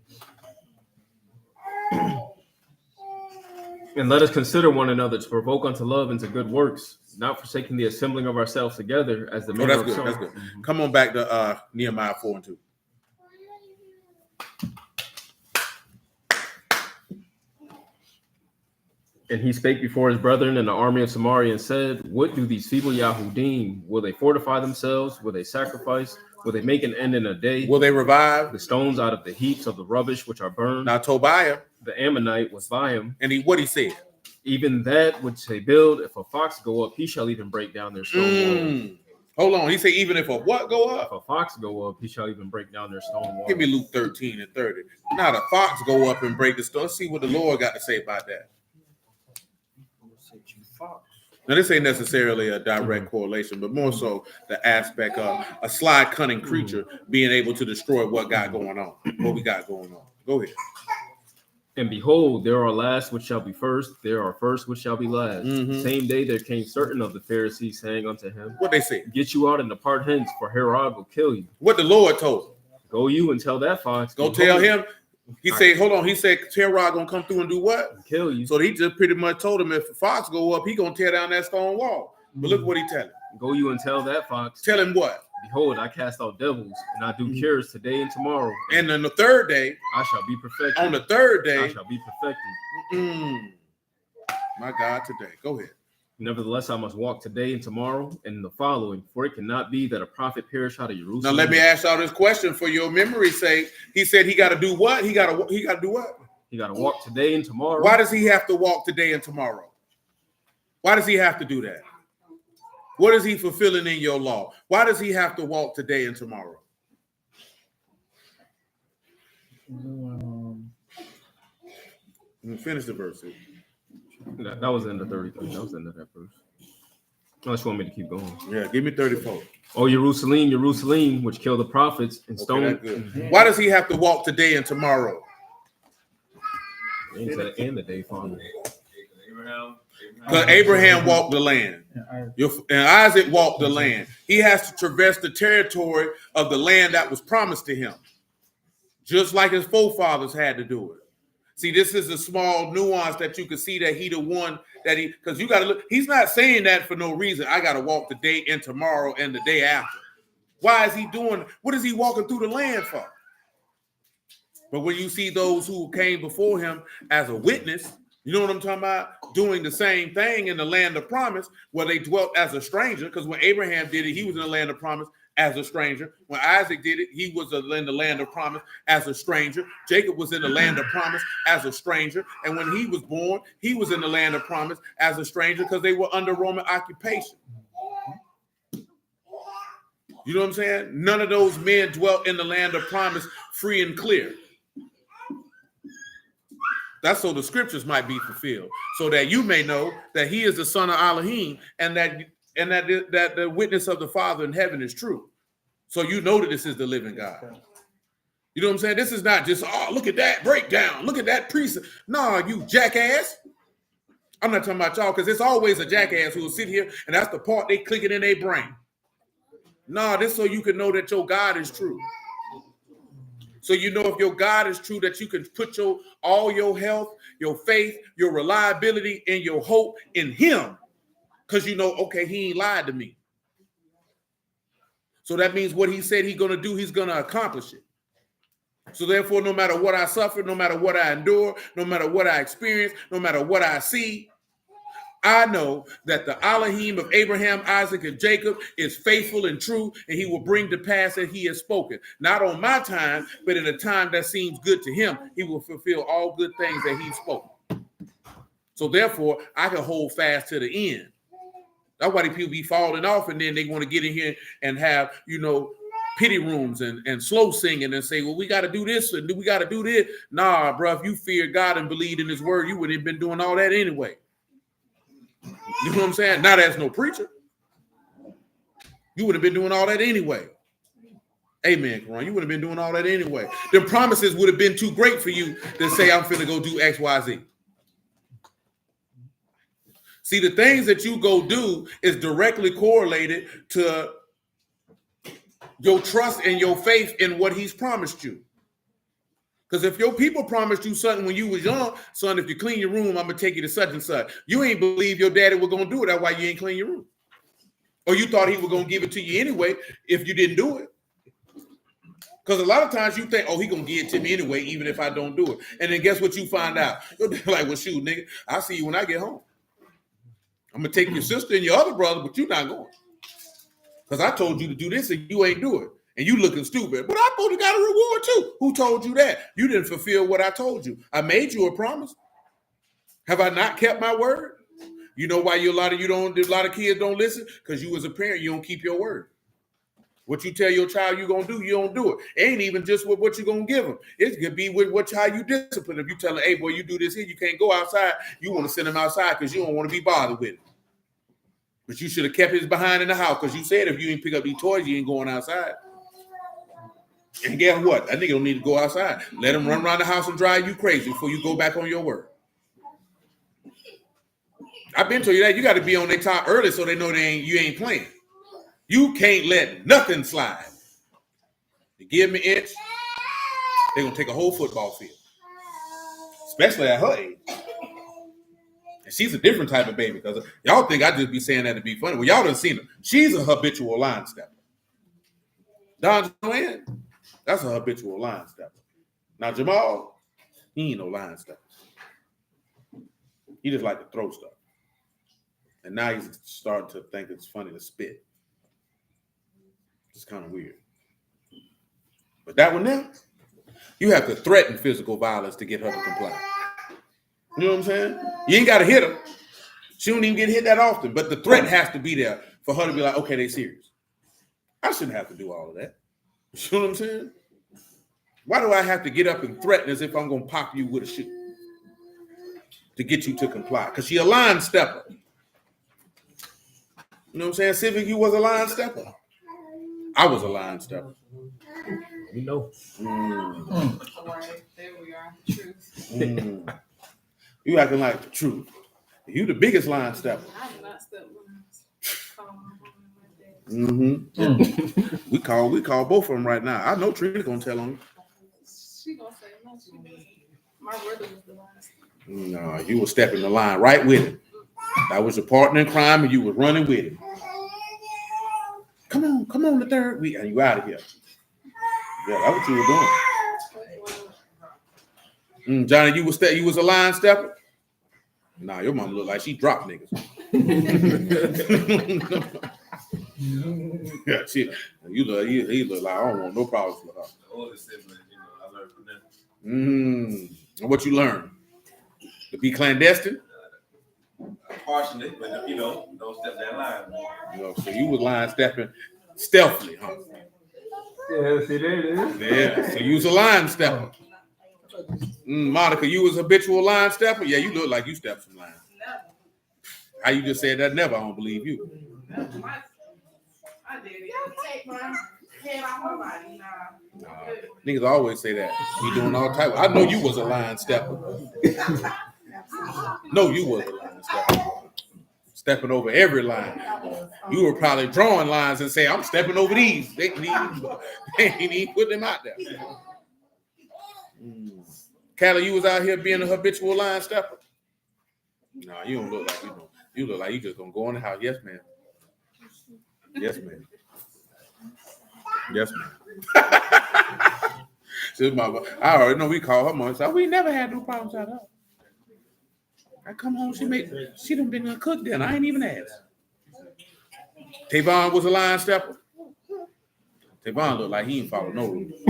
S3: And let us consider one another to provoke unto love and to good works, not forsaking the assembling of ourselves together as the manner of some.
S1: That's good. Come on back to Nehemiah 4 and 2.
S3: And he spake before his brethren in the army of Samaria and said, what do these feeble Yahudim? Will they fortify themselves? Will they sacrifice? Will they make an end in a day?
S1: Will they revive
S3: the stones out of the heaps of the rubbish which are burned?
S1: Now Tobiah,
S3: the Ammonite, was by him.
S1: And what he said?
S3: Even that which they build, if a fox go up, he shall even break down their stone wall.
S1: Hold on. He said, even if a what go up?
S3: If a fox go up, he shall even break down their stone wall.
S1: Give me Luke 13 and 30. Now the fox go up and break the stone. Let's see what the Lord got to say about that. Now, this ain't necessarily a direct correlation, but more so the aspect of a sly, cunning creature being able to destroy what we got going on. Go ahead.
S3: And behold, there are last which shall be first, there are first which shall be last. Same day there came certain of the Pharisees saying unto him,
S1: what they say?
S3: Get you out and depart hence, for Herod will kill you.
S1: What the Lord told him.
S3: Go you and tell that fox.
S1: Go tell him. He said, hold on. He said, Herod gonna come through and do what?
S3: Kill you.
S1: So he just pretty much told him if the fox go up, he gonna tear down that stone wall. But look what he tell him.
S3: Go you and tell that fox.
S1: Tell him what?
S3: Behold, I cast out devils, and I do cures today and tomorrow.
S1: And on the third day,
S3: I shall be perfected.
S1: On the third day,
S3: I shall be perfected.
S1: My God, today. Go ahead.
S3: Nevertheless, I must walk today and tomorrow and the following, for it cannot be that a prophet perish out of Jerusalem.
S1: Now let me ask y'all this question for your memory's sake. He said he got to do what? He got to do what?
S3: He got to walk today and tomorrow.
S1: Why does he have to walk today and tomorrow? Why does he have to do that? What is he fulfilling in your law? Why does he have to walk today and tomorrow?
S4: Let
S1: me finish the verse.
S3: That was in the 33. That was in that verse. Unless you want me to keep going.
S1: Yeah, give me 34.
S3: Oh, Jerusalem, Jerusalem, which killed the prophets and
S1: Okay,
S3: stoned.
S1: that's good. Why does he have to walk today and tomorrow?
S3: And the day following.
S1: Because Abraham walked the land. And Isaac walked the land. He has to traverse the territory of the land that was promised to him. Just like his forefathers had to do it. See, this is a small nuance that you can see that he the one that because you got to look, he's not saying that for no reason. I got to walk the day and tomorrow and the day after. Why is he doing, what is he walking through the land for? But when you see those who came before him as a witness, you know what I'm talking about? Doing the same thing in the land of promise where they dwelt as a stranger. Because when Abraham did it, he was in the land of promise as a stranger. When Isaac did it, he was in the land of promise as a stranger. Jacob was in the land of promise as a stranger. And when he was born, he was in the land of promise as a stranger because they were under Roman occupation. You know what I'm saying? None of those men dwelt in the land of promise free and clear. That's so the scriptures might be fulfilled, so that you may know that he is the son of Elohim, and that the witness of the Father in heaven is true. So you know that this is the living God. You know what I'm saying? This is not just, oh, look at that breakdown. Look at that precept. No, you jackass. I'm not talking about y'all because it's always a jackass who will sit here and that's the part they click it in their brain. No, this so you can know that your God is true. So you know if your God is true, that you can put all your health, your faith, your reliability, and your hope in him. Because you know, okay, he ain't lied to me. So that means what he said he's going to do, he's going to accomplish it. So therefore, no matter what I suffer, no matter what I endure, no matter what I experience, no matter what I see, I know that the Elohim of Abraham, Isaac, and Jacob is faithful and true, and he will bring to pass that he has spoken. Not on my time, but in a time that seems good to him, he will fulfill all good things that he's spoken. So therefore, I can hold fast to the end. That's why the people be falling off, and then they want to get in here and have, pity rooms and slow singing and say, well, we got to do this and we got to do this. Nah, bro, if you fear God and believed in his word, you wouldn't have been doing all that anyway. You know what I'm saying? Not as no preacher. You would have been doing all that anyway. Amen, Quran. You would have been doing all that anyway. The promises would have been too great for you to say, I'm finna go do X, Y, Z. See, the things that you go do is directly correlated to your trust and your faith in what he's promised you. Because if your people promised you something when you was young, son, if you clean your room, I'm going to take you to such and such. You ain't believe your daddy was going to do it. That's why you ain't clean your room. Or you thought he was going to give it to you anyway if you didn't do it. Because a lot of times you think, oh, he going to give it to me anyway, even if I don't do it. And then guess what you find out? You're like, well, shoot, nigga, I'll see you when I get home. I'm going to take your sister and your other brother, but you're not going. Because I told you to do this and you ain't do it. And you looking stupid. But I thought you got a reward too. Who told you that? You didn't fulfill what I told you. I made you a promise. Have I not kept my word? You know why a lot of kids don't listen? Because you as a parent, you don't keep your word. What you tell your child you're going to do, you don't do it. It ain't even just with what you're going to give them. It's going to be with how you discipline. If you tell them, hey, boy, you do this here, you can't go outside. You want to send him outside because you don't want to be bothered with it. But you should have kept his behind in the house because you said if you ain't pick up these toys, you ain't going outside. And guess what? That nigga don't need to go outside. Let him run around the house and drive you crazy before you go back on your word. I've been told you that. You got to be on their top early so they know you ain't playing. You can't let nothing slide. You give them an inch, they're going to take a whole football field. Especially at her age. And she's a different type of baby because y'all think I just be saying that to be funny. Well, y'all done seen her. She's a habitual line stepper. Don Joanne, that's a habitual line stepper. Now, Jamal, he ain't no line stepper. He just like to throw stuff. And now he's starting to think it's funny to spit. It's kind of weird. But that one now, you have to threaten physical violence to get her to comply. You know what I'm saying? You ain't got to hit her. She don't even get hit that often. But the threat has to be there for her to be like, okay, they serious. I shouldn't have to do all of that. You know what I'm saying? Why do I have to get up and threaten as if I'm going to pop you with a shoe to get you to comply? Because she a line stepper. You know what I'm saying? Civic, you was a line stepper. I was a line stepper.
S3: You know.
S6: Right, there we are. Truth.
S1: You acting like the truth. You the biggest line stepper.
S6: I did not step when I
S1: We call both of them right now. I know Trina gonna tell on you.
S6: She gonna say no. She didn't. My brother was the last.
S1: No, you were stepping the line right with him. That was your partner in crime, and you was running with him. Come on, the third week, and you out of here. Yeah, that's what you were doing. Johnny, you was a line stepper. Nah, your mom look like she dropped niggas. Yeah, he look like I don't want no problems with her.
S8: The older siblings, I learned from them.
S1: And what you learn? To be clandestine?
S8: Partially, but don't step that line.
S1: So you was line stepping stealthily, huh?
S3: Yeah, see there it is.
S1: Yeah, so you was a line stepper. Monica, you was a habitual line stepper? Yeah, you look like you stepped some lines. How you just said that? Never, I don't believe you.
S2: I did it. Take my head off my body.
S1: Niggas always say that. You doing all type. I know you was a line stepper. No, you was a line stepper. Stepping over every line. You were probably drawing lines and say, I'm stepping over these. They ain't even put them out there. Callie, you was out here being a habitual line stepper? No, you don't look like you know. You look like you just gonna go in the house. Yes, ma'am. Yes, ma'am. Yes, ma'am. I already know we call her mom and say, we never had no problems at all. I come home, she done been gonna cook dinner. I ain't even asked. Tavon was a line stepper. Tavon looked like he ain't follow no rules.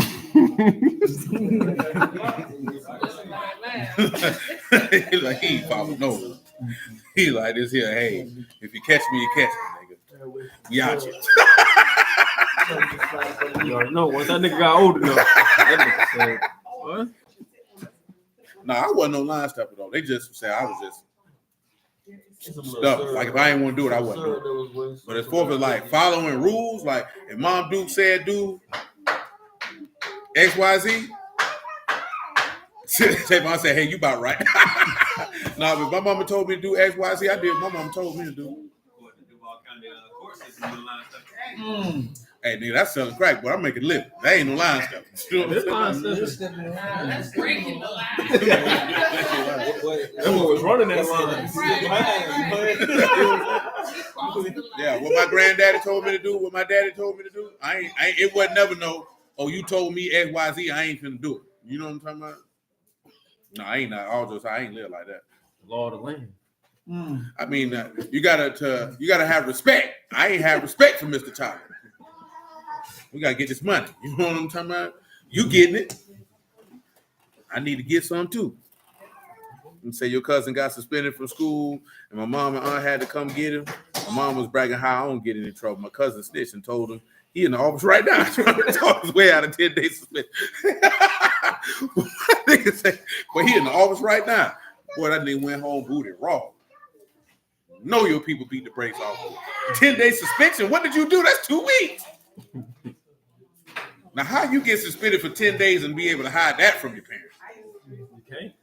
S1: He like he ain't follow no rules. He like this here, hey, if you catch me, you catch me, nigga. We out here.
S3: You already know, once that nigga got old enough, that nigga said, what?
S1: No, I wasn't no line stepper though. They just said I was just stuff. Like if I ain't want to do it, I wasn't doing it. But as far as like following rules, like if Mom Duke said do XYZ, Tavon said, hey, you about right. No, if my mama told me to do XYZ, I did what my mama told me to do. Hey, nigga, that's selling crack, but I'm making a living. That ain't no line stuff.
S6: That's breaking the line.
S3: That boy was running that line.
S1: Yeah, what my granddaddy told me to do, what my daddy told me to do, it wasn't never no, oh, you told me XYZ, I ain't finna do it. You know what I'm talking about? No, I ain't live like that.
S3: Law of the land.
S1: I mean, you gotta have respect. I ain't have respect for Mr. Tyler. We gotta get this money. You know what I'm talking about? You getting it. I need to get some too. And say your cousin got suspended from school and my mom and aunt had to come get him. My mom was bragging how I don't get in trouble. My cousin snitched and told him he in the office right now trying to talk his way out of 10 days suspension. But he in the office right now. Boy, that nigga went home booted raw. Know your people beat the brakes off. 10-day suspension. What did you do? That's 2 weeks. Now, how you get suspended for 10 days and be able to hide that from your parents?
S3: Okay.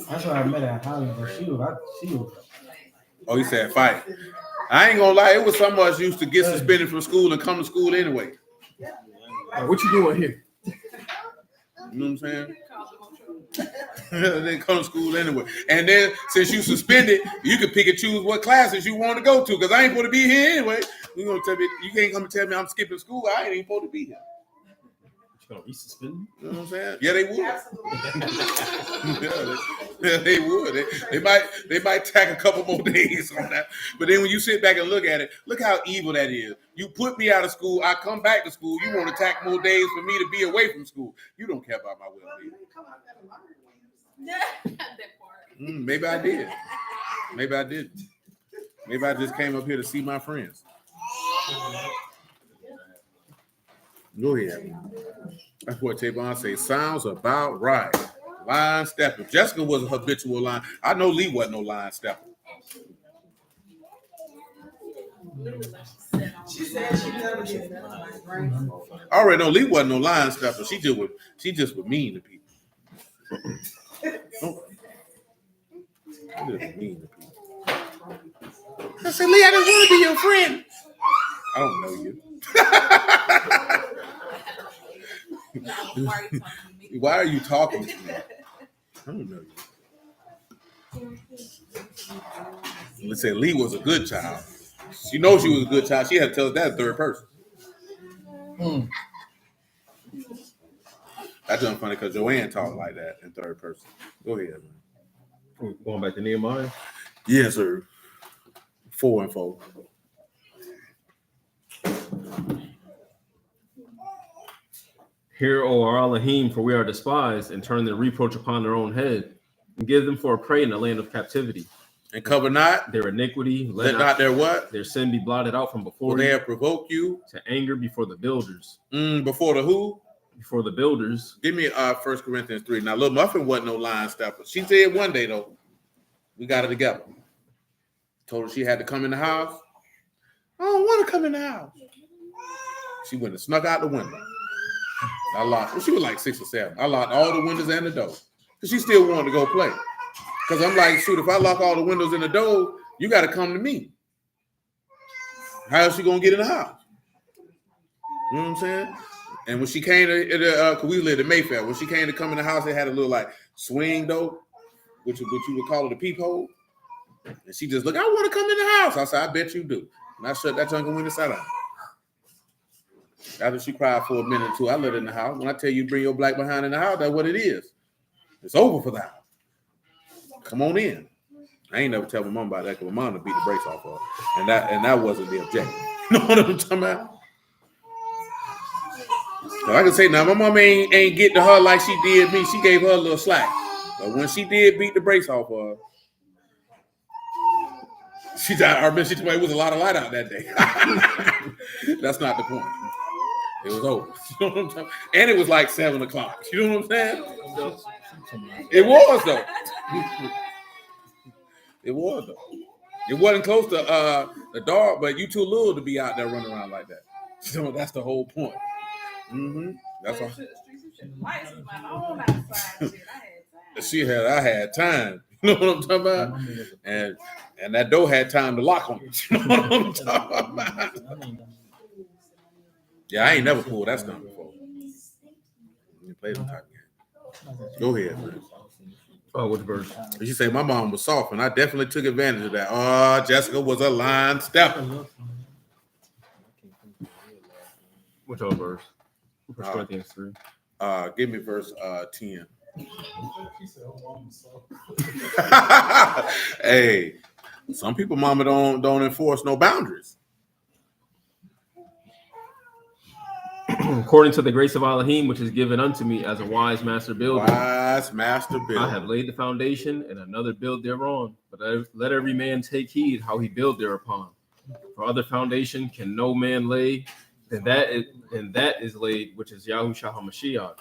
S4: That's why I met her at Hollywood. She was.
S1: Oh, he said fight. I ain't gonna lie, it was some of us used to get suspended from school and come to school anyway.
S3: What you doing here?
S1: You know what I'm saying? They come to school anyway. And then since you suspended, you can pick and choose what classes you want to go to. Because I ain't supposed to be here anyway. You gonna tell me you can't come and tell me I'm skipping school. I ain't even supposed to be here.
S3: You gonna be suspended?
S1: You know what I'm saying? Yeah, they would. Yeah, they would. They might tack a couple more days on that. But then when you sit back and look at it, look how evil that is. You put me out of school, I come back to school, you want to tack more days for me to be away from school. You don't care about my well-being.
S6: That part.
S1: Maybe I did. Maybe I didn't. Maybe I just came up here to see my friends. Go ahead. That's what Tavon say. Sounds about right. Line stepper. Jessica was a habitual line. I know Lee wasn't no line stepper.
S2: She said she never did that. Like, right?
S1: I already know Lee wasn't no line stepper. She just was mean to people. She just mean to people. I said, Lee, I just want to be your friend. I don't know you. Why are you talking to me? I don't know you. Let's say Lee was a good child. She knows she was a good child. She had to tell us that in third person. That's just funny because Joanne talked like that in third person. Go ahead, man.
S3: Going back to Nehemiah.
S1: Yes, sir. 4 and 4.
S3: Hear, O our Elohim, for we are despised, and turn their reproach upon their own head, and give them for a prey in the land of captivity.
S1: And cover not
S3: Their iniquity,
S1: let not their what?
S3: their sin be blotted out from before
S1: For they
S3: you,
S1: have provoked you.
S3: to anger before the builders.
S1: Before the who?
S3: Before the builders.
S1: Give me 1 Corinthians 3. Now, Lil Muffin wasn't no line stepper. She said one day, though, we got it together. Told her she had to come in the house. I don't want to come in the house. She went and snuck out the window. I locked. Well, she was like 6 or 7. I locked all the windows and the door. Because she still wanted to go play. Because I'm like, shoot, if I lock all the windows and the door, you got to come to me. How else you going to get in the house? You know what I'm saying? And when she came to, because we lived in Mayfair, when she came to come in the house, it had a little like swing door, which you would call it a peephole. And she just looked, I want to come in the house. I said, I bet you do. And I shut that junk and went inside out. After she cried for a minute or two, I let her in the house. When I tell you bring your black behind in the house, that's what it is. It's over for the house. Come on in. I ain't never tell my mom about that because my mom would beat the brakes off of her. And that wasn't the objective. You know what I'm talking about? So I can say now, my mom ain't get to her like she did me. She gave her a little slack. But when she did beat the brakes off of her, she died. I remember she told me it was a lot of light out that day. That's not the point. It was over. You know what I'm talking about? And it was like 7 o'clock. You know what I'm saying? It was though. It was though. It wasn't close to the dark, but you too little to be out there running around like that. So that's the whole point. That's all. I had time. You know what I'm talking about? And that door had time to lock on it. You know what I'm talking about? Yeah, I ain't never pulled that stuff before. You play them type game. Go ahead, man.
S3: Oh, which verse?
S1: She said my mom was soft, and I definitely took advantage of that. Oh, Jessica was a line stepper.
S3: Which other verse? 1 Corinthians 3.
S1: Give me verse 10. Hey, some people, mama, don't enforce no boundaries.
S3: According to the grace of Elohim, which is given unto me as a wise master builder.
S1: Wise master builder.
S3: I have laid the foundation, and another build thereon. But let every man take heed how he build thereupon. For other foundation can no man lay, and that is laid, which is Yahushua HaMashiach.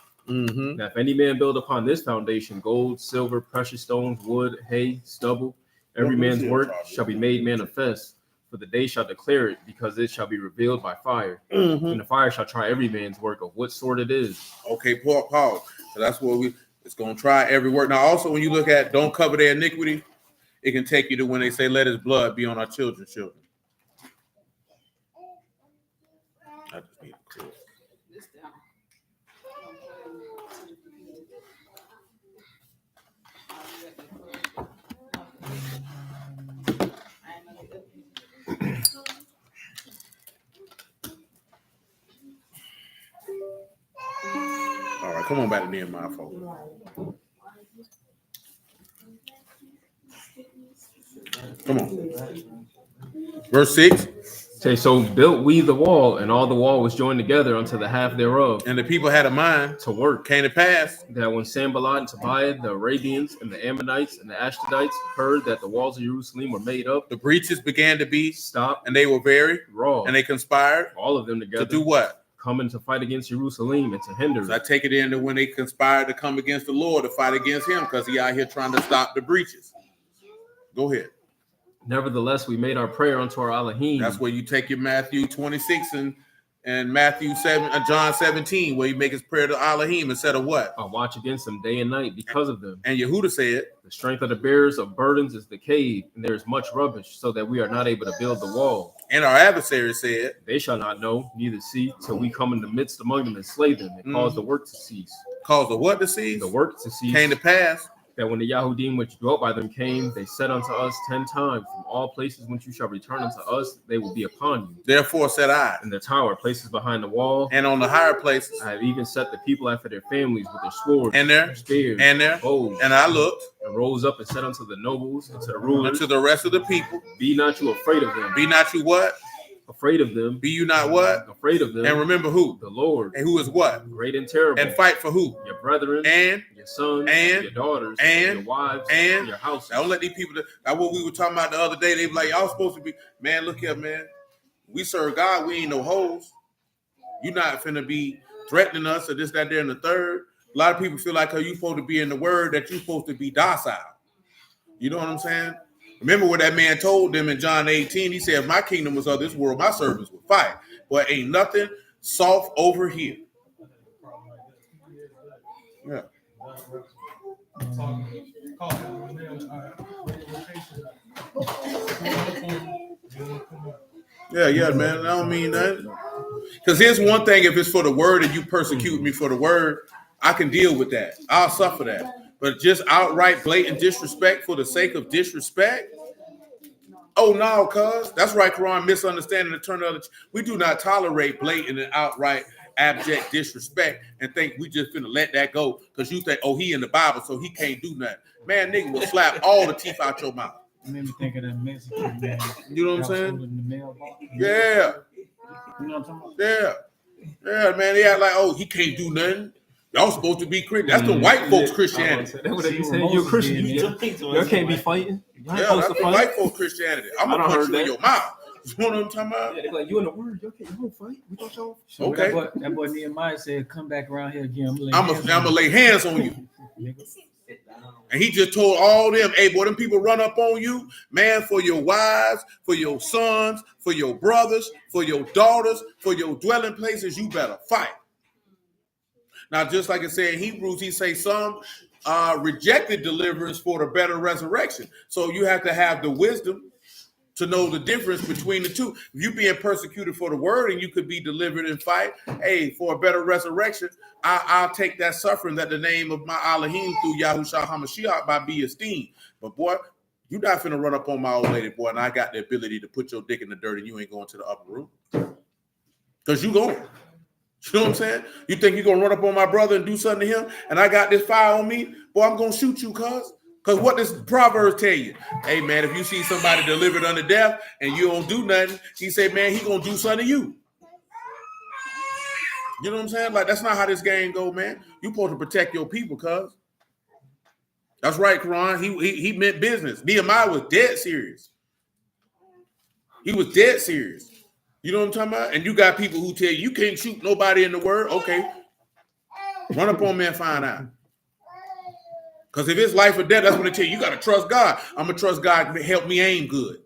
S3: Now, if any man build upon this foundation, gold, silver, precious stones, wood, hay, stubble, every man's work shall be made manifest. For the day shall declare it, because it shall be revealed by fire. And the fire shall try every man's work of what sort it is.
S1: Okay, pause. So that's what it's going to try every work. Now, also, when you look at don't cover their iniquity, it can take you to when they say, let his blood be on our children's children. I just need to clear. All right, come on back to Nehemiah 4. Come on. Verse 6.
S3: Okay, so built we the wall, and all the wall was joined together unto the half thereof.
S1: And the people had a mind
S3: to work.
S1: Came to pass
S3: that when Sanballat and Tobiah, the Arabians and the Ammonites and the Ashdodites heard that the walls of Jerusalem were made up,
S1: the breaches began to be
S3: stopped,
S1: and they were very
S3: raw,
S1: and they conspired
S3: all of them together
S1: to do what?
S3: coming to fight against Jerusalem and to hinder
S1: So I take it in that when they conspired to come against the Lord to fight against him because he out here trying to stop the breaches. Go ahead.
S3: Nevertheless, we made our prayer unto our Elohim.
S1: That's where you take your Matthew 26 and Matthew 7, John 17, where you make his prayer to Elohim instead of what?
S3: I watch against them day and night because of them.
S1: And Yehuda said,
S3: the strength of the bearers of burdens is decayed, and there is much rubbish, so that we are not able to build the wall.
S1: And our adversary said,
S3: they shall not know, neither see, till we come in the midst among them and slay them, and cause the work to cease.
S1: Cause the what to cease?
S3: The work to cease.
S1: Came to pass.
S3: That when the Yahudim which dwelt by them came, they said unto us 10 times, from all places whence you shall return unto us, they will be upon you.
S1: Therefore said I,
S3: in the tower, places behind the wall,
S1: and on the higher places,
S3: I have even set the people after their families with their swords,
S1: and their
S3: spears,
S1: and their
S3: bows.
S1: And I looked,
S3: and rose up and said unto the nobles and to the rulers,
S1: and to the rest of the people,
S3: be not you afraid of them.
S1: Be not you what?
S3: Afraid of them.
S1: Be you not what?
S3: Afraid of them.
S1: And remember who?
S3: The Lord.
S1: And who is what?
S3: Great and terrible.
S1: And fight for who?
S3: Your brethren.
S1: And
S3: your sons.
S1: And
S3: your daughters.
S1: And
S3: your wives.
S1: And
S3: your houses.
S1: Don't let these people. That's what we were talking about the other day. They be like, y'all supposed to be. Man, look here, man. We serve God. We ain't no hoes. You're not finna be threatening us or this, that, there, and the third. A lot of people feel like, you supposed to be in the word that you're supposed to be docile. You know what I'm saying? Remember what that man told them in John 18? He said, if my kingdom was of this world, my servants would fight. But ain't nothing soft over here. Yeah. Yeah, man. I don't mean that. Because here's one thing, if it's for the word and you persecute me for the word, I can deal with that. I'll suffer that. But just outright blatant disrespect for the sake of disrespect? Oh, no, cuz. That's right, Quran, misunderstanding the turn of the... We do not tolerate blatant and outright abject disrespect and think we just finna let that go because you think, he in the Bible, so he can't do nothing. Man, nigga will slap all the teeth out your mouth.
S4: You made me think of that Mexican man.
S1: You know what I'm saying?
S4: In the mailbox.
S1: Yeah.
S4: You know what I'm talking about?
S1: Yeah. Yeah, man. They act like, he can't do nothing. Y'all supposed to be Christian. That's the white folks' Christianity.
S3: That's what they saying. You're Christian. Y'all can't be fighting.
S1: Yeah, that's the white folks' Christianity. I'm going to punch you in your mouth. You know what I'm talking about?
S3: Yeah, they're like, you in the word. You don't fight. We thought y'all.
S4: So
S1: okay.
S4: That boy Nehemiah said, come back around here again.
S1: I'm going to lay hands on you. And he just told all them, hey, boy, them people run up on you, man, for your wives, for your sons, for your brothers, for your daughters, for your dwelling places, you better fight. Now, just like it said in Hebrews, he say some rejected deliverance for the better resurrection. So you have to have the wisdom to know the difference between the two. If you being persecuted for the word and you could be delivered and fight, hey, for a better resurrection, I'll take that suffering that the name of my Elohim through Yahushua HaMashiach by be esteemed. But boy, you're not finna run up on my old lady, boy, and I got the ability to put your dick in the dirt and you ain't going to the upper room. Because you going. You know what I'm saying? You think you're going to run up on my brother and do something to him and I got this fire on me? Boy, I'm going to shoot you, cuz. Because what does Proverbs tell you? Hey, man, if you see somebody delivered unto death and you don't do nothing, he said, man, he going to do something to you. You know what I'm saying? Like, that's not how this game go, man. You supposed to protect your people, cuz. That's right, Quran. He meant business. Nehemiah was dead serious. He was dead serious. You know what I'm talking about? And you got people who tell you can't shoot nobody in the word. Okay. Run up on me and find out. Because if it's life or death, that's when they tell you got to trust God. I'm going to trust God to help me aim good.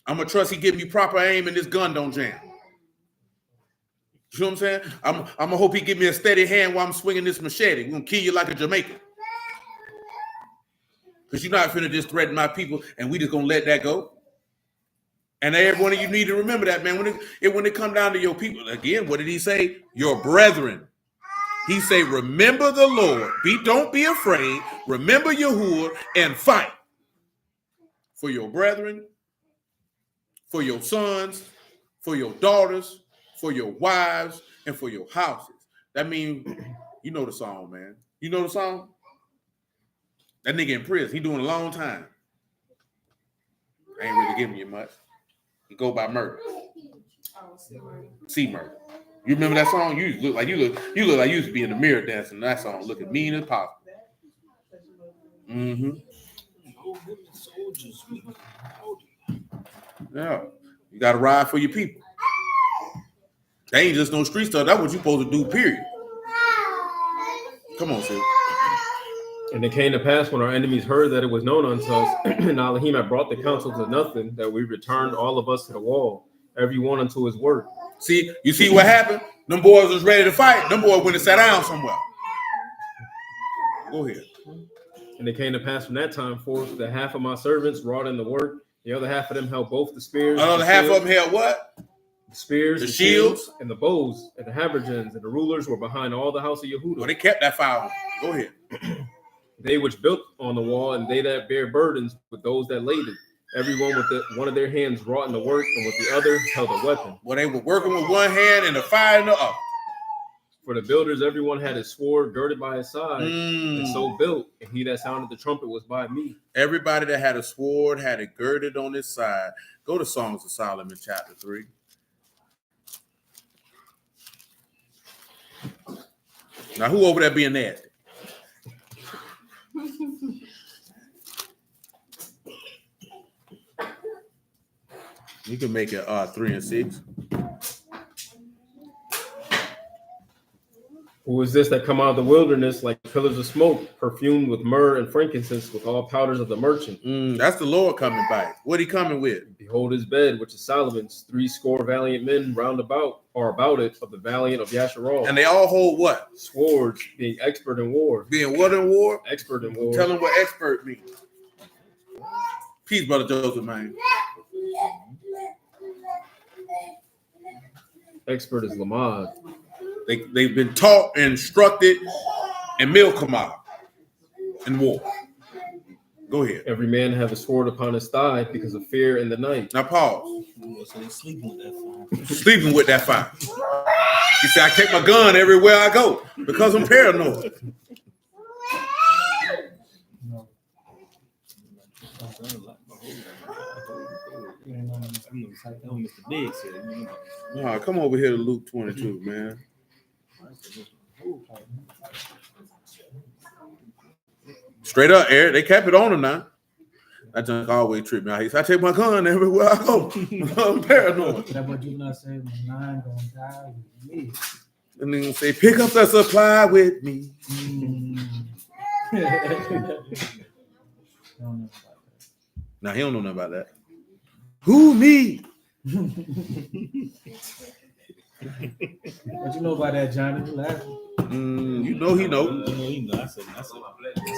S1: I'm going to trust he give me proper aim and this gun don't jam. You know what I'm saying? I'm going to hope he give me a steady hand while I'm swinging this machete. We're going to kill you like a Jamaican. Because you're not finna just threaten my people and we just going to let that go. And every one of you need to remember that, man. When it come down to your people, again, what did he say? Your brethren. He say, remember the Lord. Don't be afraid. Remember Yahuwah and fight for your brethren, for your sons, for your daughters, for your wives, and for your houses. That means, you know the song, man. You know the song? That nigga in prison. He doing a long time. I ain't really giving you much. He go by murder. See murder. You remember that song? You look like you used to be in the mirror dancing that song, looking mean as possible. Mm-hmm. Yeah. You gotta ride for your people. They ain't just no street stuff. That's what you supposed to do, period. Come on, sis.
S3: And it came to pass when our enemies heard that it was known unto us, and Elohim had brought the counsel to nothing, that we returned all of us to the wall, every one unto his work.
S1: See, you see what happened? Them boys was ready to fight. Them boys went and sat down somewhere. Go ahead.
S3: And it came to pass from that time forth that half of my servants wrought in the work, the other half of them held both the spears.
S1: Another half of them held what?
S3: The spears,
S1: the shields,
S3: and the bows, and the habergeons, and the rulers were behind all the house of Yahudah.
S1: Well, they kept that fire. Go ahead.
S3: They which built on the wall, and they that bear burdens with those that laid it. Everyone with one of their hands wrought in the work, and with the other held a weapon.
S1: Well, they were working with one hand and the fire in the other.
S3: For the builders, everyone had his sword girded by his side, and so built. And he that sounded the trumpet was by me. Everybody that had a sword had it girded on his side. Go to Songs of Solomon, chapter 3. Now, who over there being nasty? You can make it 3 and 6. Who is this that come out of the wilderness like pillars of smoke, perfumed with myrrh and frankincense, with all powders of the merchant?
S1: That's the Lord coming by. What he coming with?
S3: Behold his bed, which is Solomon's, 70 valiant men round about, or about it, of the valiant of Yasharal.
S1: And they all hold what?
S3: Swords, being expert in war.
S1: Being what in war?
S3: Expert in war.
S1: Tell them what expert means. Peace, Brother Joseph, man.
S3: Expert is Lamad.
S1: They've been taught, instructed, and milkamah in war. Go ahead.
S3: Every man have a sword upon his thigh because of fear in the night.
S1: Now pause.
S5: So they sleeping with that fire.
S1: Sleeping with that fire. He said, I take my gun everywhere I go because I'm paranoid.
S5: Mr. Big said,
S1: All right, come over here to Luke 22, man. Straight up, Eric. They kept it on him now. That junk always tripped me out. He said, I take my gun everywhere I go. I'm paranoid.
S4: That what you not say, my mind gonna die with me.
S1: And then say, pick up the supply with me. Now he don't know nothing about that. Who, me?
S4: What you know about that, Johnny? You laughing?
S1: You know he know.
S5: I said,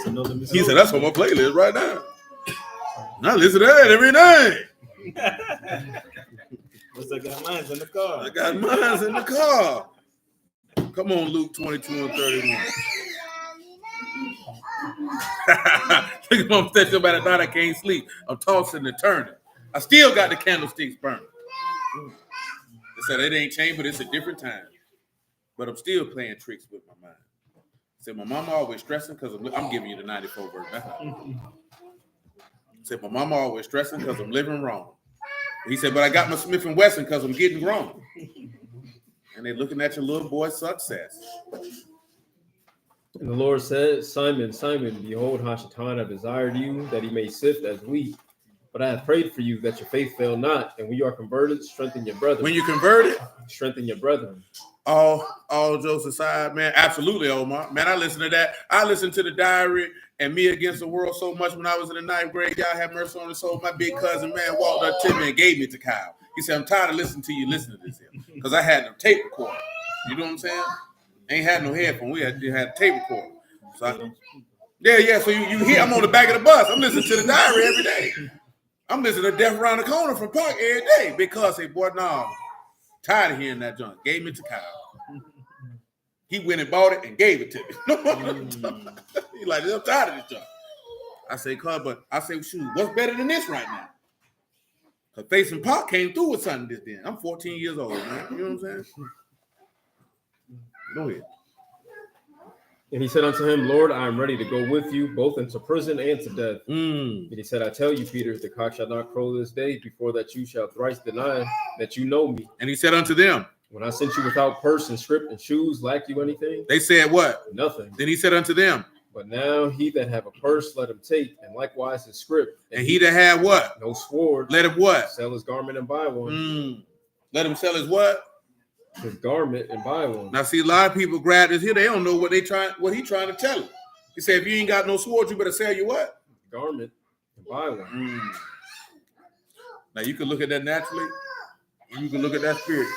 S5: another
S1: He said, that's on my playlist right now. I listen to that every night.
S5: I got mine in the car.
S1: I got mine in the car. Come on, Luke 22 and 31. Look at my statue about at night. I can't sleep. I'm tossing and turning. I still got the candlesticks burning. They said it ain't changed, but it's a different time. But I'm still playing tricks with my mind. Said my mama always stressing because I'm giving you the 94 verse. Said my mama always stressing because I'm living wrong. He said, but I got my Smith & Wesson because I'm getting grown. And they're looking at your little boy's success.
S3: And the Lord said, Simon, Simon, behold, Hashatan have desired you that he may sift as wheat. But I have prayed for you that your faith fail not. And when you are converted, strengthen your brethren.
S1: When you converted?
S3: Strengthen your brethren.
S1: All jokes aside, man, absolutely, Omar. Man, I listened to that. I listened to the diary and Me Against the World so much when I was in the 9th grade. God have mercy on his soul. My big cousin, man, walked up to me and gave me to Kyle. He said, I'm tired of listening to you listen to this here. Because I had no tape recorder. You know what I'm saying? Ain't had no headphone. We had a tape recorder. So yeah. So you hear, I'm on the back of the bus. I'm listening to the diary every day. I'm listening to Death Around the Corner from Park every day because, hey, boy, no, tired of hearing that junk. Gave it to Kyle. He went and bought it and gave it to me. He's like, I'm tired of this junk. I say, but I say, shoot, what's better than this right now? Because Facing Park came through with something this then. I'm 14 years old, man. You know what I'm saying? Go ahead.
S3: And he said unto him, Lord, I am ready to go with you, both into prison and to death. And he said, I tell you, Peter, the cock shall not crow this day before that you shall thrice deny that you know me.
S1: And he said unto them,
S3: when I sent you without purse and scrip and shoes, lack you anything?
S1: They said what?
S3: Nothing.
S1: Then he said unto them,
S3: but now he that have a purse, let him take, and likewise his scrip.
S1: And he that had what?
S3: No sword.
S1: Let him what?
S3: Sell his garment and buy one.
S1: Let him sell his what?
S3: his garment and buy one.
S1: Now, see, a lot of people grab this here. They don't know what he trying to tell them. He said, if you ain't got no sword, you better sell your what?
S3: Garment and buy one.
S1: Now, you can look at that naturally, and you can look at that spiritually.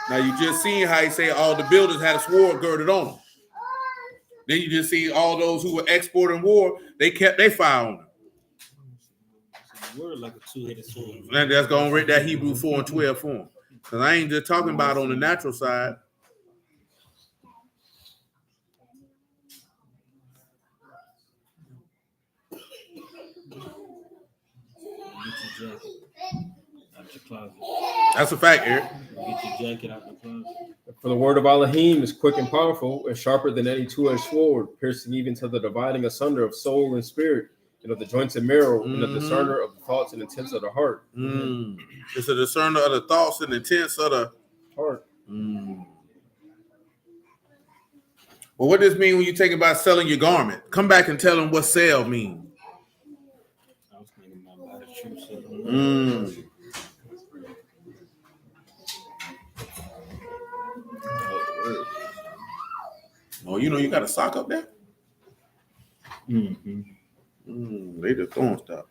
S1: Now, you just seen how he say all the builders had a sword girded on them. Then you just see all those who were exporting war, they kept their fire on them.
S5: Word like a two-headed sword.
S1: And that's going to read that Hebrew 4 and 12 form. Because I ain't just talking about on the natural side.
S5: Get your jacket out your closet.
S1: That's a fact, Eric.
S5: Get your jacket out the closet.
S3: For the word of Elohim is quick and powerful and sharper than any two-edged sword, piercing even to the dividing asunder of soul and spirit, and of the joints and marrow, and a discerner of the thoughts and intents of the heart.
S1: It's a discerner of the thoughts and intents of the
S3: Heart.
S1: Well, what does this mean when you take about selling your garment? Come back and tell them what sell means.
S5: I was thinking about the true self.
S1: Oh, you know you got a sock up there? They just throwing stuff.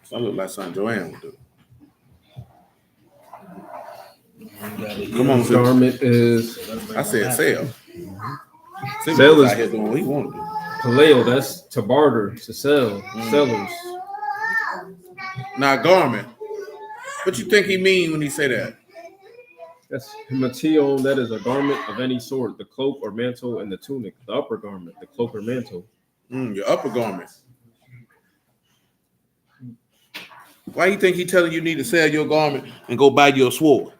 S1: So I look like something Joanne would do. Come on, sis.
S3: Garment is
S1: I said sell.
S3: Sell is
S1: out here doing what he want to do.
S3: paleo. That's to barter, to sell, sellers.
S1: Now, garment. What you think he mean when he say that?
S3: That's himation. That is a garment of any sort, the cloak or mantle and the tunic, the upper garment, the cloak or mantle.
S1: Your upper garment. Why you think he telling you need to sell your garment and go buy your sword?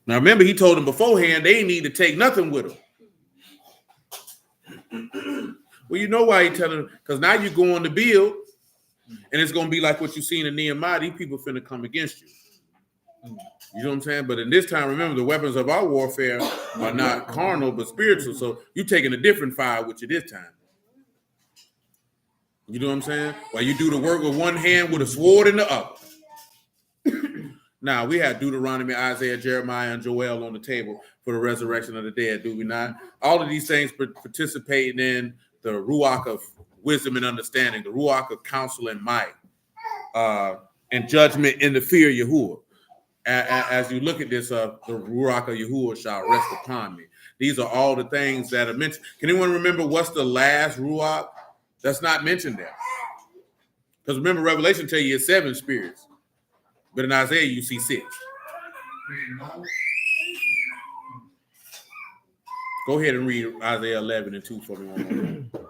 S1: Now remember, he told them beforehand they ain't need to take nothing with them. Well, you know why he telling them? Because now you're going to build, and it's going to be like what you seen in Nehemiah. These people finna come against you. You know what I'm saying? But in this time, remember, the weapons of our warfare are not carnal, but spiritual. So you're taking a different fire with you this time. You know what I'm saying? While you do the work with one hand with a sword in the other. Now, we have Deuteronomy, Isaiah, Jeremiah, and Joel on the table for the resurrection of the dead, do we not? All of these things participating in the Ruach of wisdom and understanding, the Ruach of counsel and might, and judgment in the fear of Yahuwah. As you look at this, the Ruach of Yahuwah shall rest upon me. These are all the things that are mentioned. Can anyone remember what's the last Ruach that's not mentioned there? Because remember, Revelation tell you it's 7 spirits. But in Isaiah, you see 6. Go ahead and read Isaiah 11 and 2 for me one more.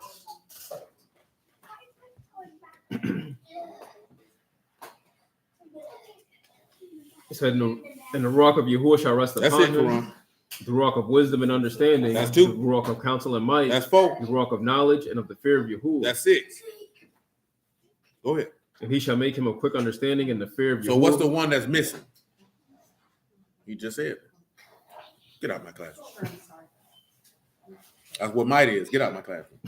S3: It said, and the Ruach of Yahuwah shall rest
S1: That's
S3: upon
S1: it,
S3: him.
S1: Quran.
S3: The Ruach of wisdom and understanding.
S1: That's 2.
S3: The Ruach of counsel and might.
S1: That's 4.
S3: The Ruach of knowledge and of the fear of Yahuwah.
S1: That's 6. Go ahead.
S3: And he shall make him of quick understanding and the fear of Yahuwah.
S1: So what's the one that's missing? He just said, get out of my classroom. That's what might is. Get out of my classroom.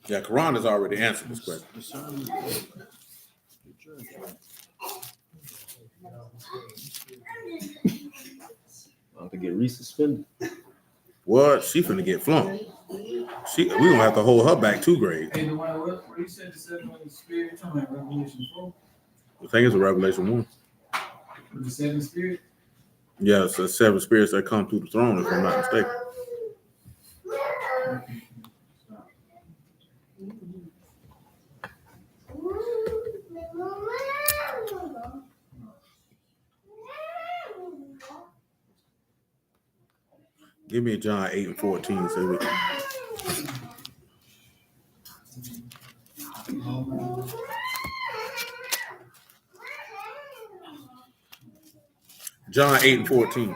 S1: Yeah, Quran has already answered this question.
S3: I'll have to get resuspended.
S1: What? She finna get flunked. We gonna have to hold her back 2 grades.
S4: Hey, the one what you said the 7 spirit, talking about Revelation 4.
S1: I think it's a Revelation 1.
S4: The 7 spirit.
S1: Yeah, it's the 7 spirits that come through the throne, if I'm not mistaken. Give me John 8 and 14. So we John 8 and 14.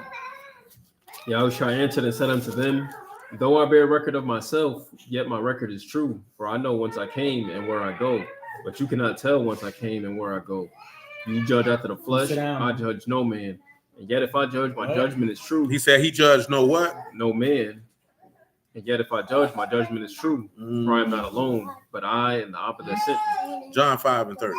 S3: Yahushua answered and said unto them, though I bear record of myself, yet my record is true. For I know whence I came and where I go. But you cannot tell whence I came and where I go. You judge after the flesh, I judge no man. And yet if I judge, my judgment is true.
S1: He said he judged no what?
S3: No man. And yet if I judge, my judgment is true. For I am not alone, but I and the Abba that sent me.
S1: John 5:30.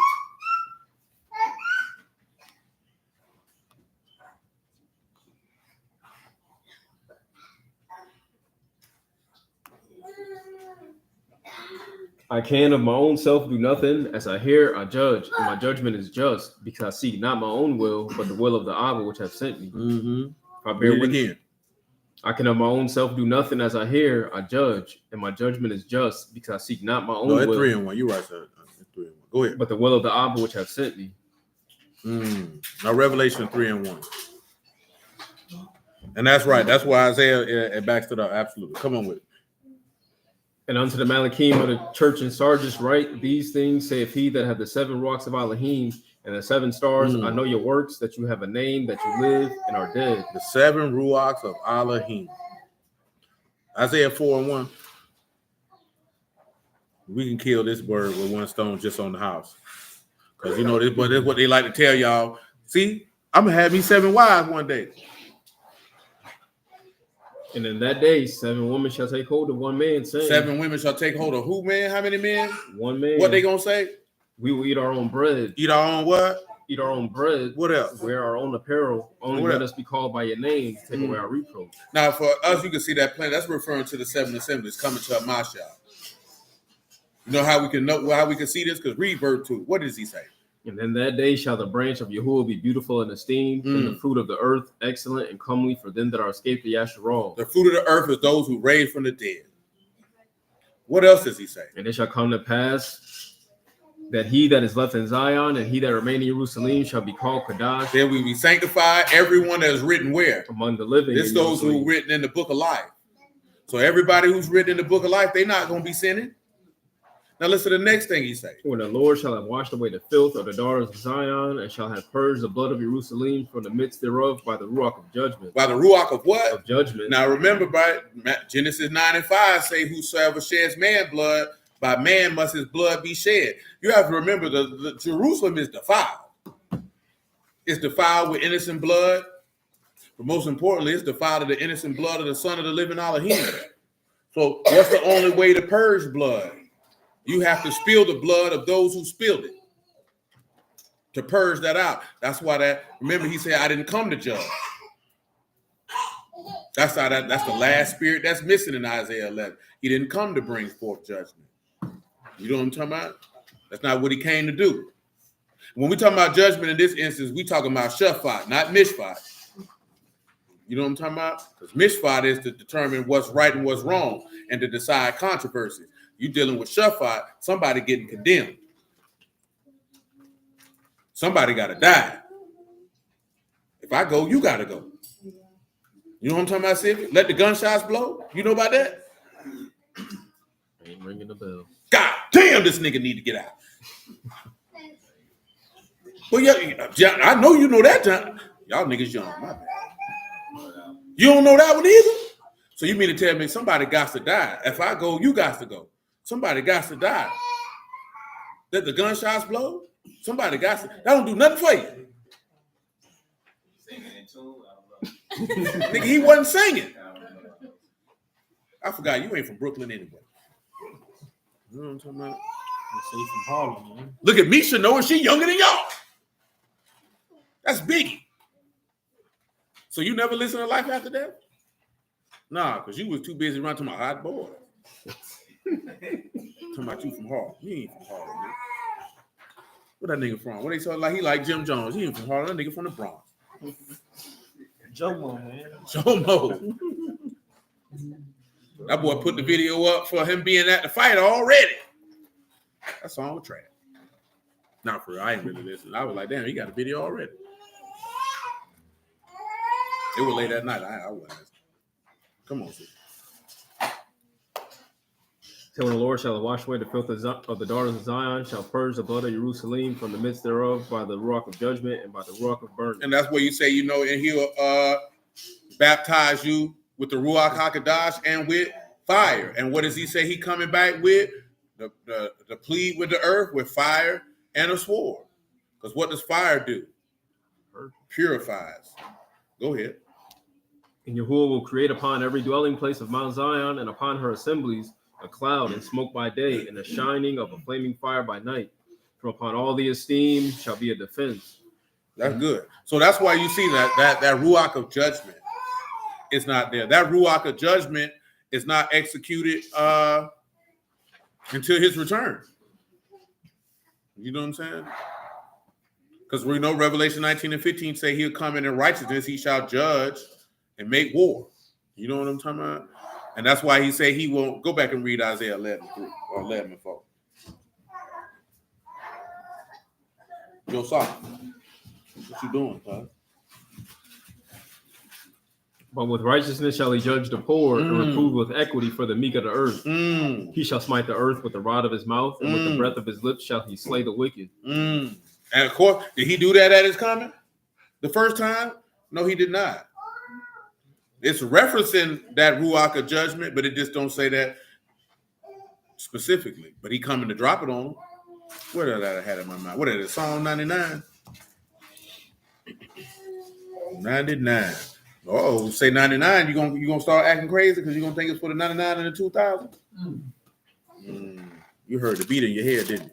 S3: I can of my own self do nothing. As I hear, I judge, and my judgment is just, because I seek not my own will, but the will of the Abba which hath sent me. If I bear witness
S1: Again.
S3: I can of my own self do nothing. As I hear, I judge, and my judgment is just, because I seek not my own
S1: No, it's
S3: will.
S1: 3 and 1. You're right, sir. It's 3 and 1. Go ahead.
S3: But the will of the Abba which hath sent me.
S1: Now Revelation 3 and 1. And that's right. That's why Isaiah it backs it up. Absolutely. Come on with it.
S3: And unto the Malachim of the church in Sardis write, these things saith he that hath the 7 rocks of Elohim and the 7 stars. I know your works, that you have a name, that you live and are dead.
S1: The 7 Ruachs of Elohim. Isaiah 4 and 1. We can kill this bird with one stone just on the house. Because you know this is what they like to tell y'all. See, I'm gonna have me 7 wives one day.
S3: And in that day, 7 women shall take hold of one man, saying,
S1: 7 women shall take hold of who, man? How many men?
S3: One man.
S1: What they gonna say?
S3: We will eat our own bread.
S1: Eat our own what?
S3: Eat our own bread.
S1: What else?
S3: Wear our own apparel. Only let us be called by your name. Take away our reproach.
S1: Now, for us, you can see that plan. That's referring to the 7 assemblies coming to Mashiach. You know how we can know how we can see this? Because read verse 2. What does he say?
S3: And in that day shall the branch of Yahuah be beautiful and esteemed, and the fruit of the earth excellent and comely for them that are escaped the Yasharal.
S1: The fruit of the earth is those who raised from the dead. What else does he say?
S3: And it shall come to pass that he that is left in Zion and he that remain in Jerusalem shall be called Kadash.
S1: Then we be sanctified. Everyone that is written where?
S3: Among the living.
S1: This those who are written in the book of life. So everybody who's written in the book of life, they're not going to be sinning. Now listen to the next thing he say.
S3: When the Lord shall have washed away the filth of the daughters of Zion, and shall have purged the blood of Jerusalem from the midst thereof by the Ruach of judgment.
S1: By the Ruach of what?
S3: Of judgment.
S1: Now remember, by Genesis 9 and 5 say, whosoever sheds man blood, by man must his blood be shed. You have to remember the Jerusalem is defiled. It's defiled with innocent blood. But most importantly, it's defiled of the innocent blood of the Son of the living Elohim. So what's the only way to purge blood? You have to spill the blood of those who spilled it to purge that out. That's why remember he said, I didn't come to judge. That's the last spirit that's missing in Isaiah 11. He didn't come to bring forth judgment. You know what I'm talking about? That's not what he came to do. When we talk about judgment in this instance, we talking about shafat, not mishpat. You know what I'm talking about? Because mishpat is to determine what's right and what's wrong and to decide controversies. You dealing with shafat, somebody getting condemned. Somebody got to die. If I go, you got to go. You know what I'm talking about, Sylvia? Let the gunshots blow. You know about that?
S3: Ain't ringing the bell.
S1: God damn, this nigga need to get out. Well, yeah, I know you know that, John. Y'all niggas young, my bad. You don't know that one either? So you mean to tell me somebody got to die? If I go, you got to go. Somebody got to die. Let the gunshots blow? Somebody got to. That don't do nothing for you. Nigga, he wasn't singing. I forgot you ain't from Brooklyn anyway. You know what I'm talking about?
S5: From Harlem, man.
S1: Look at Misha knowing she younger than y'all. That's Biggie. So you never listen to Life After Death? Nah, because you was too busy running to my hot boy. Talking about you from Harlem. You ain't from Harlem, man. Where that nigga from? What they said like he like Jim Jones. He ain't from Harlem. That nigga from the Bronx.
S5: Jomo, man.
S1: Jomo. That boy put the video up for him being at the fight already. That song was trash. Not for real. I ain't really listening. I was like, damn, he got a video already. It was late at night. I wasn't listening. Come on, sis.
S3: Till when the Lord shall wash away the filth of the daughters of Zion, shall purge the blood of Jerusalem from the midst thereof by the Ruach of judgment and by the Ruach of burning.
S1: And that's where you say, and he'll baptize you with the Ruach HaKadosh and with fire. And what does he say he coming back with? The plead with the earth with fire and a sword. Because what does fire do? Purifies. Go ahead.
S3: And Yahuwah will create upon every dwelling place of Mount Zion and upon her assemblies a cloud and smoke by day and a shining of a flaming fire by night. From upon all the esteem shall be a defense.
S1: That's good. So that's why you see that Ruach of judgment is not there. That Ruach of judgment is not executed until his return. You know what I'm saying? Because we know Revelation 19 and 15 say he'll come in righteousness, he shall judge and make war. You know what I'm talking about? And that's why he say he won't. Go back and read Isaiah 11:3 or 11:4. Yo, Saul, what you doing, cuz?
S3: But with righteousness shall he judge the poor and reprove with equity for the meek of the earth. He shall smite the earth with the rod of his mouth, and with the breath of his lips shall he slay the wicked.
S1: And of course, did he do that at his coming? The first time? No, he did not. It's referencing that Ruach of judgment, but it just don't say that specifically. But he coming to drop it on him. What did I had in my mind? What is it? Psalm 99? 99. Oh, say 99, you gonna start acting crazy because you're gonna think it's for the 99 and the 2000. You heard the beat in your head, didn't you?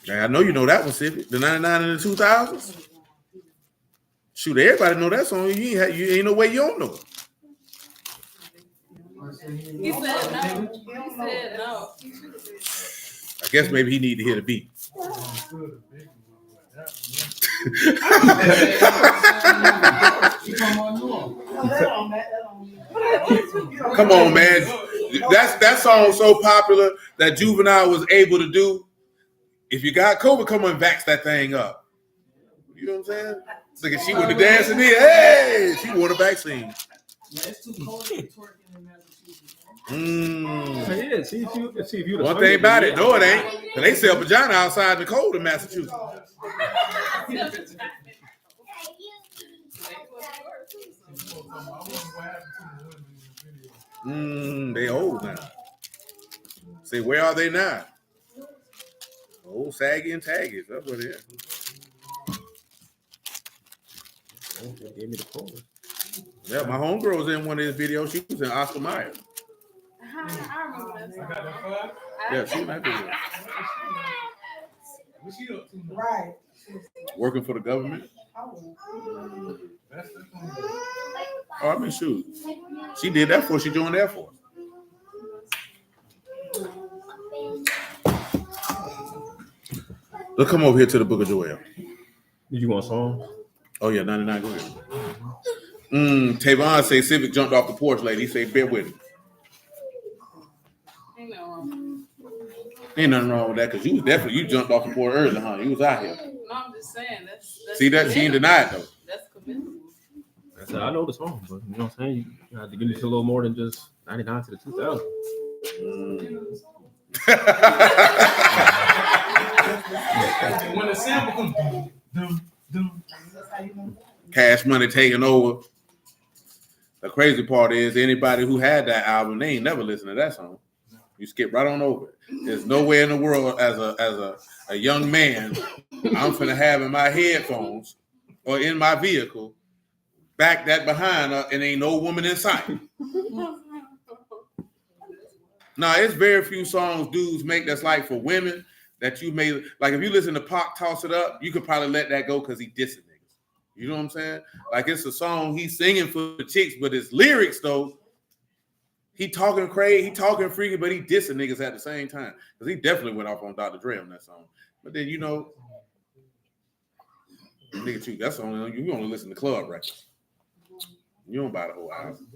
S1: Now, I know you know that one, Sippy. The 99 and the 2000s. Shoot, everybody know that song. You ain't no way you don't know it.
S6: He said no. He said no.
S1: I guess maybe he need to hear the beat. Come on, man. That song so popular that Juvenile was able to do. If you got COVID, come on and vax that thing up. You know what I'm saying? Look at she with the dancing here. Hey, she wore the vaccine.
S4: It's too cold to twerking in Massachusetts.
S3: Yeah, see if you
S1: One thing about it, no, it ain't. Cause they sell vagina outside in the cold in Massachusetts. They old now. Say, where are they now? Old saggy and taggy. That's what it is.
S3: They gave me the code.
S1: Yeah, my homegirl was in one of his videos. She was in Oscar Mayer.
S6: I remember that song.
S1: Yeah, she might be there.
S2: Right.
S1: Working for the government. Oh, I mean, shoot. She did that before she joined the Air Force. Let's come over here to the Book of Joel.
S3: Did you want a song?
S1: Oh, yeah, 99. Go ahead. Tavon say Civic jumped off the porch, lady. He say, bear with him.
S6: Ain't no wrong.
S1: Ain't nothing wrong with that because you jumped off the porch early, huh? You was out here.
S6: No, I'm just saying that's
S1: See that? She ain't denied, though.
S6: That's commendable.
S3: I know the song, but you know what I'm saying? You have to give me a little more than just 99 to the 2000.
S7: When the sample comes,
S1: Cash Money taking over. The crazy part is anybody who had that album, they ain't never listened to that song. You skip right on over it. There's nowhere in the world as a young man I'm finna have in my headphones or in my vehicle, back that behind her, and ain't no woman in sight. Now, it's very few songs dudes make that's like for women that you may, like if you listen to Pac Toss It Up, you could probably let that go because he dissing niggas. You know what I'm saying? Like it's a song he's singing for the chicks, but his lyrics though, he talking crazy, he talking freaky, but he dissing niggas at the same time. Because he definitely went off on Dr. Dre on that song. But then, you know, nigga, you, that's only, you only listen to club records. You don't buy the whole album.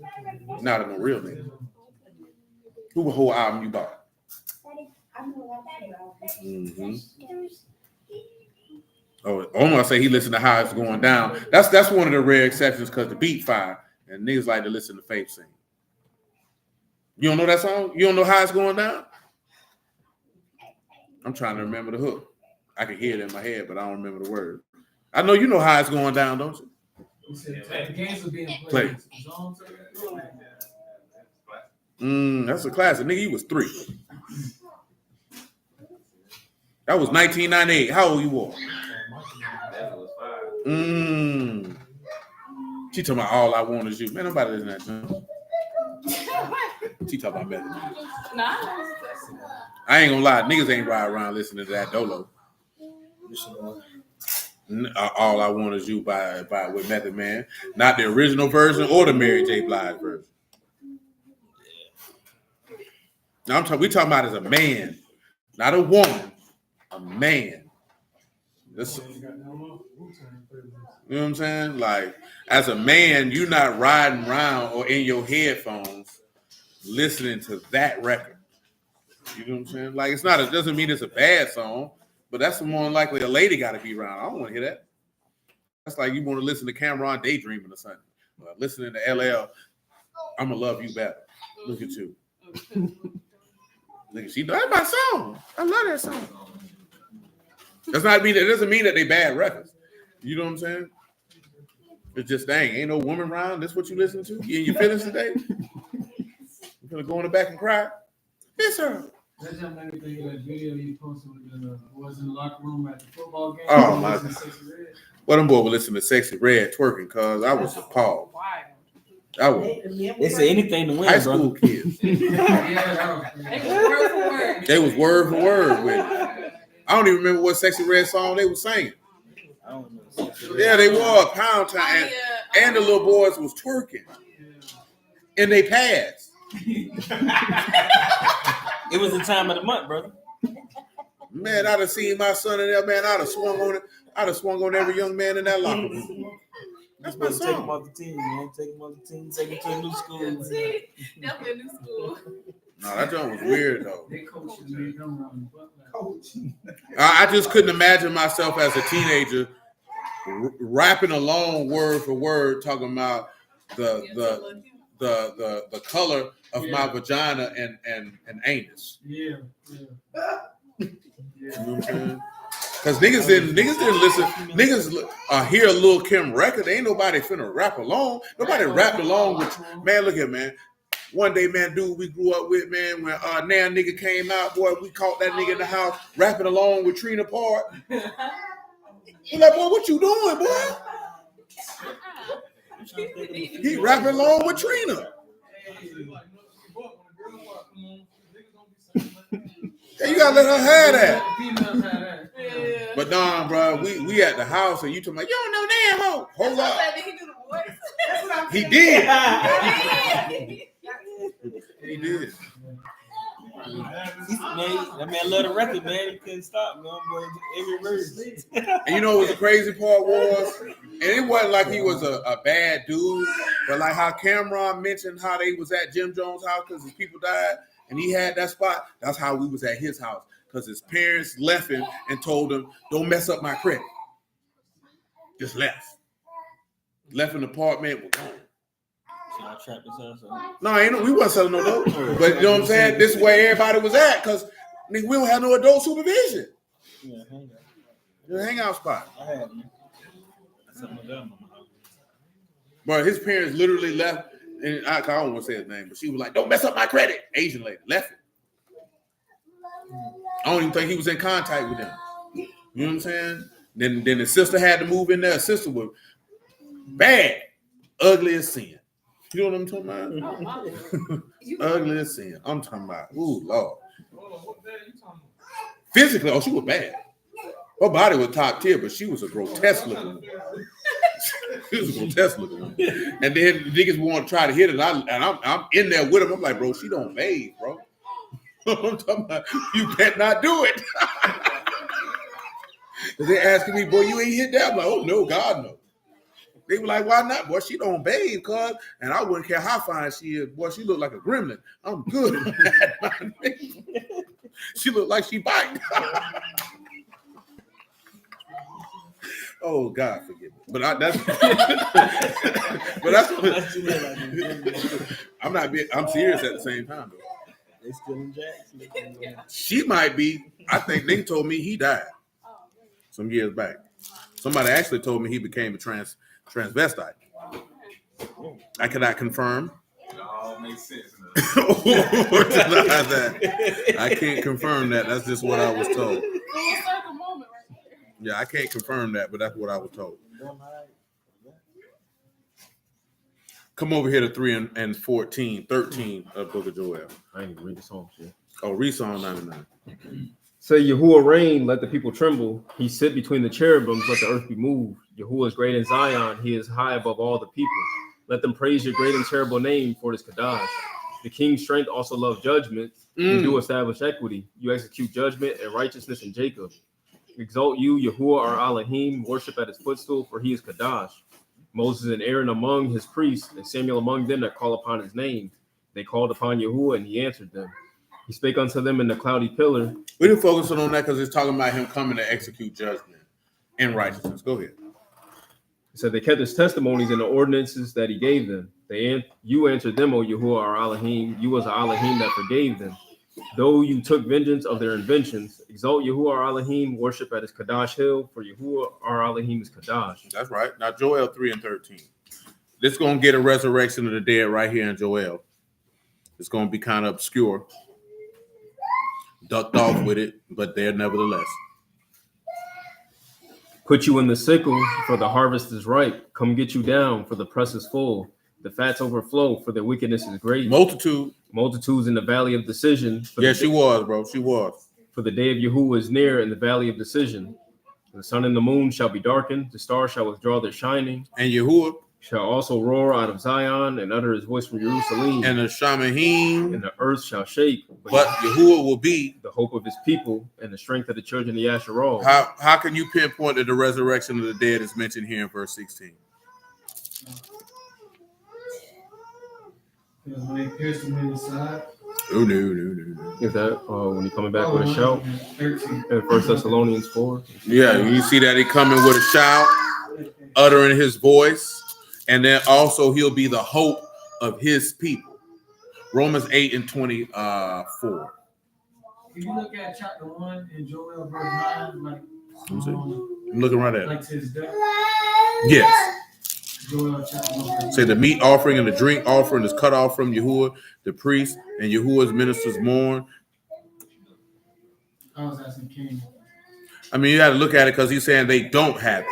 S1: Not a no real nigga. Who the whole album you bought? Mm-hmm. Oh, Omar say he listened to How It's Going Down. That's one of the rare exceptions because the beat fire and niggas like to listen to Faith sing. You don't know that song? You don't know How It's Going Down? I'm trying to remember the hook. I can hear it in my head, but I don't remember the word. I know you know How It's Going Down, don't you?
S4: The games are being
S1: Played. That's a classic. Nigga, you was 3. That was 1998. How old you were? She talking about all I want is you. Man, nobody listen to that. She talking about better.
S6: Nah,
S1: I ain't gonna lie, niggas ain't ride around listening to that Dolo. All I want is you by with Method Man, not the original version or the Mary J. Blige version. Now we talking about as a man, not a woman, a man. This, you know what I'm saying? Like, as a man, you're not riding around or in your headphones listening to that record. You know what I'm saying? Like, it doesn't mean it's a bad song, but that's more than likely a lady got to be around. I don't want to hear that. That's like you want to listen to Cameron Daydreaming or something. Listening to LL, I'm going to love you better. Look at you. Look, that's my song. I love that song. It doesn't mean that they bad records. You know what I'm saying? It's just, dang, ain't no woman around. That's what you listen to? You in your feelings today? You gonna go in the back and cry? Yes, sir.
S4: That just made me think of that video you posted with the boys in the locker room at the football game.
S1: Oh, my God. Well, them boys were listening to Sexy Red twerking, cuz I was appalled. I was.
S5: They say anything to win,
S1: high school kids. They was word for word with it. I don't even remember what Sexy Red song they were singing.
S5: I don't know.
S1: Yeah, they were Pound Time, and the little boys was twerking, and they passed.
S5: It was the time of the month, brother.
S1: Man, I'd have seen my son in there. Man, I'd have swung on it. I'd have swung on every young man in that locker room. That's my song.
S5: Take him off the team, man. Take him off the team. Take him to a new school.
S6: definitely a new school.
S1: No, that joint was weird though.
S4: They coached me.
S1: I just couldn't imagine myself as a teenager rapping along word for word, talking about the color of my vagina and anus.
S4: Yeah.
S1: You know what I'm saying? Because niggas didn't listen. Niggas hear a Lil Kim record. Ain't nobody finna rap along. Nobody rapped along with, man, look here, man. One day, man, dude we grew up with, man, when Now Nigga came out, boy, we caught that nigga in the house rapping along with Trina Park. He like, boy, what you doing, boy? He rapping along with Trina. Hey, you gotta let her have that. But nah, bro, we at the house and you talking about, you don't know damn hoe. Hold up. He did. He did.
S5: That man love the record, man. He couldn't stop, man. Boy, every verse.
S1: And you know what the crazy part was? And it wasn't like he was a bad dude, but like how Cameron mentioned how they was at Jim Jones' house because his people died and he had that spot. That's how we was at his house because his parents left him and told him, don't mess up my credit. Just left. Left an apartment, we're gone. No, we wasn't selling no dope. But you know what I'm saying? This is where everybody was at because we don't have no adult supervision.
S5: Yeah,
S1: The hangout spot.
S5: I had man.
S1: But his parents literally left, and I don't want to say his name, but she was like, don't mess up my credit. Asian lady left it. I don't even think he was in contact with them. You know what I'm saying? Then the sister had to move in there. His sister was bad, ugly as sin. You know what I'm talking about? Ugly as sin. I'm talking about, ooh, Lord. Physically, she was bad. Her body was top tier, but she was a grotesque looking woman. She was a grotesque looking woman. And then the niggas want to try to hit it. And I'm in there with him. I'm like, bro, she don't bathe, bro. I'm talking about, you better not do it. They asking me, boy, you ain't hit that? I'm like, oh, no, God, no. They were like, why not? Boy, she don't bathe, cuz. And I wouldn't care how fine she is. Boy, she look like a gremlin. I'm good on that. She look like she bite. Oh, God, forgive me. But I'm serious at the same time, though.
S5: They still in Jackson.
S1: She might be. I think they told me he died some years back. Somebody actually told me he became a transvestite. I cannot confirm.
S8: It all makes sense.
S1: Or deny that. I can't confirm that. That's just what I was told.
S6: Full circle moment right there.
S1: Yeah, I can't confirm that, but that's what I was told. Come over here to 3 and 14, 13 of Book of Joel.
S3: I ain't even read the Psalms yet.
S1: Oh, read Psalm 99.
S3: Say, Yahuwah reign, let the people tremble. He sit between the cherubims, let the earth be moved. Yahuwah is great in Zion. He is high above all the people. Let them praise your great and terrible name, for it is Kadash. The king's strength also loves judgment. You do establish equity. You execute judgment and righteousness in Jacob. Exalt you, Yahuwah our Elohim. Worship at his footstool, for he is Kadash. Moses and Aaron among his priests, and Samuel among them that call upon his name. They called upon Yahuwah, and he answered them. He spake unto them in the cloudy pillar.
S1: We didn't focus on that because it's talking about him coming to execute judgment and righteousness. Go ahead.
S3: He said they kept his testimonies and the ordinances that he gave them. You answered them, O Yahuwah our Elohim. You was the Elohim that forgave them. Though you took vengeance of their inventions, exalt Yahuwah our Elohim, worship at his Kadash hill, for Yahuwah our Elohim is Kadash.
S1: That's right. Now Joel 3 and 13. This is going to get a resurrection of the dead right here in Joel. It's going to be kind of obscure. Ducked off with it, but there nevertheless.
S3: Put you in the sickle, for the harvest is ripe. Come get you down, for the press is full. The fats overflow, for their wickedness is great. Multitudes in the valley of decision.
S1: She was, bro. She was.
S3: For the day of Yahuwah is near in the valley of decision. The sun and the moon shall be darkened. The stars shall withdraw their shining.
S1: And Yahuwah
S3: shall also roar out of Zion and utter his voice from Jerusalem.
S1: And the Shamahim.
S3: And the earth shall shake.
S1: But Yahuwah will be
S3: the hope of his people and the strength of the children of Yasharal.
S1: How can you pinpoint that the resurrection of the dead is mentioned here in verse 16?
S4: Because when they pierced him in the side.
S1: Oh, no.
S3: Is that when he coming back with a shout? 13. In 1 Thessalonians 4.
S1: Yeah, you see that he coming with a shout, uttering his voice. And then also he'll be the hope of his people. Romans 8 and 24.
S4: If you look at chapter 1 in Joel verse 9, like
S1: I'm looking right at it.
S4: Like his death.
S1: Yes.
S4: Joel chapter 1.
S1: Say the meat offering and the drink offering is cut off from Yahuwah, the priest, and Yahuwah's ministers mourn.
S4: I was asking King.
S1: I mean, you got to look at it because he's saying they don't have it.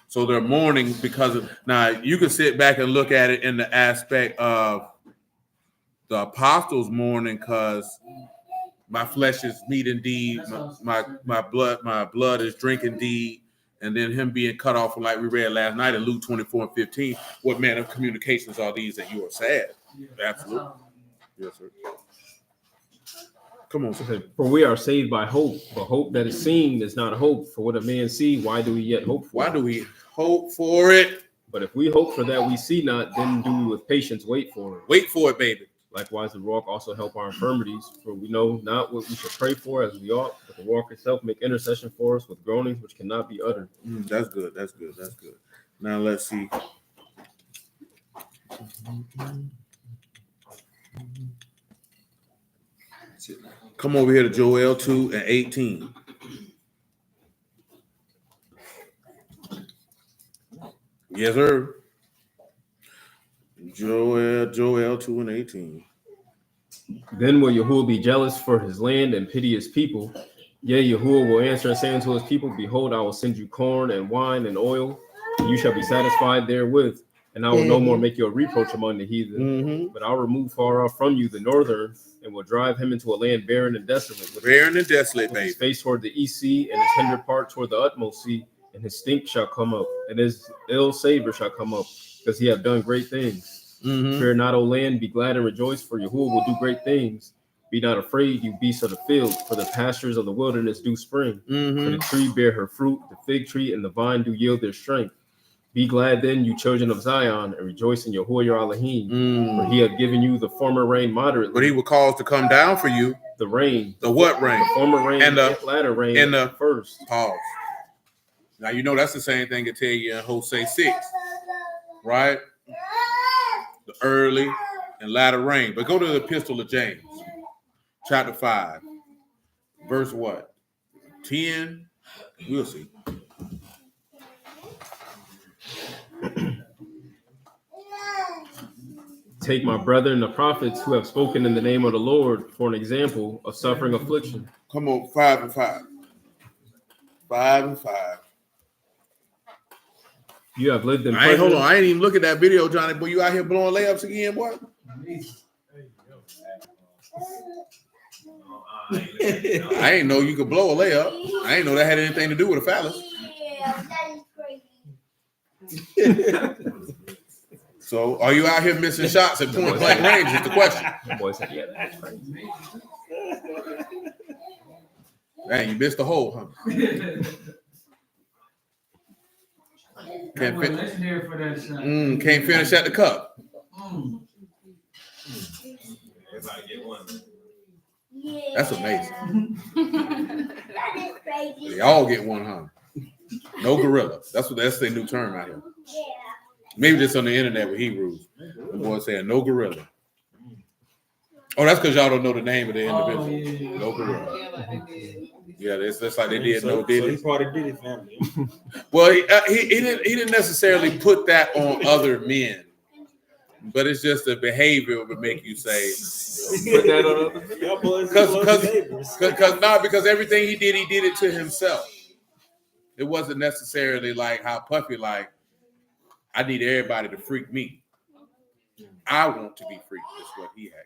S1: So they're mourning because of, now you can sit back and look at it in the aspect of the apostles mourning because my flesh is meat indeed, my blood is drink indeed, and then him being cut off, like we read last night in Luke 24 and 15. What manner of communications are these that you are sad? Yeah, absolutely. Yes, sir. Come on, sir.
S3: For we are saved by hope, but hope that is seen is not hope. For what a man see, why do we yet hope for?
S1: Why do we hope for it?
S3: But if we hope for that we see not, then do we with patience wait for it.
S1: Wait for it, baby.
S3: Likewise, the Ruach also help our infirmities, for we know not what we should pray for as we ought, but the Ruach itself make intercession for us with groanings which cannot be uttered.
S1: That's good. That's good. That's good. Now let's see. Come over here to Joel 2 and 18. Yes, sir. Joel 2 and 18.
S3: Then will Yahuwah be jealous for his land and pity his people? Yea, Yahuwah will answer and say unto his people, behold, I will send you corn and wine and oil, and you shall be satisfied therewith. And I will no more make you a reproach among the heathen, but I'll remove far off from you the northern, and will drive him into a land barren and desolate.
S1: Barren and desolate,
S3: baby. His face toward the east sea, and his hinder part toward the utmost sea, and his stink shall come up, and his ill savor shall come up, because he have done great things. Fear not, O land, be glad and rejoice, for Yahuwah will do great things. Be not afraid, you beasts of the field, for the pastures of the wilderness do spring. For the tree bear her fruit, the fig tree and the vine do yield their strength. Be glad then, you children of Zion, and rejoice in Yahuwah your Elohim, for he hath given you the former rain moderately.
S1: But he will cause to come down for you.
S3: The rain.
S1: The what rain?
S3: The former rain
S1: and the
S3: latter rain.
S1: And the
S3: first.
S1: Pause. Now, you know that's the same thing it tell you in Hosea 6, right? The early and latter rain. But go to the epistle of James, chapter 5, verse what? 10? We'll see.
S3: Take my brethren, the prophets who have spoken in the name of the Lord, for an example of suffering affliction.
S1: Come on, 5 and 5. 5 and 5.
S3: You have lived in
S1: I ain't, hold on.
S3: prison.
S1: I ain't even look at that video, Johnny. Boy, you out here blowing layups again, boy? I ain't know you could blow a layup. I ain't know that had anything to do with a phallus. So, are you out here missing shots at point blank range? Is the question.
S3: The boy said, "Yeah, that's crazy."
S1: Man, you missed the hole, huh? Can't, can't finish at the cup. That's amazing. They all get one, huh? No gorilla. That's their new term out here. Maybe just on the internet with Hebrews. The boy saying no gorilla. Oh, that's because y'all don't know the name of the individual.
S4: Yeah.
S1: No gorilla. Yeah, it's just like they did
S5: So
S1: no Diddy.
S5: he's part of Diddy family.
S1: Well, he didn't necessarily put that on other men, but it's just the behavior would make you say.
S3: Put that on other
S1: Because everything he did it to himself. It wasn't necessarily like how Puffy like. I need everybody to freak me. I want to be freaked. Is what he had.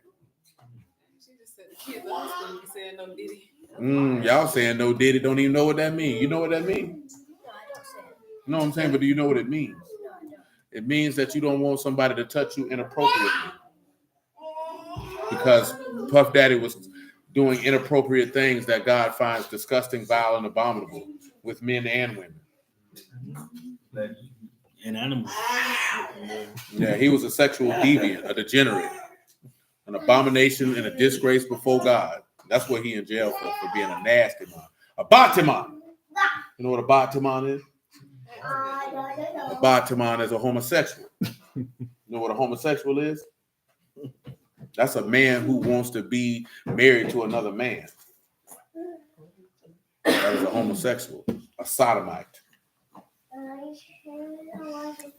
S6: She just said the kids at school be saying no Diddy.
S1: Y'all saying no Diddy, don't even know what that means. You know what that means? You know what I'm saying? But do you know what it means? It means that you don't want somebody to touch you inappropriately. Because Puff Daddy was doing inappropriate things that God finds disgusting, vile, and abominable with men and women.
S5: And animals.
S1: Yeah, he was a sexual deviant, a degenerate, an abomination, and a disgrace before God. That's what he in jail for being a nasty man. A Batiman. You know what a Batiman is? A Batiman is a homosexual. You know what a homosexual is? That's a man who wants to be married to another man. That is a homosexual, a sodomite.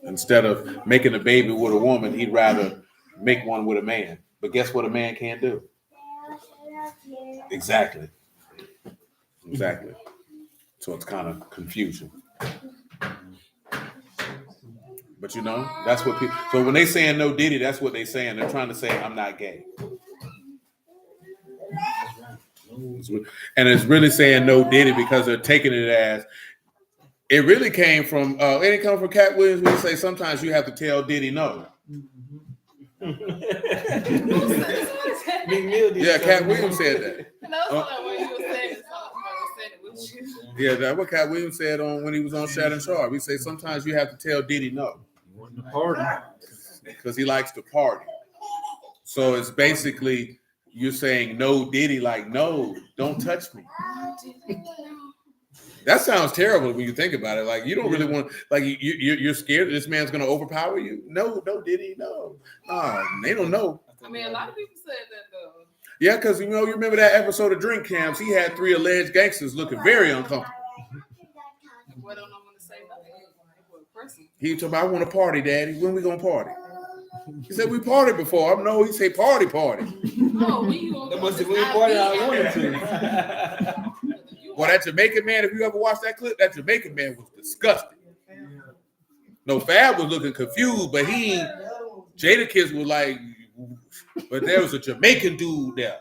S1: Instead of making a baby with a woman, he'd rather make one with a man. But guess what a man can't do? Exactly. So it's kind of confusion. But you know, that's what people. So when they saying no Diddy, that's what they saying. They're trying to say I'm not gay. And it's really saying no Diddy because they're taking it as. It really came from. It didn't come from Cat Williams. We say sometimes you have to tell Diddy no. Yeah, Cat Williams said that. Yeah, that's what Cat Williams said on when he was on Shannon Sharp. We say sometimes you have to tell Diddy no.
S3: You want the party
S1: because he likes to party. So it's basically you're saying no Diddy, like no, don't touch me. That sounds terrible when you think about it. Like you don't really want, like you're scared that this man's going to overpower you. No, Diddy, no. They don't know.
S6: I mean, a lot of people said that though.
S1: Yeah, because you remember that episode of Drink Camps? He had 3 alleged gangsters looking very uncomfortable.
S6: Well, don't know when to say nothing.
S1: He told me, "I want to party, Daddy. When we gonna party?" He said, "We partied before." I know. He said, "Party."
S6: No,
S5: that must have been party I wanted to.
S1: Well, that Jamaican man, if you ever watched that clip, that Jamaican man was disgusted. No, Fab was looking confused, but Jadakiss was like, but there was a Jamaican dude there.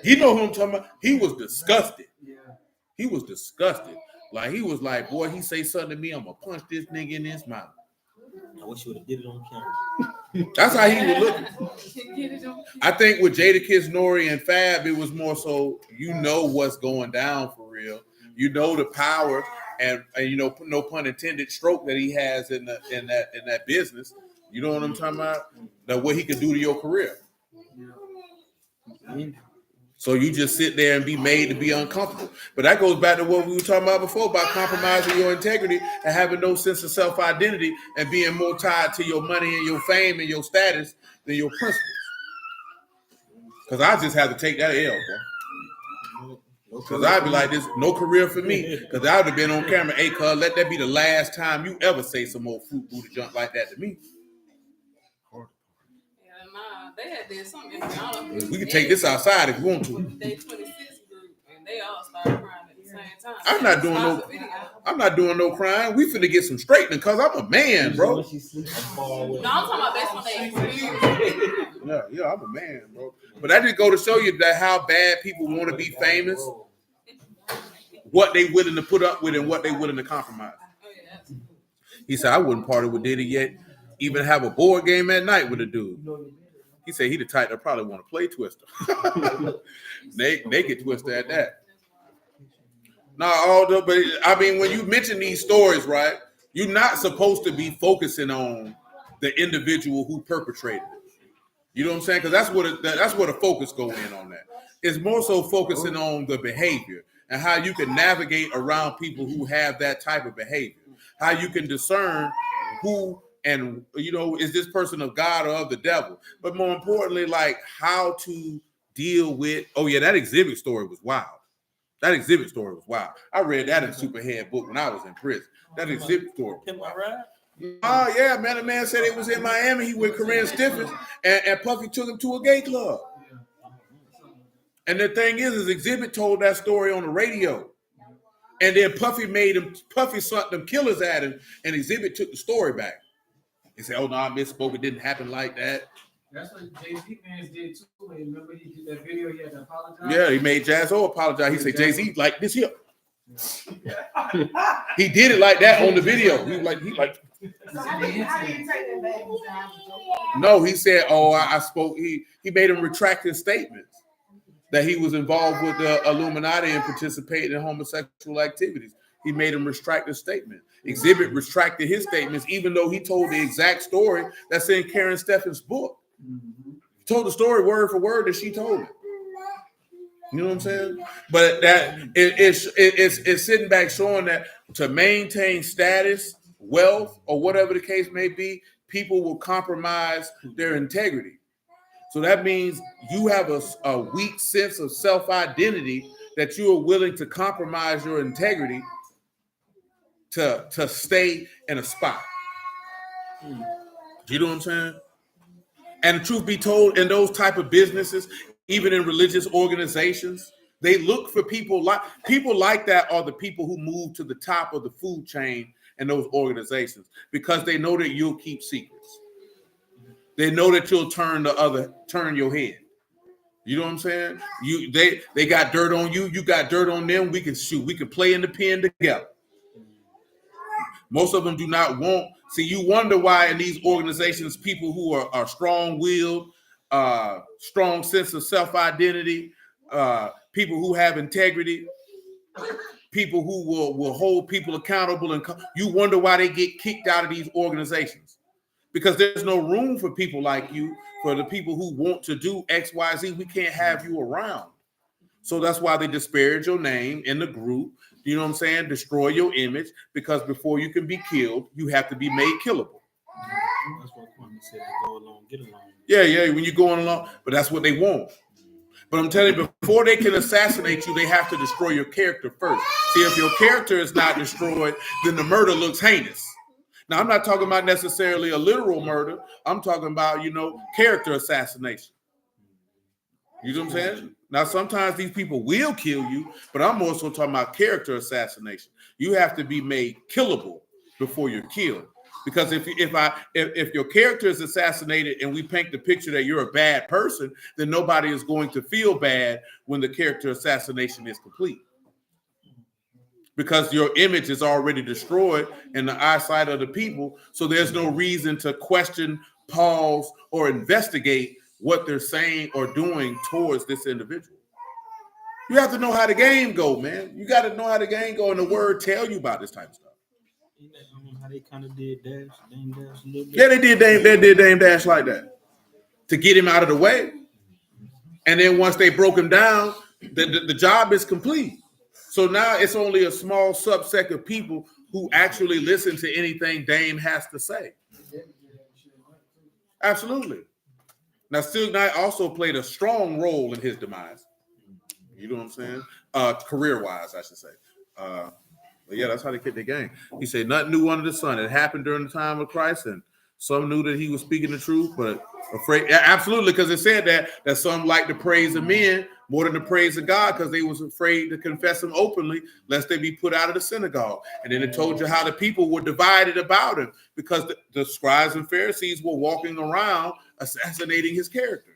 S1: You know who I'm talking about? He was disgusted. He was disgusted. Like, he was like, boy, he say something to me, I'm going to punch this nigga in his mouth.
S5: I wish you would have did it on camera.
S1: That's how he was looking. I think with Jadakiss, Nori, and Fab, it was more so you know what's going down for real. You know the power and you know, no pun intended, stroke that he has in that business. You know what I'm talking about? That what he can do to your career. So you just sit there and be made to be uncomfortable. But that goes back to what we were talking about before about compromising your integrity and having no sense of self-identity and being more tied to your money and your fame and your status than your principles. Because I just have to take that L, bro. Because I'd be like this, no career for me. Because I would have been on camera, hey, cuz, let that be the last time you ever say some more fruit booty junk like that to me.
S6: They had did something.
S1: We can take this outside if you want to.
S6: Day 26 group, and they all started crying at the same time.
S1: I'm not doing
S6: Stop
S1: no.
S6: the video.
S1: I'm not doing no crime. We finna get some straightening because I'm a man, bro.
S6: No, I'm talking about based on their experience.
S1: Yeah, I'm a man, bro. But I just go to show you that how bad people want to be famous, what they willing to put up with, and what they willing to compromise.
S6: Oh, yeah, that's
S1: He said I wouldn't party with Diddy yet, even have a board game at night with a dude. He said he the type that probably want to play Twister. Naked Twister at that. But I mean, when you mention these stories, right, you're not supposed to be focusing on the individual who perpetrated it. You know what I'm saying? Because that's where the focus go in on that. It's more so focusing on the behavior and how you can navigate around people who have that type of behavior. How you can discern who and, is this person of God or of the devil? But more importantly, like how to deal with, that exhibit story was wild. That exhibit story was wild. I read that in Superhead book when I was in prison. That exhibit story. Oh, yeah, man. The man said it was in Miami. He went Korean Stiffers, and Puffy took him to a gay club. And the thing is Exhibit told that story on the radio. And then Puffy sent them killers at him, and Exhibit took the story back. He said, oh, no, I misspoke. It didn't happen like that.
S4: That's what Jay-Z fans did too. Remember he did that video, he had to apologize?
S1: Yeah, he made Jazzo apologize. He said, Jay-Z like this here. He did it like that on the video. He like.
S2: So how do you take that back?
S1: No, he said, I spoke. He made him retract his statements that he was involved with the Illuminati and participating in homosexual activities. He made him retract his statement. Exhibit retracted his statements, even though he told the exact story that's in Karen Steffen's book. He told the story word for word that she told it. You know what I'm saying? But that it's sitting back showing that to maintain status, wealth, or whatever the case may be, people will compromise their integrity. So that means you have a weak sense of self-identity that you are willing to compromise your integrity to stay in a spot. You know what I'm saying? And the truth be told, in those type of businesses, even in religious organizations, they look for people like that are the people who move to the top of the food chain in those organizations because they know that you'll keep secrets. They know that you'll turn your head. You know what I'm saying? They got dirt on you, you got dirt on them. We can play in the pen together. Most of them do not want. See, you wonder why in these organizations, people who are strong-willed, strong sense of self-identity, people who have integrity, people who will hold people accountable, and you wonder why they get kicked out of these organizations. Because there's no room for people like you, for the people who want to do X, Y, Z. We can't have you around. So that's why they disparage your name in the group. You know what I'm saying? Destroy your image, because before you can be killed, you have to be made killable.
S5: That's what Kwame said, go along, get along.
S1: Yeah, when you're going along, but that's what they want. But I'm telling you, before they can assassinate you, they have to destroy your character first. See, if your character is not destroyed, then the murder looks heinous. Now, I'm not talking about necessarily a literal murder. I'm talking about, character assassination. You know what I'm saying? Now, sometimes these people will kill you, but I'm also talking about character assassination. You have to be made killable before you're killed. Because if your character is assassinated and we paint the picture that you're a bad person, then nobody is going to feel bad when the character assassination is complete. Because your image is already destroyed in the eyesight of the people, so there's no reason to question, pause, or investigate what they're saying or doing towards this individual. You have to know how the game go, man. You got to know how the game go, and the word tell you about this type of stuff.
S5: How they kind of did Dame Dash a little bit.
S1: Yeah, they did Dame Dash like that to get him out of the way. And then once they broke him down, the job is complete. So now it's only a small subset of people who actually listen to anything Dame has to say. Absolutely. Now, Suge Knight also played a strong role in his demise. You know what I'm saying? Career-wise, I should say. But yeah, that's how they get the game. He said, nothing new under the sun. It happened during the time of Christ, and Some knew that he was speaking the truth, but afraid. Absolutely, because it said that some like the praise of men more than the praise of God, because they was afraid to confess him openly, lest they be put out of the synagogue. And then it told you how the people were divided about him, because the scribes and Pharisees were walking around assassinating his character.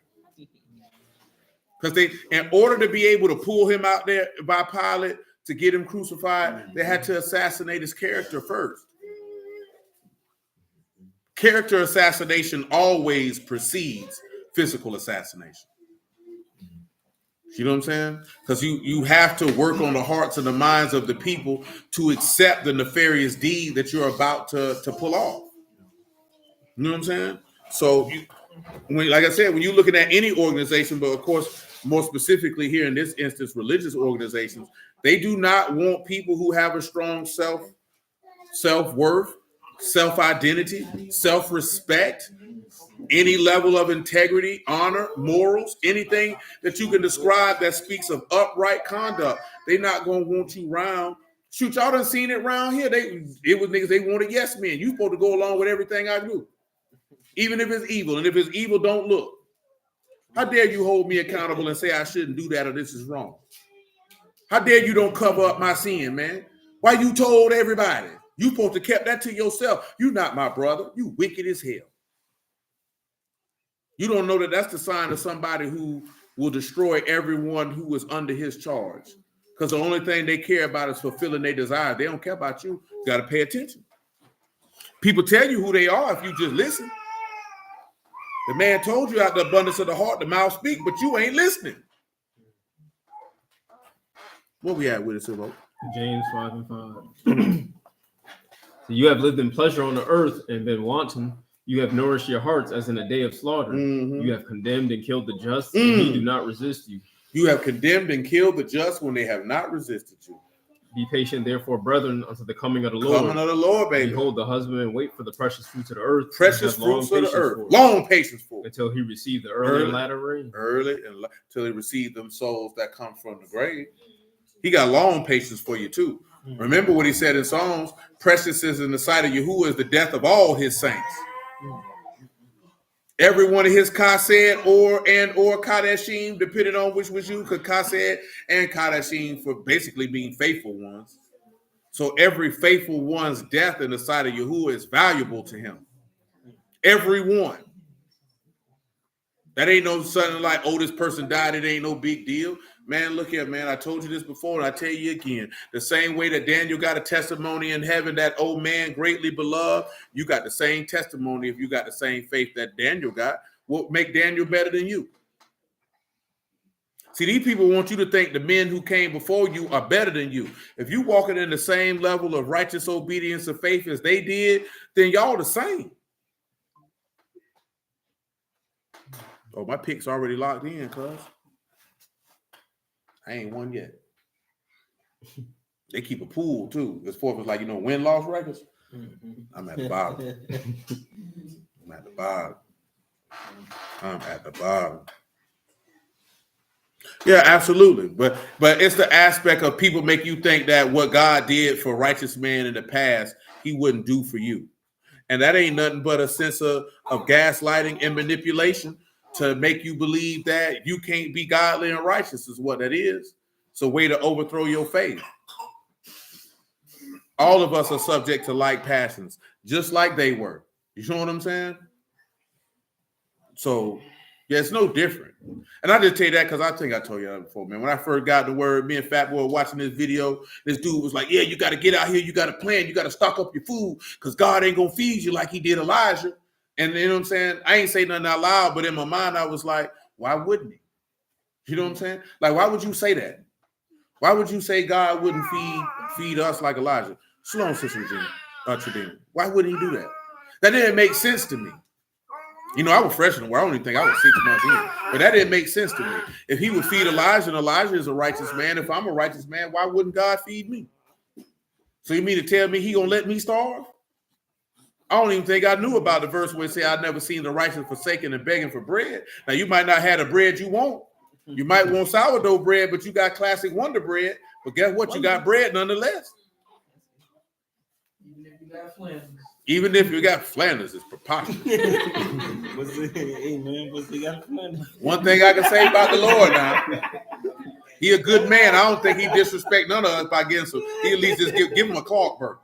S1: Because they, in order to be able to pull him out there by Pilate to get him crucified, they had to assassinate his character first. Character assassination always precedes physical assassination. You know what I'm saying? Because you have to work on the hearts and the minds of the people to accept the nefarious deed that you're about to pull off. You know what I'm saying? So, like I said, when you're looking at any organization, but of course, more specifically here in this instance, religious organizations, they do not want people who have a strong self-worth, self-identity, self-respect, any level of integrity, honor, morals, anything that you can describe that speaks of upright conduct. They're not going to want you around. Shoot, y'all done seen it around here. It was niggas, they wanted yes men. You supposed to go along with everything I do, even if it's evil. And if it's evil, don't look. How dare you hold me accountable and say I shouldn't do that or this is wrong? How dare you don't cover up my sin, man? Why you told everybody? You supposed to kept that to yourself. You not my brother. You wicked as hell. You don't know that that's the sign of somebody who will destroy everyone who is under his charge. Because the only thing they care about is fulfilling their desires. They don't care about you. You got to pay attention. People tell you who they are if you just listen. The man told you out the abundance of the heart, the mouth speak, but you ain't listening. What we at with it, Silvo?
S3: James 5:5. So you have lived in pleasure on the earth and been wanton. You have nourished your hearts as in a day of slaughter. Mm-hmm. You have condemned and killed the just, and he do not resist you.
S1: You have condemned and killed the just when they have not resisted you.
S3: Be patient, therefore, brethren, unto the coming of the Lord.
S1: Coming of the Lord, baby.
S3: Behold, the husbandman wait for the precious fruits of the earth.
S1: Precious fruits of the earth. Long patience for it.
S3: Until he receive the early and latter rain.
S1: Until he receive them souls that come from the grave. He got long patience for you, too. Mm-hmm. Remember what he said in Psalms, precious is in the sight of Yahuwah is the death of all his saints. Every one of his Kased or Kadeshim, depending on which was you, because Kased and Kadeshim for basically being faithful ones. So every faithful one's death in the sight of Yahuwah is valuable to him. Every one. That ain't no something like, oh, this person died, it ain't no big deal. Man, look here, man. I told you this before, and I tell you again. The same way that Daniel got a testimony in heaven, that old man greatly beloved, you got the same testimony if you got the same faith that Daniel got. What make Daniel better than you? See, these people want you to think the men who came before you are better than you. If you walking in the same level of righteous obedience and faith as they did, then y'all the same. Oh, my pick's already locked in, cuz. I ain't won yet. They keep a pool too. As far as like, win-loss records. I'm at the bottom. I'm at the bottom. Yeah, absolutely. But it's the aspect of people make you think that what God did for righteous man in the past, he wouldn't do for you. And that ain't nothing but a sense of gaslighting and manipulation to make you believe that you can't be godly and righteous is what that is. It's a way to overthrow your faith. All of us are subject to like passions, just like they were. You know what I'm saying? So, yeah, it's no different. And I just tell you that because I think I told you that before, man. When I first got the word, me and Fat Boy were watching this video, this dude was like, yeah, you got to get out here. You got to plan. You got to stock up your food because God ain't going to feed you like he did Elijah. And you know what I'm saying? I ain't say nothing out loud, but in my mind, I was like, why wouldn't he? You know what I'm saying? Like, why would you say that? Why would you say God wouldn't feed us like Elijah? Slow on, Sister Tradina. Why wouldn't he do that? That didn't make sense to me. I was fresh in the world. I don't even think I was 6 months in. But that didn't make sense to me. If he would feed Elijah, and Elijah is a righteous man, if I'm a righteous man, why wouldn't God feed me? So you mean to tell me he gonna let me starve? I don't even think I knew about the verse where it say I've never seen the righteous forsaken and begging for bread. Now, you might not have the bread you want. You might want sourdough bread, but you got classic Wonder Bread. But guess what? You got bread nonetheless.
S7: Even if you got Flint.
S1: Even if you got Flanders, it's preposterous.
S5: Hey man, what's they got Flanders?
S1: One thing I can say about the Lord now, he a good man. I don't think he disrespect none of us by getting some. He at least just give him a Clark burger.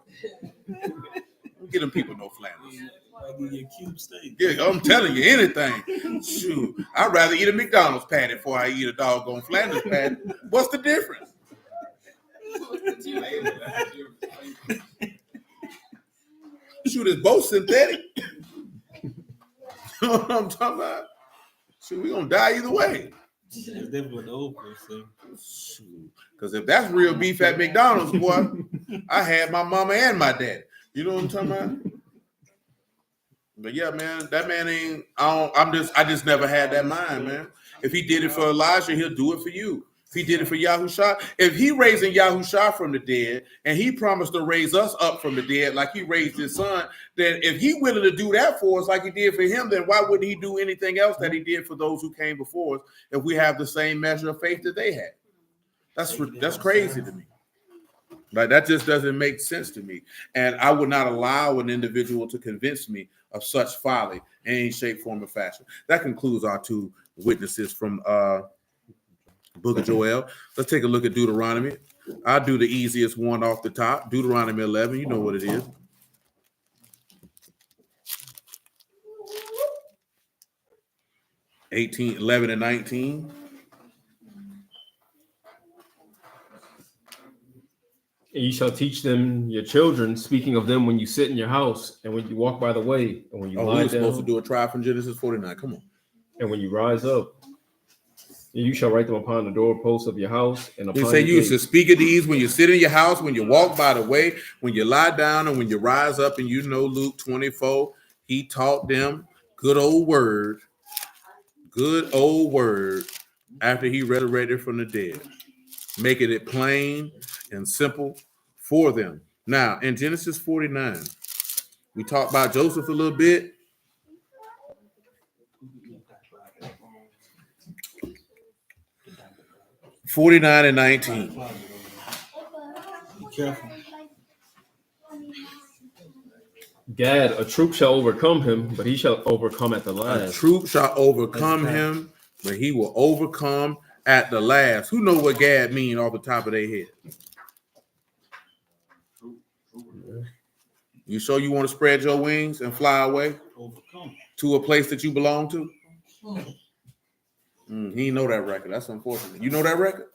S1: Don't get them people no Flanders.
S5: I give you a cube steak.
S1: Yeah, I'm telling you, anything. Shoot, I'd rather eat a McDonald's patty before I eat a doggone Flanders patty. What's the difference? Shoot, it's both synthetic. You know what I'm talking about? Shoot, we gonna die either way.
S5: That's definitely what the old person say.
S1: Because if that's real beef at McDonald's, boy, I had my mama and my daddy. You know what I'm talking about? But yeah, man, that man ain't. I just never had that mind, man. If he did it for Elijah, he'll do it for you. If he did it for Yahushua, if he raising Yahushua from the dead, and he promised to raise us up from the dead, like he raised his son, then if he willing to do that for us, like he did for him, then why wouldn't he do anything else that he did for those who came before us? If we have the same measure of faith that they had, that's crazy to me. Like that just doesn't make sense to me, and I would not allow an individual to convince me of such folly in any shape, form, or fashion. That concludes our two witnesses from Book of Joel. Let's take a look at Deuteronomy. I'll do the easiest one off the top. Deuteronomy 11. You know what it is. (18, 11, and 19).
S3: And you shall teach them your children, speaking of them when you sit in your house, and when you walk by the way, and when you lie
S1: We're supposed to
S3: down,
S1: do a try from Genesis 49. Come on.
S3: and when you rise up. And you shall write them upon the doorposts of your house and upon
S1: They say
S3: your
S1: you should speak of these when you sit in your house, when you walk by the way, when you lie down, and when you rise up. And you know Luke 24, he taught them good old word after he resurrected from the dead, making it plain and simple for them. Now, in Genesis 49, we talked about Joseph a little bit. (49 and 19).
S5: Be careful.
S3: Gad, a troop shall overcome him, but he shall overcome at the
S1: A
S3: last.
S1: troop shall overcome him, but he will overcome at the last. Who know what Gad mean off the top of their head? You sure you want to spread your wings and fly away
S5: Overcome.
S1: to a place that you belong to? He know that record. That's unfortunate. You know that record?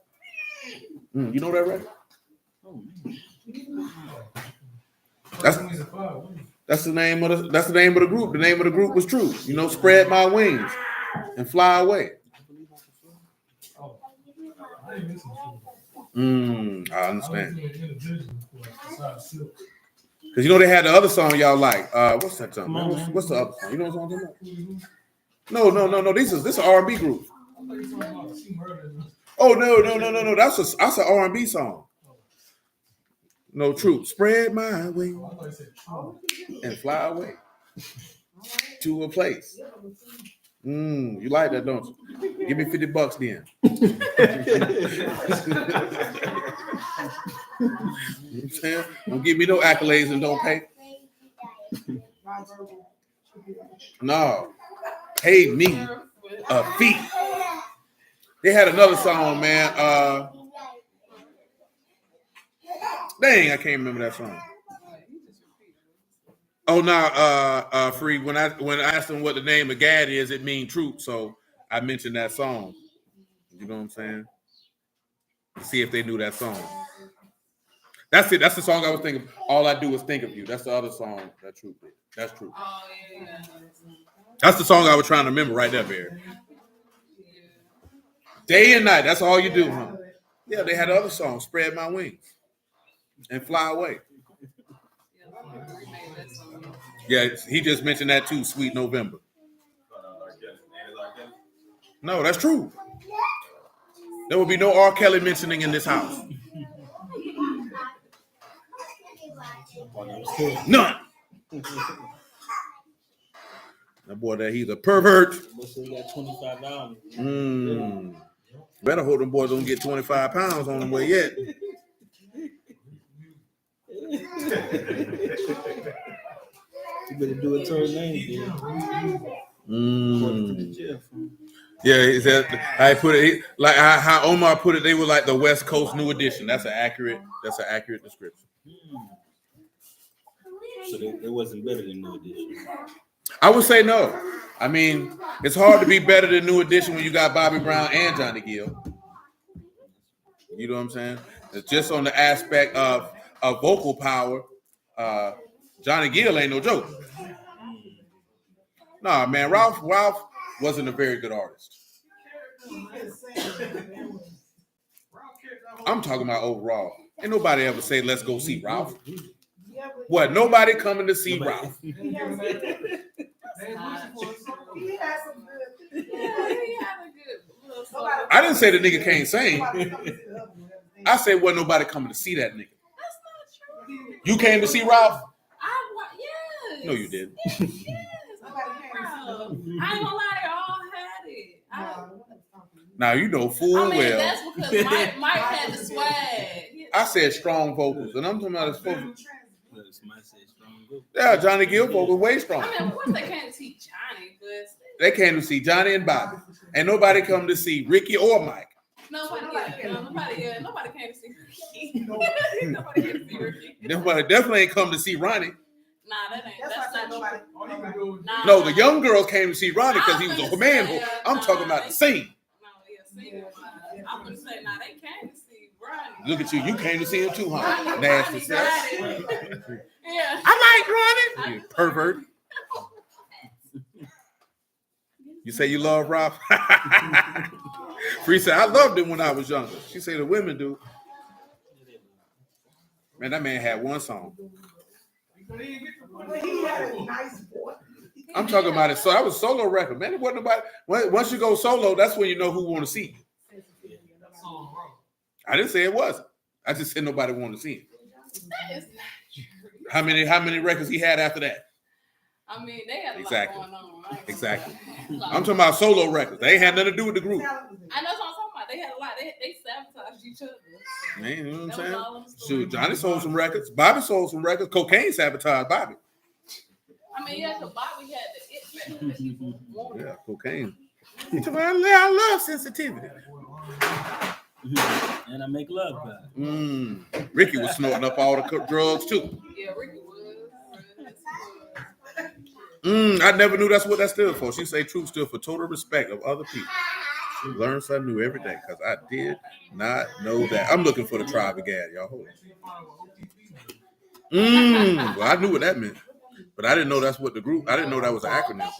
S1: You know that record? That's the name of the group. The name of the group was True. You know, spread my wings and fly away. I understand. Because you know they had the other song y'all like. What's that song? What's the other song? You know what I'm talking about? No. This is an R&B group. Oh no. That's an R&B song. No, True. Spread my wings and fly away to a place. You like that, don't you? Give me $50 then. You know what I'm saying? Don't give me no accolades and don't pay. No, pay me a fee. They had another song, man. Dang, I can't remember that song. Oh no, Free. When I asked them what the name of Gad is, it means truth. So I mentioned that song. You know what I'm saying? See if they knew that song. That's it. That's the song I was thinking. All I do is think of you. That's the other song that Truth did. That's Truth.
S6: Oh, yeah.
S1: That's the song I was trying to remember right there, Barry. Day and night. That's all you do, huh? Yeah, they had other songs. Spread my wings and fly away. Yeah, he just mentioned that too. Sweet November. No, that's true. There will be no R. Kelly mentioning in this house. None. That boy, he's a pervert.
S5: He got $25.
S1: Better hope them boys don't get 25 pounds on them way yet.
S5: better do it to her name,
S1: Yeah, he said I put it like how Omar put it. They were like the West Coast New Edition. That's an accurate description.
S5: So it wasn't better than New Edition.
S1: I would say no. I mean, it's hard to be better than New Edition when you got Bobby Brown and Johnny Gill. You know what I'm saying? It's just on the aspect of vocal power. Johnny Gill ain't no joke. Nah, man, Ralph wasn't a very good artist. I'm talking about overall. Ain't nobody ever say, let's go see Ralph. What? Nobody coming to see Ralph. I didn't say the nigga can't sing. I said, wasn't nobody coming to see that nigga.
S6: That's not true.
S1: You came to see Ralph?
S6: Yes.
S1: No, you didn't.
S6: Yes. I ain't gonna lie, they all had it.
S1: Now you know full
S6: I mean,
S1: well.
S6: that's because Mike had the swag.
S1: I said strong vocals, and I'm talking about his vocals. Yeah, Johnny Gill vocals way strong.
S6: I mean, of course they came to see Johnny, but
S1: They came to see Johnny and Bobby, and nobody come to see Ricky or Mike.
S6: nobody came to see Ricky. Nobody came to see Ricky.
S1: Nobody definitely ain't come to see Ronnie.
S6: Nah, that's not true. Nah.
S1: No, the young girls came to see Ronnie because he was a man. I'm talking about the scene.
S6: No, yeah, I'm gonna say, nah, they came to see Ronnie.
S1: Look at you. You came to see him too, huh? Nasty stuff.
S6: Yeah.
S1: I like Ronnie. You pervert. You say you love Ralph? Free said, I loved him when I was younger. She said the women do. Man, that man had one song. I'm talking about it. So I was solo record, man. It wasn't about once you go solo, that's when you know who want to see you. I didn't say it wasn't. I just said nobody wanted to see him.
S6: That is not true.
S1: How many records he had after that?
S6: I mean, they had a
S1: Exactly.
S6: lot going on, right?
S1: Exactly. I'm talking about solo records. They ain't had nothing to do with the group.
S6: I know what I'm talking about. They had a lot. They sabotaged each other.
S1: Man, you know what
S6: That
S1: I'm
S6: was
S1: saying?
S6: all in the story.
S1: Shoot, Johnny sold some records. Bobby sold some records. Cocaine sabotaged Bobby.
S6: I mean, yeah, because Bobby had the it factor that people wanted.
S1: Yeah, cocaine. I love sensitivity.
S5: And I make love by it.
S1: Ricky was snorting up all the drugs too.
S6: Yeah, Ricky was.
S1: I never knew that's what that stood for. She say truth stood for total respect of other people. She learns something new every day because I did not know that. I'm looking for the tribe of Gad, y'all. Hold on. Well, I knew what that meant, but I didn't know that's what the group. I didn't know that was an acronym.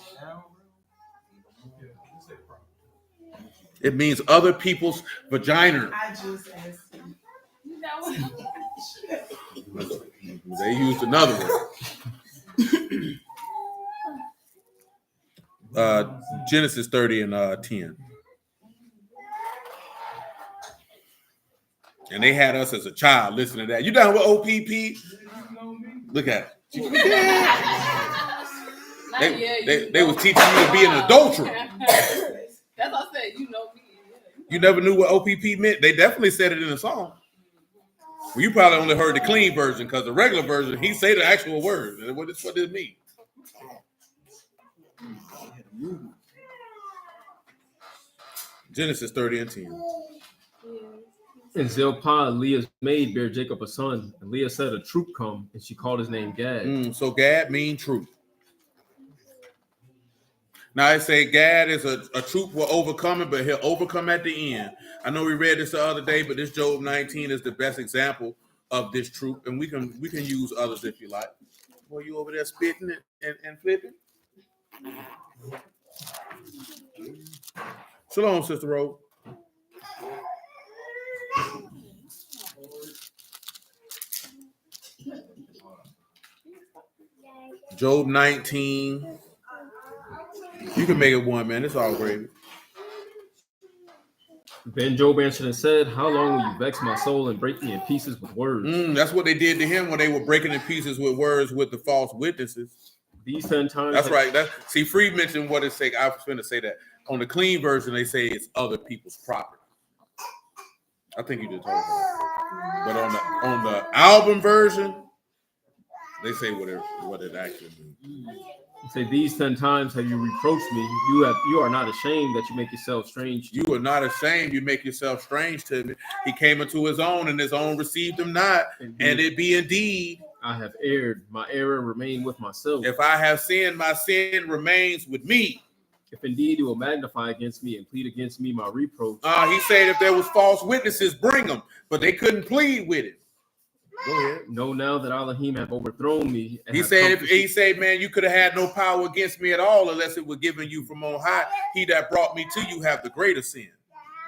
S1: It means other people's vagina.
S2: I just asked him.
S6: You know what?
S1: They used another one. Genesis 30 and 10. And they had us as a child listening to that. You down with OPP? Look at it. They was teaching you to be an adulterer.
S6: That's what I said. You know me.
S1: You never knew what OPP meant. They definitely said it in the song. Well, you probably only heard the clean version because the regular version, he say the actual word. What does it mean? Genesis 30 and 10.
S3: And Zilpah, Leah's maid, bare Jacob a son. And Leah said, a troop come, and she called his name Gad.
S1: So Gad mean truth. Now I say Gad is a troop will overcome it, but he'll overcome at the end. I know we read this the other day, but this Job 19 is the best example of this troop, and we can use others if you like. Boy, you over there spitting and flipping? Shalom, Sister Rose. Job 19. You can make it one, man. It's all gravy.
S3: Then Job answered and said, how long will you vex my soul and break me in pieces with words?
S1: That's what they did to him when they were breaking in pieces with words with the false witnesses.
S3: These 10 times.
S1: That's right. See, Free mentioned what it say. I was going to say that. On the clean version, they say it's other people's property. I think you just told me that. But on the album version, They say what it actually means.
S3: Say, these 10 times have you reproached me. You are not ashamed that you make yourself strange.
S1: You are not ashamed. You make yourself strange to me. He came into his own, and his own received him not.
S3: Indeed.
S1: And it be indeed.
S3: I have erred. My error remained with myself.
S1: If I have sinned, my sin remains with me.
S3: If indeed you will magnify against me and plead against me my reproach.
S1: He said if there was false witnesses, bring them. But they couldn't plead with it. Go ahead.
S3: Know now that Elohim have overthrown me.
S1: He said, man, you could have had no power against me at all unless it was given you from on high. He that brought me to you have the greater sin.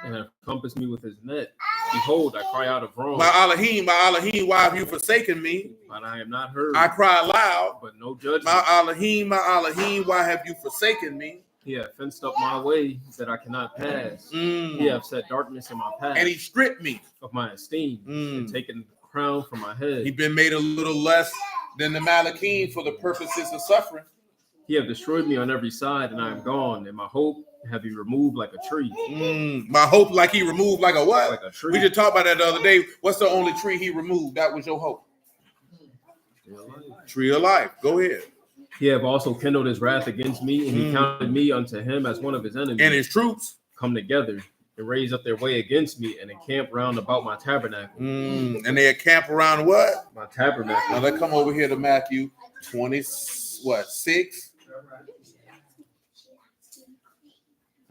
S3: And have compassed me with his net. Behold, I cry out of wrong.
S1: My Elohim, why have you forsaken me?
S3: But I am not heard.
S1: I cry aloud.
S3: But no judgment.
S1: My Elohim, why have you forsaken me?
S3: He hath fenced up my way that I cannot pass. He hath set darkness in my path.
S1: And he stripped me
S3: of my esteem and taken the crown from my head.
S1: He been made a little less than the Malachim for the purposes of suffering.
S3: He have destroyed me on every side, and I am gone. And my hope have he removed like a tree.
S1: My hope, like he removed like a what?
S3: Like a tree.
S1: We just talked about that the other day. What's the only tree he removed? That was your hope. Tree of life. Go ahead.
S3: He have also kindled his wrath against me, and he counted me unto him as one of his enemies.
S1: And his troops
S3: come together and raise up their way against me and encamp round about my tabernacle.
S1: And they encamp around what?
S3: My tabernacle.
S1: Now let's come over here to Matthew 6.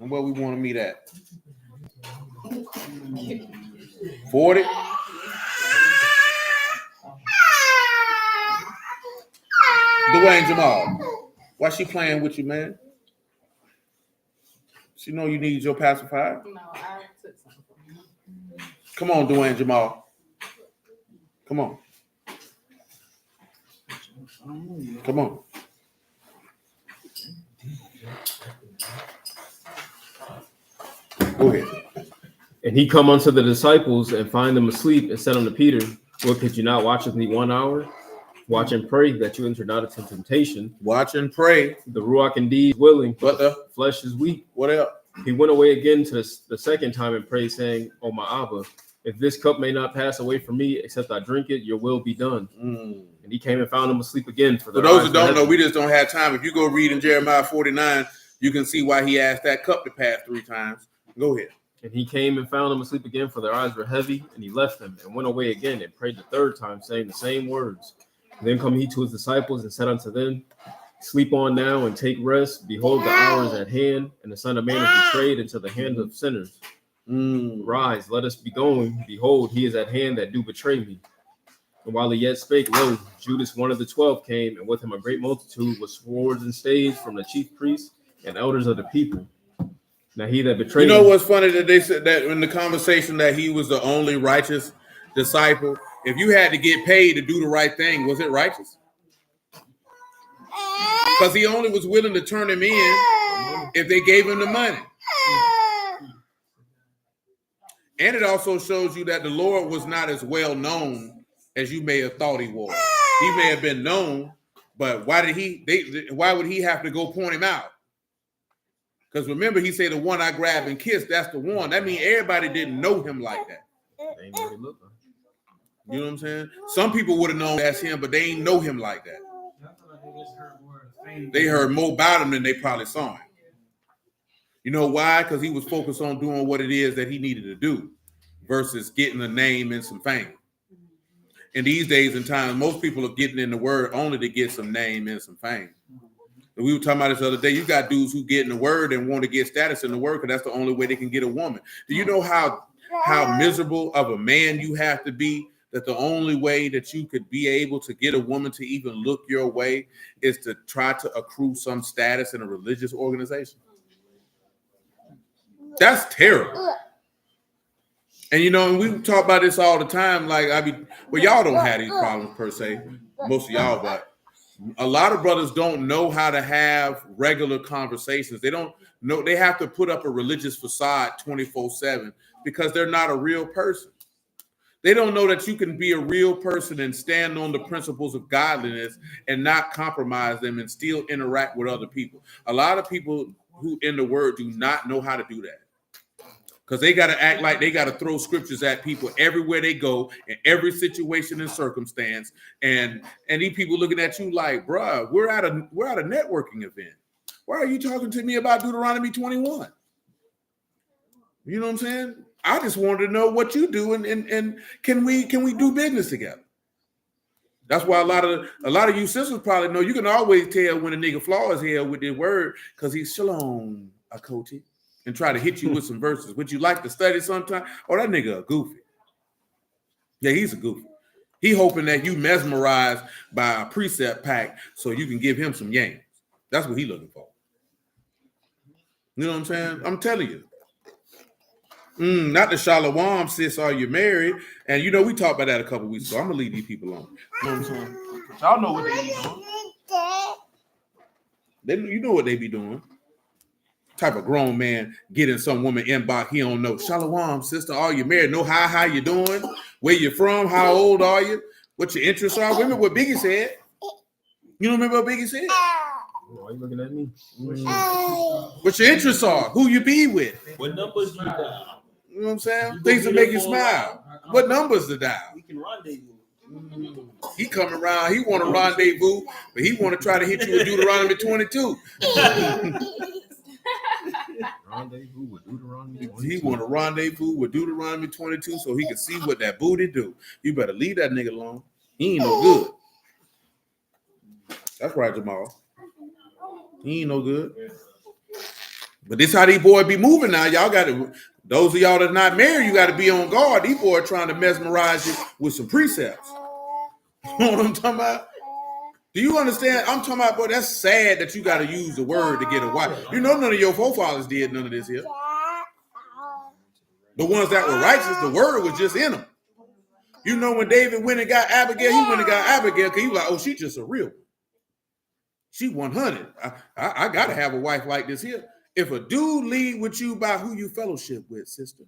S1: And where we want to meet at? 40. Dwayne Jamal, why she playing with you, man? She know you need your pacifier.
S6: No, I took something from you.
S1: Come on, Dwayne Jamal. Come on. Come on. Go ahead.
S3: And he come unto the disciples and find them asleep and said unto Peter, what, could you not watch with me 1 hour? Watch and pray that you enter not into temptation.
S1: Watch and pray.
S3: The Ruach indeed is willing, but
S1: What the
S3: flesh is weak.
S1: What else?
S3: He went away again to the second time and prayed, saying, O my Abba, if this cup may not pass away from me, except I drink it, your will be done. And he came and found them asleep again. For
S1: those who don't know, we just don't have time. If you go read in Jeremiah 49, you can see why he asked that cup to pass 3 times. Go ahead.
S3: And he came and found them asleep again, for their eyes were heavy, and he left them and went away again and prayed the third time, saying the same words. And then come he to his disciples and said unto them, sleep on now and take rest. Behold, the hour is at hand, and the Son of Man is betrayed into the hand of sinners. Rise, let us be going. Behold, he is at hand that do betray me. And while he yet spake, lo, Judas, one of the 12, came, and with him a great multitude with swords and staves from the chief priests and elders of the people. Now he that betrayed
S1: him, what's funny that they said that in the conversation that he was the only righteous disciple. If you had to get paid to do the right thing, was it righteous? Because he only was willing to turn him in if they gave him the money. And it also shows you that the Lord was not as well known as you may have thought he was. He may have been known, but why would he have to go point him out? Because remember, he said the one I grabbed and kissed, that's the one. That means everybody didn't know him like that.
S3: They know what he looked like.
S1: You know what I'm saying? Some people would have known that's him, but they ain't know him like that. They heard more about him than they probably saw him. You know why? Because he was focused on doing what it is that he needed to do versus getting a name and some fame. In these days and times, most people are getting in the word only to get some name and some fame. And we were talking about this the other day. You got dudes who get in the word and want to get status in the word because that's the only way they can get a woman. Do you know how miserable of a man you have to be that the only way that you could be able to get a woman to even look your way is to try to accrue some status in a religious organization? That's terrible. And you know, and we talk about this all the time. Like, y'all don't have these problems per se, most of y'all, but a lot of brothers don't know how to have regular conversations. They don't know, they have to put up a religious facade 24/7 because they're not a real person. They don't know that you can be a real person and stand on the principles of godliness and not compromise them and still interact with other people. A lot of people who in the word do not know how to do that. Because they got to act like they got to throw scriptures at people everywhere they go, in every situation and circumstance. And these people looking at you like, bruh, we're at a networking event. Why are you talking to me about Deuteronomy 21? You know what I'm saying? I just wanted to know what you do, and can we do business together? That's why a lot of you sisters probably know you can always tell when a nigga flaw his hell with this word because he's shalom akoti and try to hit you with some verses. Would you like to study sometime? Oh, that nigga a goofy. Yeah, he's a goofy. He hoping that you mesmerized by a precept pack so you can give him some yams. That's what he looking for. You know what I'm saying? I'm telling you. Not the shalom, sis, are you married? And you know, we talked about that a couple weeks ago. I'm gonna leave these people alone. You know what I'm saying? Y'all know what they be doing. You know what they be doing. Type of grown man getting some woman inbox, he don't know. Shalom, sister, are you married? Know how you doing? Where you from? How old are you? What your interests are? Remember what Biggie said? You don't remember what Biggie said?
S3: Why are you looking at me?
S1: What your interests are? Who you be with?
S5: What numbers you dial?
S1: You know what I'm saying? Things that make you smile. What numbers to dial?
S5: We can rendezvous.
S1: He come around, he want to rendezvous, but he want to try to hit you with Deuteronomy 22.
S3: Rendezvous with Deuteronomy 22.
S1: He want to rendezvous with Deuteronomy 22 so he can see what that booty do. You better leave that nigga alone. He ain't no good. That's right, Jamal. He ain't no good. But this how these boys be moving now. Y'all got to, those of y'all that's not married, you got to be on guard. These boys trying to mesmerize you with some precepts. You know what I'm talking about? Do you understand? I'm talking about, boy, that's sad that you got to use the word to get a wife. You know none of your forefathers did none of this here. The ones that were righteous, the word was just in them. You know when David went and got Abigail, he went and got Abigail because he was like, oh, she just a real one. She 100. I got to have a wife like this here. If a dude lead with you by who you fellowship with, sister,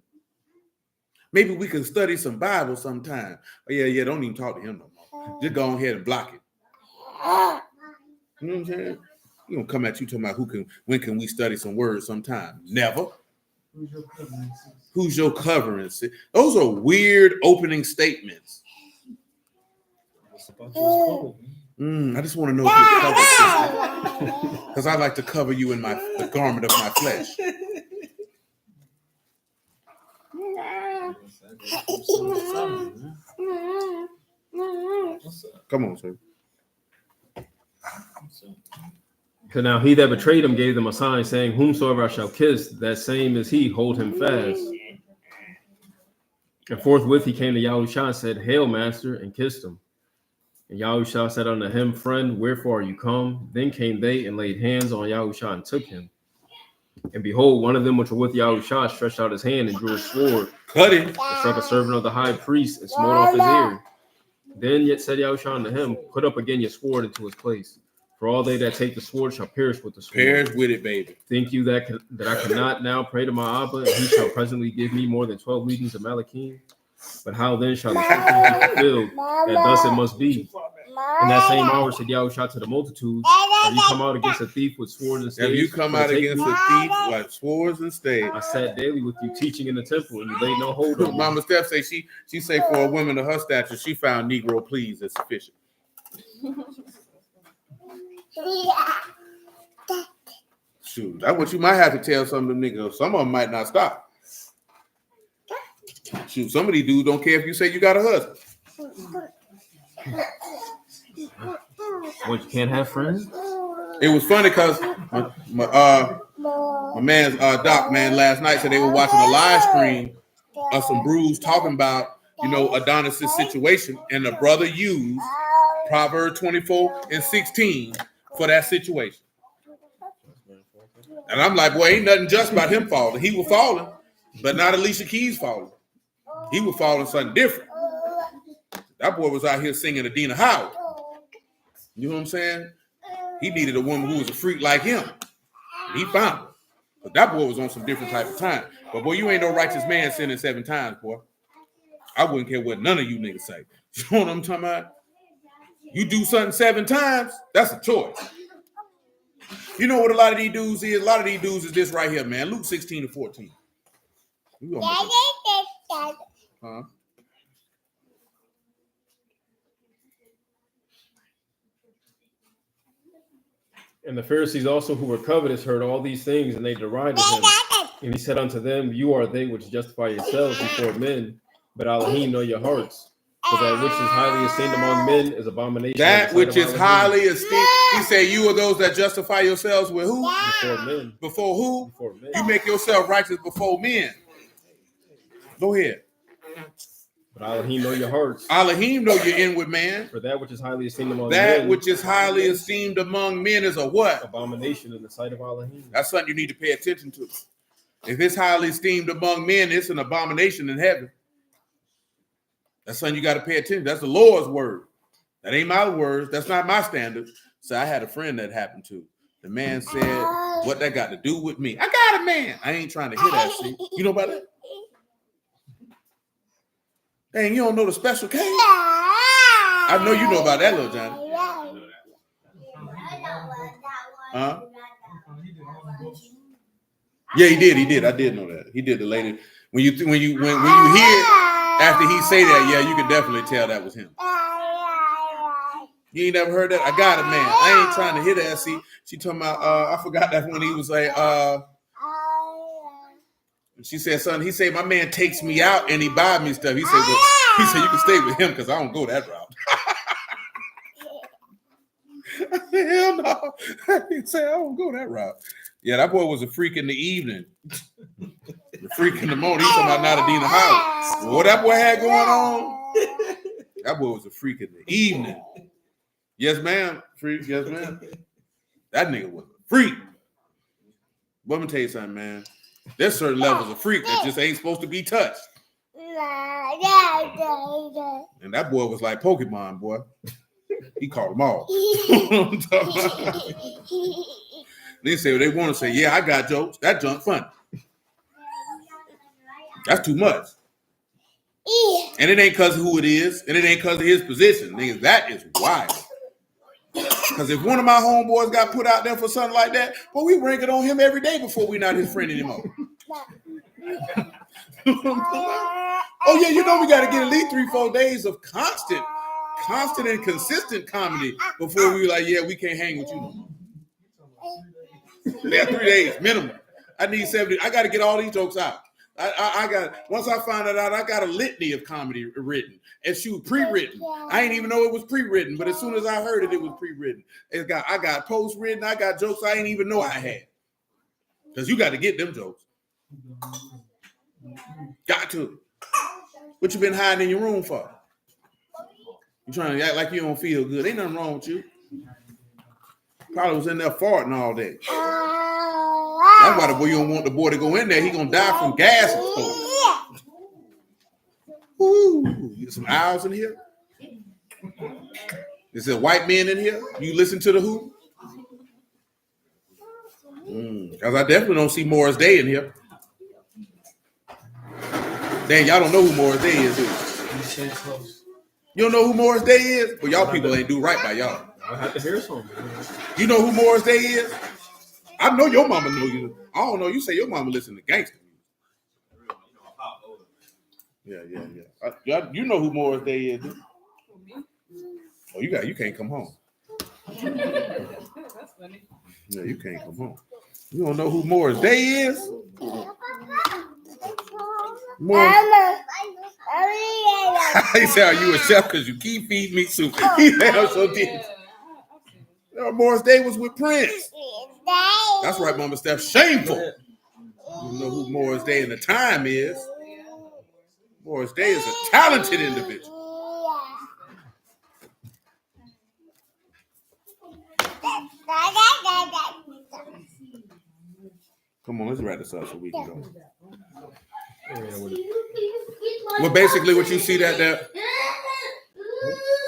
S1: maybe we can study some Bible sometime. Oh, yeah, don't even talk to him no more. Just go ahead and block it. You know what I'm saying? He gonna come at you talking about when can we study some words sometime? Never. Who's your covering? Those are weird opening statements. I just want to know if you're covered, sister. Because I like to cover you in the garment of my flesh. Come on, sir.
S3: So now he that betrayed him gave them a sign, saying, whomsoever I shall kiss, that same is he, hold him fast. And forthwith he came to Yahushua and said, Hail, master, and kissed him. And Yahushua said unto him, Friend, wherefore are you come? Then came they and laid hands on Yahushua and took him. And behold, one of them which were with Yahushua stretched out his hand and drew a sword,
S1: cut him,
S3: and struck a servant of the high priest and smote off his ear. Then yet said Yahushua unto him, Put up again your sword into his place. For all they that take the sword shall perish with the sword.
S1: Perish with it, baby.
S3: Think you that I cannot now pray to my Abba, and he shall presently give me more than 12 legions of Malachim? But how then shall the scripture be fulfilled, that thus it must be? In that same hour said Yahushua to the multitude, Have you come out against a thief with swords and staves?
S1: Have you come out against a thief with swords and staves?
S3: I sat daily with you teaching in the temple, and you laid no hold on me.
S1: Mama Steph say she say for a woman of her stature, she found Negro pleas as sufficient. Shoot, that's what you might have to tell some of them niggas. Some of them might not stop. Shoot, some of these dudes don't care if you say you got a husband.
S3: What, you can't have friends?
S1: It was funny because my man's Doc, man, last night said they were watching a live stream of some brews talking about, Adonis' situation, and the brother used Proverbs 24:16 for that situation. And I'm like, boy, ain't nothing just about him falling. He was falling, but not Alicia Keys falling. He was falling something different. That boy was out here singing Adina Howard. You know what I'm saying? He needed a woman who was a freak like him. He found her. But that boy was on some different type of time. But boy, you ain't no righteous man sinning 7 times, boy. I wouldn't care what none of you niggas say. You know what I'm talking about? You do something 7 times, that's a choice. You know what a lot of these dudes is? A lot of these dudes is this right here, man. Luke 16:14. We gonna make it. Huh?
S3: And the Pharisees also who were covetous heard all these things, and they derided him. And he said unto them, you are they which justify yourselves before men, but Elohim know your hearts. For that which is highly esteemed among men is abomination.
S1: That which is highly esteemed. He said, you are those that justify yourselves with who?
S3: Before men.
S1: Before who?
S3: Before men.
S1: You make yourself righteous before men. Go ahead.
S3: But Elohim know your hearts.
S1: Elohim know you're in with man.
S3: For that which is highly esteemed among
S1: That
S3: men.
S1: which is highly esteemed among men is a what?
S3: Abomination in the sight of Elohim.
S1: That's something you need to pay attention to. If it's highly esteemed among men, it's an abomination in heaven. That's something you got to pay attention. That's the Lord's word. That ain't my words. That's not my standard. So I had a friend that happened to. The man said, what that got to do with me? I got a man. I ain't trying to hear that. See? You know about that? Dang, you don't know the special case? I know you know about that, little Johnny. Huh? Yeah, he did. He did. I did know that. He did the lady. When you hear it after he say that, yeah, you can definitely tell that was him. You ain't never heard that? I got it, man. I ain't trying to hear that. See, she talking about I forgot that when he was like she said, son, he said, my man takes me out and he buy me stuff. He said, well, he said, you can stay with him because I don't go that route. I said, hell no. He said, I don't go that route. Yeah, that boy was a freak in the evening. The freak in the morning. He's talking about Nadadina House. What that boy had going on? That boy was a freak in the evening. Yes, ma'am. Freak. Yes, ma'am. That nigga was a freak. But let me tell you something, man. There's certain levels of freak that just ain't supposed to be touched. And that boy was like Pokemon, boy. He caught them all. They say what they want to say. Yeah, I got jokes. That junk funny. That's too much. And it ain't because of who it is, and it ain't because of his position. Niggas, that is wild. Because if one of my homeboys got put out there for something like that, well, we rank it on him every day before we not his friend anymore. Oh, yeah, you know we got to get at least 3-4 days of constant and consistent comedy before we like, yeah, we can't hang with you no more. Yeah, 3 days minimum. I need 70. I got to get all these jokes out. I got, once I find it out, I got a litany of comedy written. And she was pre-written. I didn't even know it was pre-written, but as soon as I heard it, it was pre-written. I got post-written. I got jokes I didn't even know I had. Because you got to get them jokes. Got to. What you been hiding in your room for? You trying to act like you don't feel good. Ain't nothing wrong with you. Probably was in there farting all day. That's why the boy, you don't want the boy to go in there. He gonna die from gas exposure. Ooh, get some owls in here. Is there white men in here? You listen to the Who? Because I definitely don't see Morris Day in here. Dang, y'all don't know who Morris Day is, do you? You don't know who Morris Day is? Well, y'all people ain't do right by y'all.
S3: I have to hear something.
S1: You know who Morris Day is? I know your mama know you. I don't know. You say your mama listen to gangster music. Yeah. You know who Morris Day is? Dude? Oh, you can't come home.
S6: That's funny.
S1: Yeah, you can't come home. You don't know who Morris Day is? Morris. He said, "Are you a chef? Because you keep feeding me soup." He said, "I'm so deep." Morris Day was with Prince. That's right, Mama Steph. Shameful. You know who Morris Day in the time is. Morris Day is a talented individual. Come on, let's wrap this up so we can go. Well, basically what you see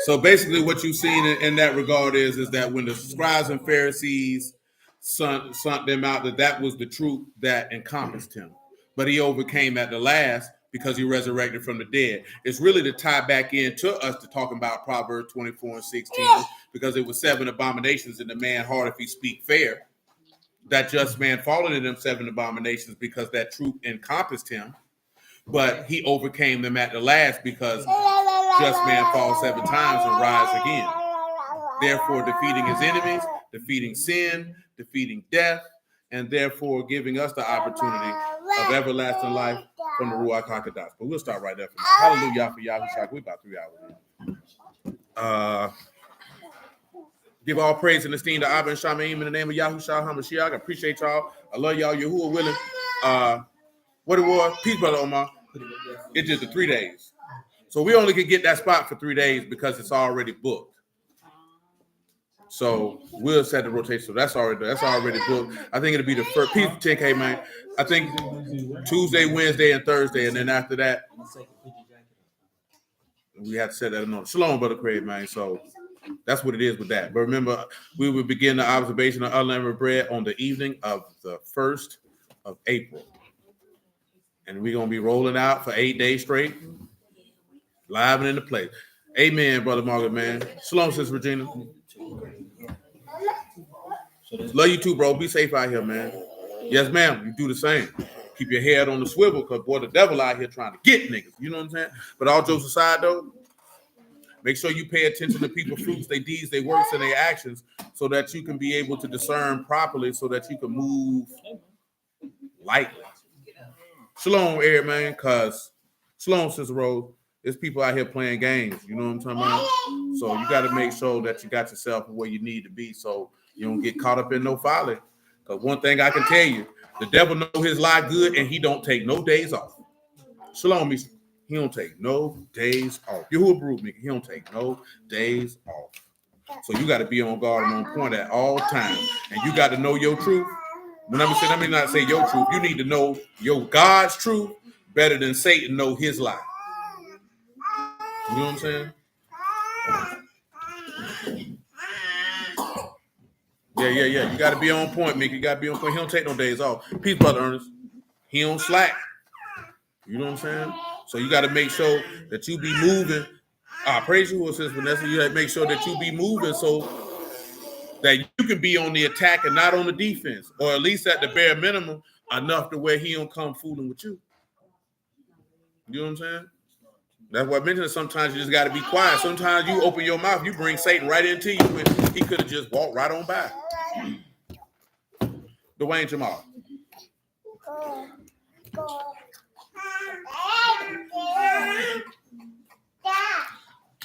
S1: so basically what you've seen in that regard is that when the scribes and Pharisees sunk them out, that was the truth that encompassed him. But he overcame at the last because he resurrected from the dead. It's really to tie back into us to talking about Proverbs 24:16, because it was 7 abominations in the man heart if he speak fair. That just man fallen in them 7 abominations because that truth encompassed him. but he overcame them at the last, because just man falls 7 times and rise again. Therefore, defeating his enemies, defeating sin, defeating death, and therefore giving us the opportunity of everlasting life from the Ruach HaKodesh. But we'll start right there. Hallelujah for Yahushua. We're about 3 hours. Give all praise and esteem to Abba and Shamaim in the name of Yahushua HaMashiach. I appreciate y'all. I love y'all. Yahuwah willing. What it was? Peace, Brother Omar. It's just the 3 days. So we only can get that spot for 3 days because it's already booked. So we'll set the rotation. So that's already booked. I think it'll be the first piece of 10K, man. I think Tuesday, Wednesday, and Thursday, and then after that, we have to set that on. Shalom, Brother Craig, man. So that's what it is with that. But remember, we will begin the observation of unleavened bread on the evening of the 1st of April. And we're going to be rolling out for 8 days straight, live and in the place. Amen, Brother Margaret, man. Shalom, Sister Regina. Love you too, bro. Be safe out here, man. Yes, ma'am. You do the same. Keep your head on the swivel, because, boy, the devil out here trying to get niggas. You know what I'm saying? But all jokes aside, though, make sure you pay attention to people's fruits, their deeds, their works, and their actions, so that you can be able to discern properly, so that you can move lightly. Shalom, Eric, man, because shalom, Sister Rose. There's people out here playing games. You know what I'm talking about? So you got to make sure that you got yourself where you need to be, so you don't get caught up in no folly. Because one thing I can tell you, the devil know his lie good, and he don't take no days off. Shalom, Misha. He don't take no days off. Yahuwah Baruch, nigga. He don't take no days off. So you got to be on guard and on point at all times. And you got to know your truth. Let me not say your truth. You need to know your God's truth better than Satan know his lie. You know what I'm saying? Yeah. You got to be on point, Mickey. You got to be on point. He don't take no days off. Peace, Brother Ernest. He don't slack. You know what I'm saying? So you got to make sure that you be moving. Praise you, Sister Vanessa. You got to make sure that you be moving so that you can be on the attack and not on the defense, or at least at the bare minimum, enough to where he don't come fooling with you. You know what I'm saying? That's what I mentioned. Sometimes you just got to be quiet. Sometimes you open your mouth, you bring Satan right into you, when he could have just walked right on by. Dwayne Jamal.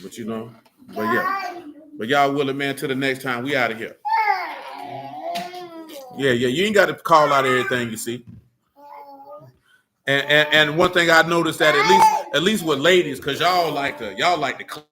S1: But you know, but y'all willing, man, till the next time, we out of here. Yeah, you ain't got to call out everything you see. And one thing I noticed that at least with ladies, because y'all like to clear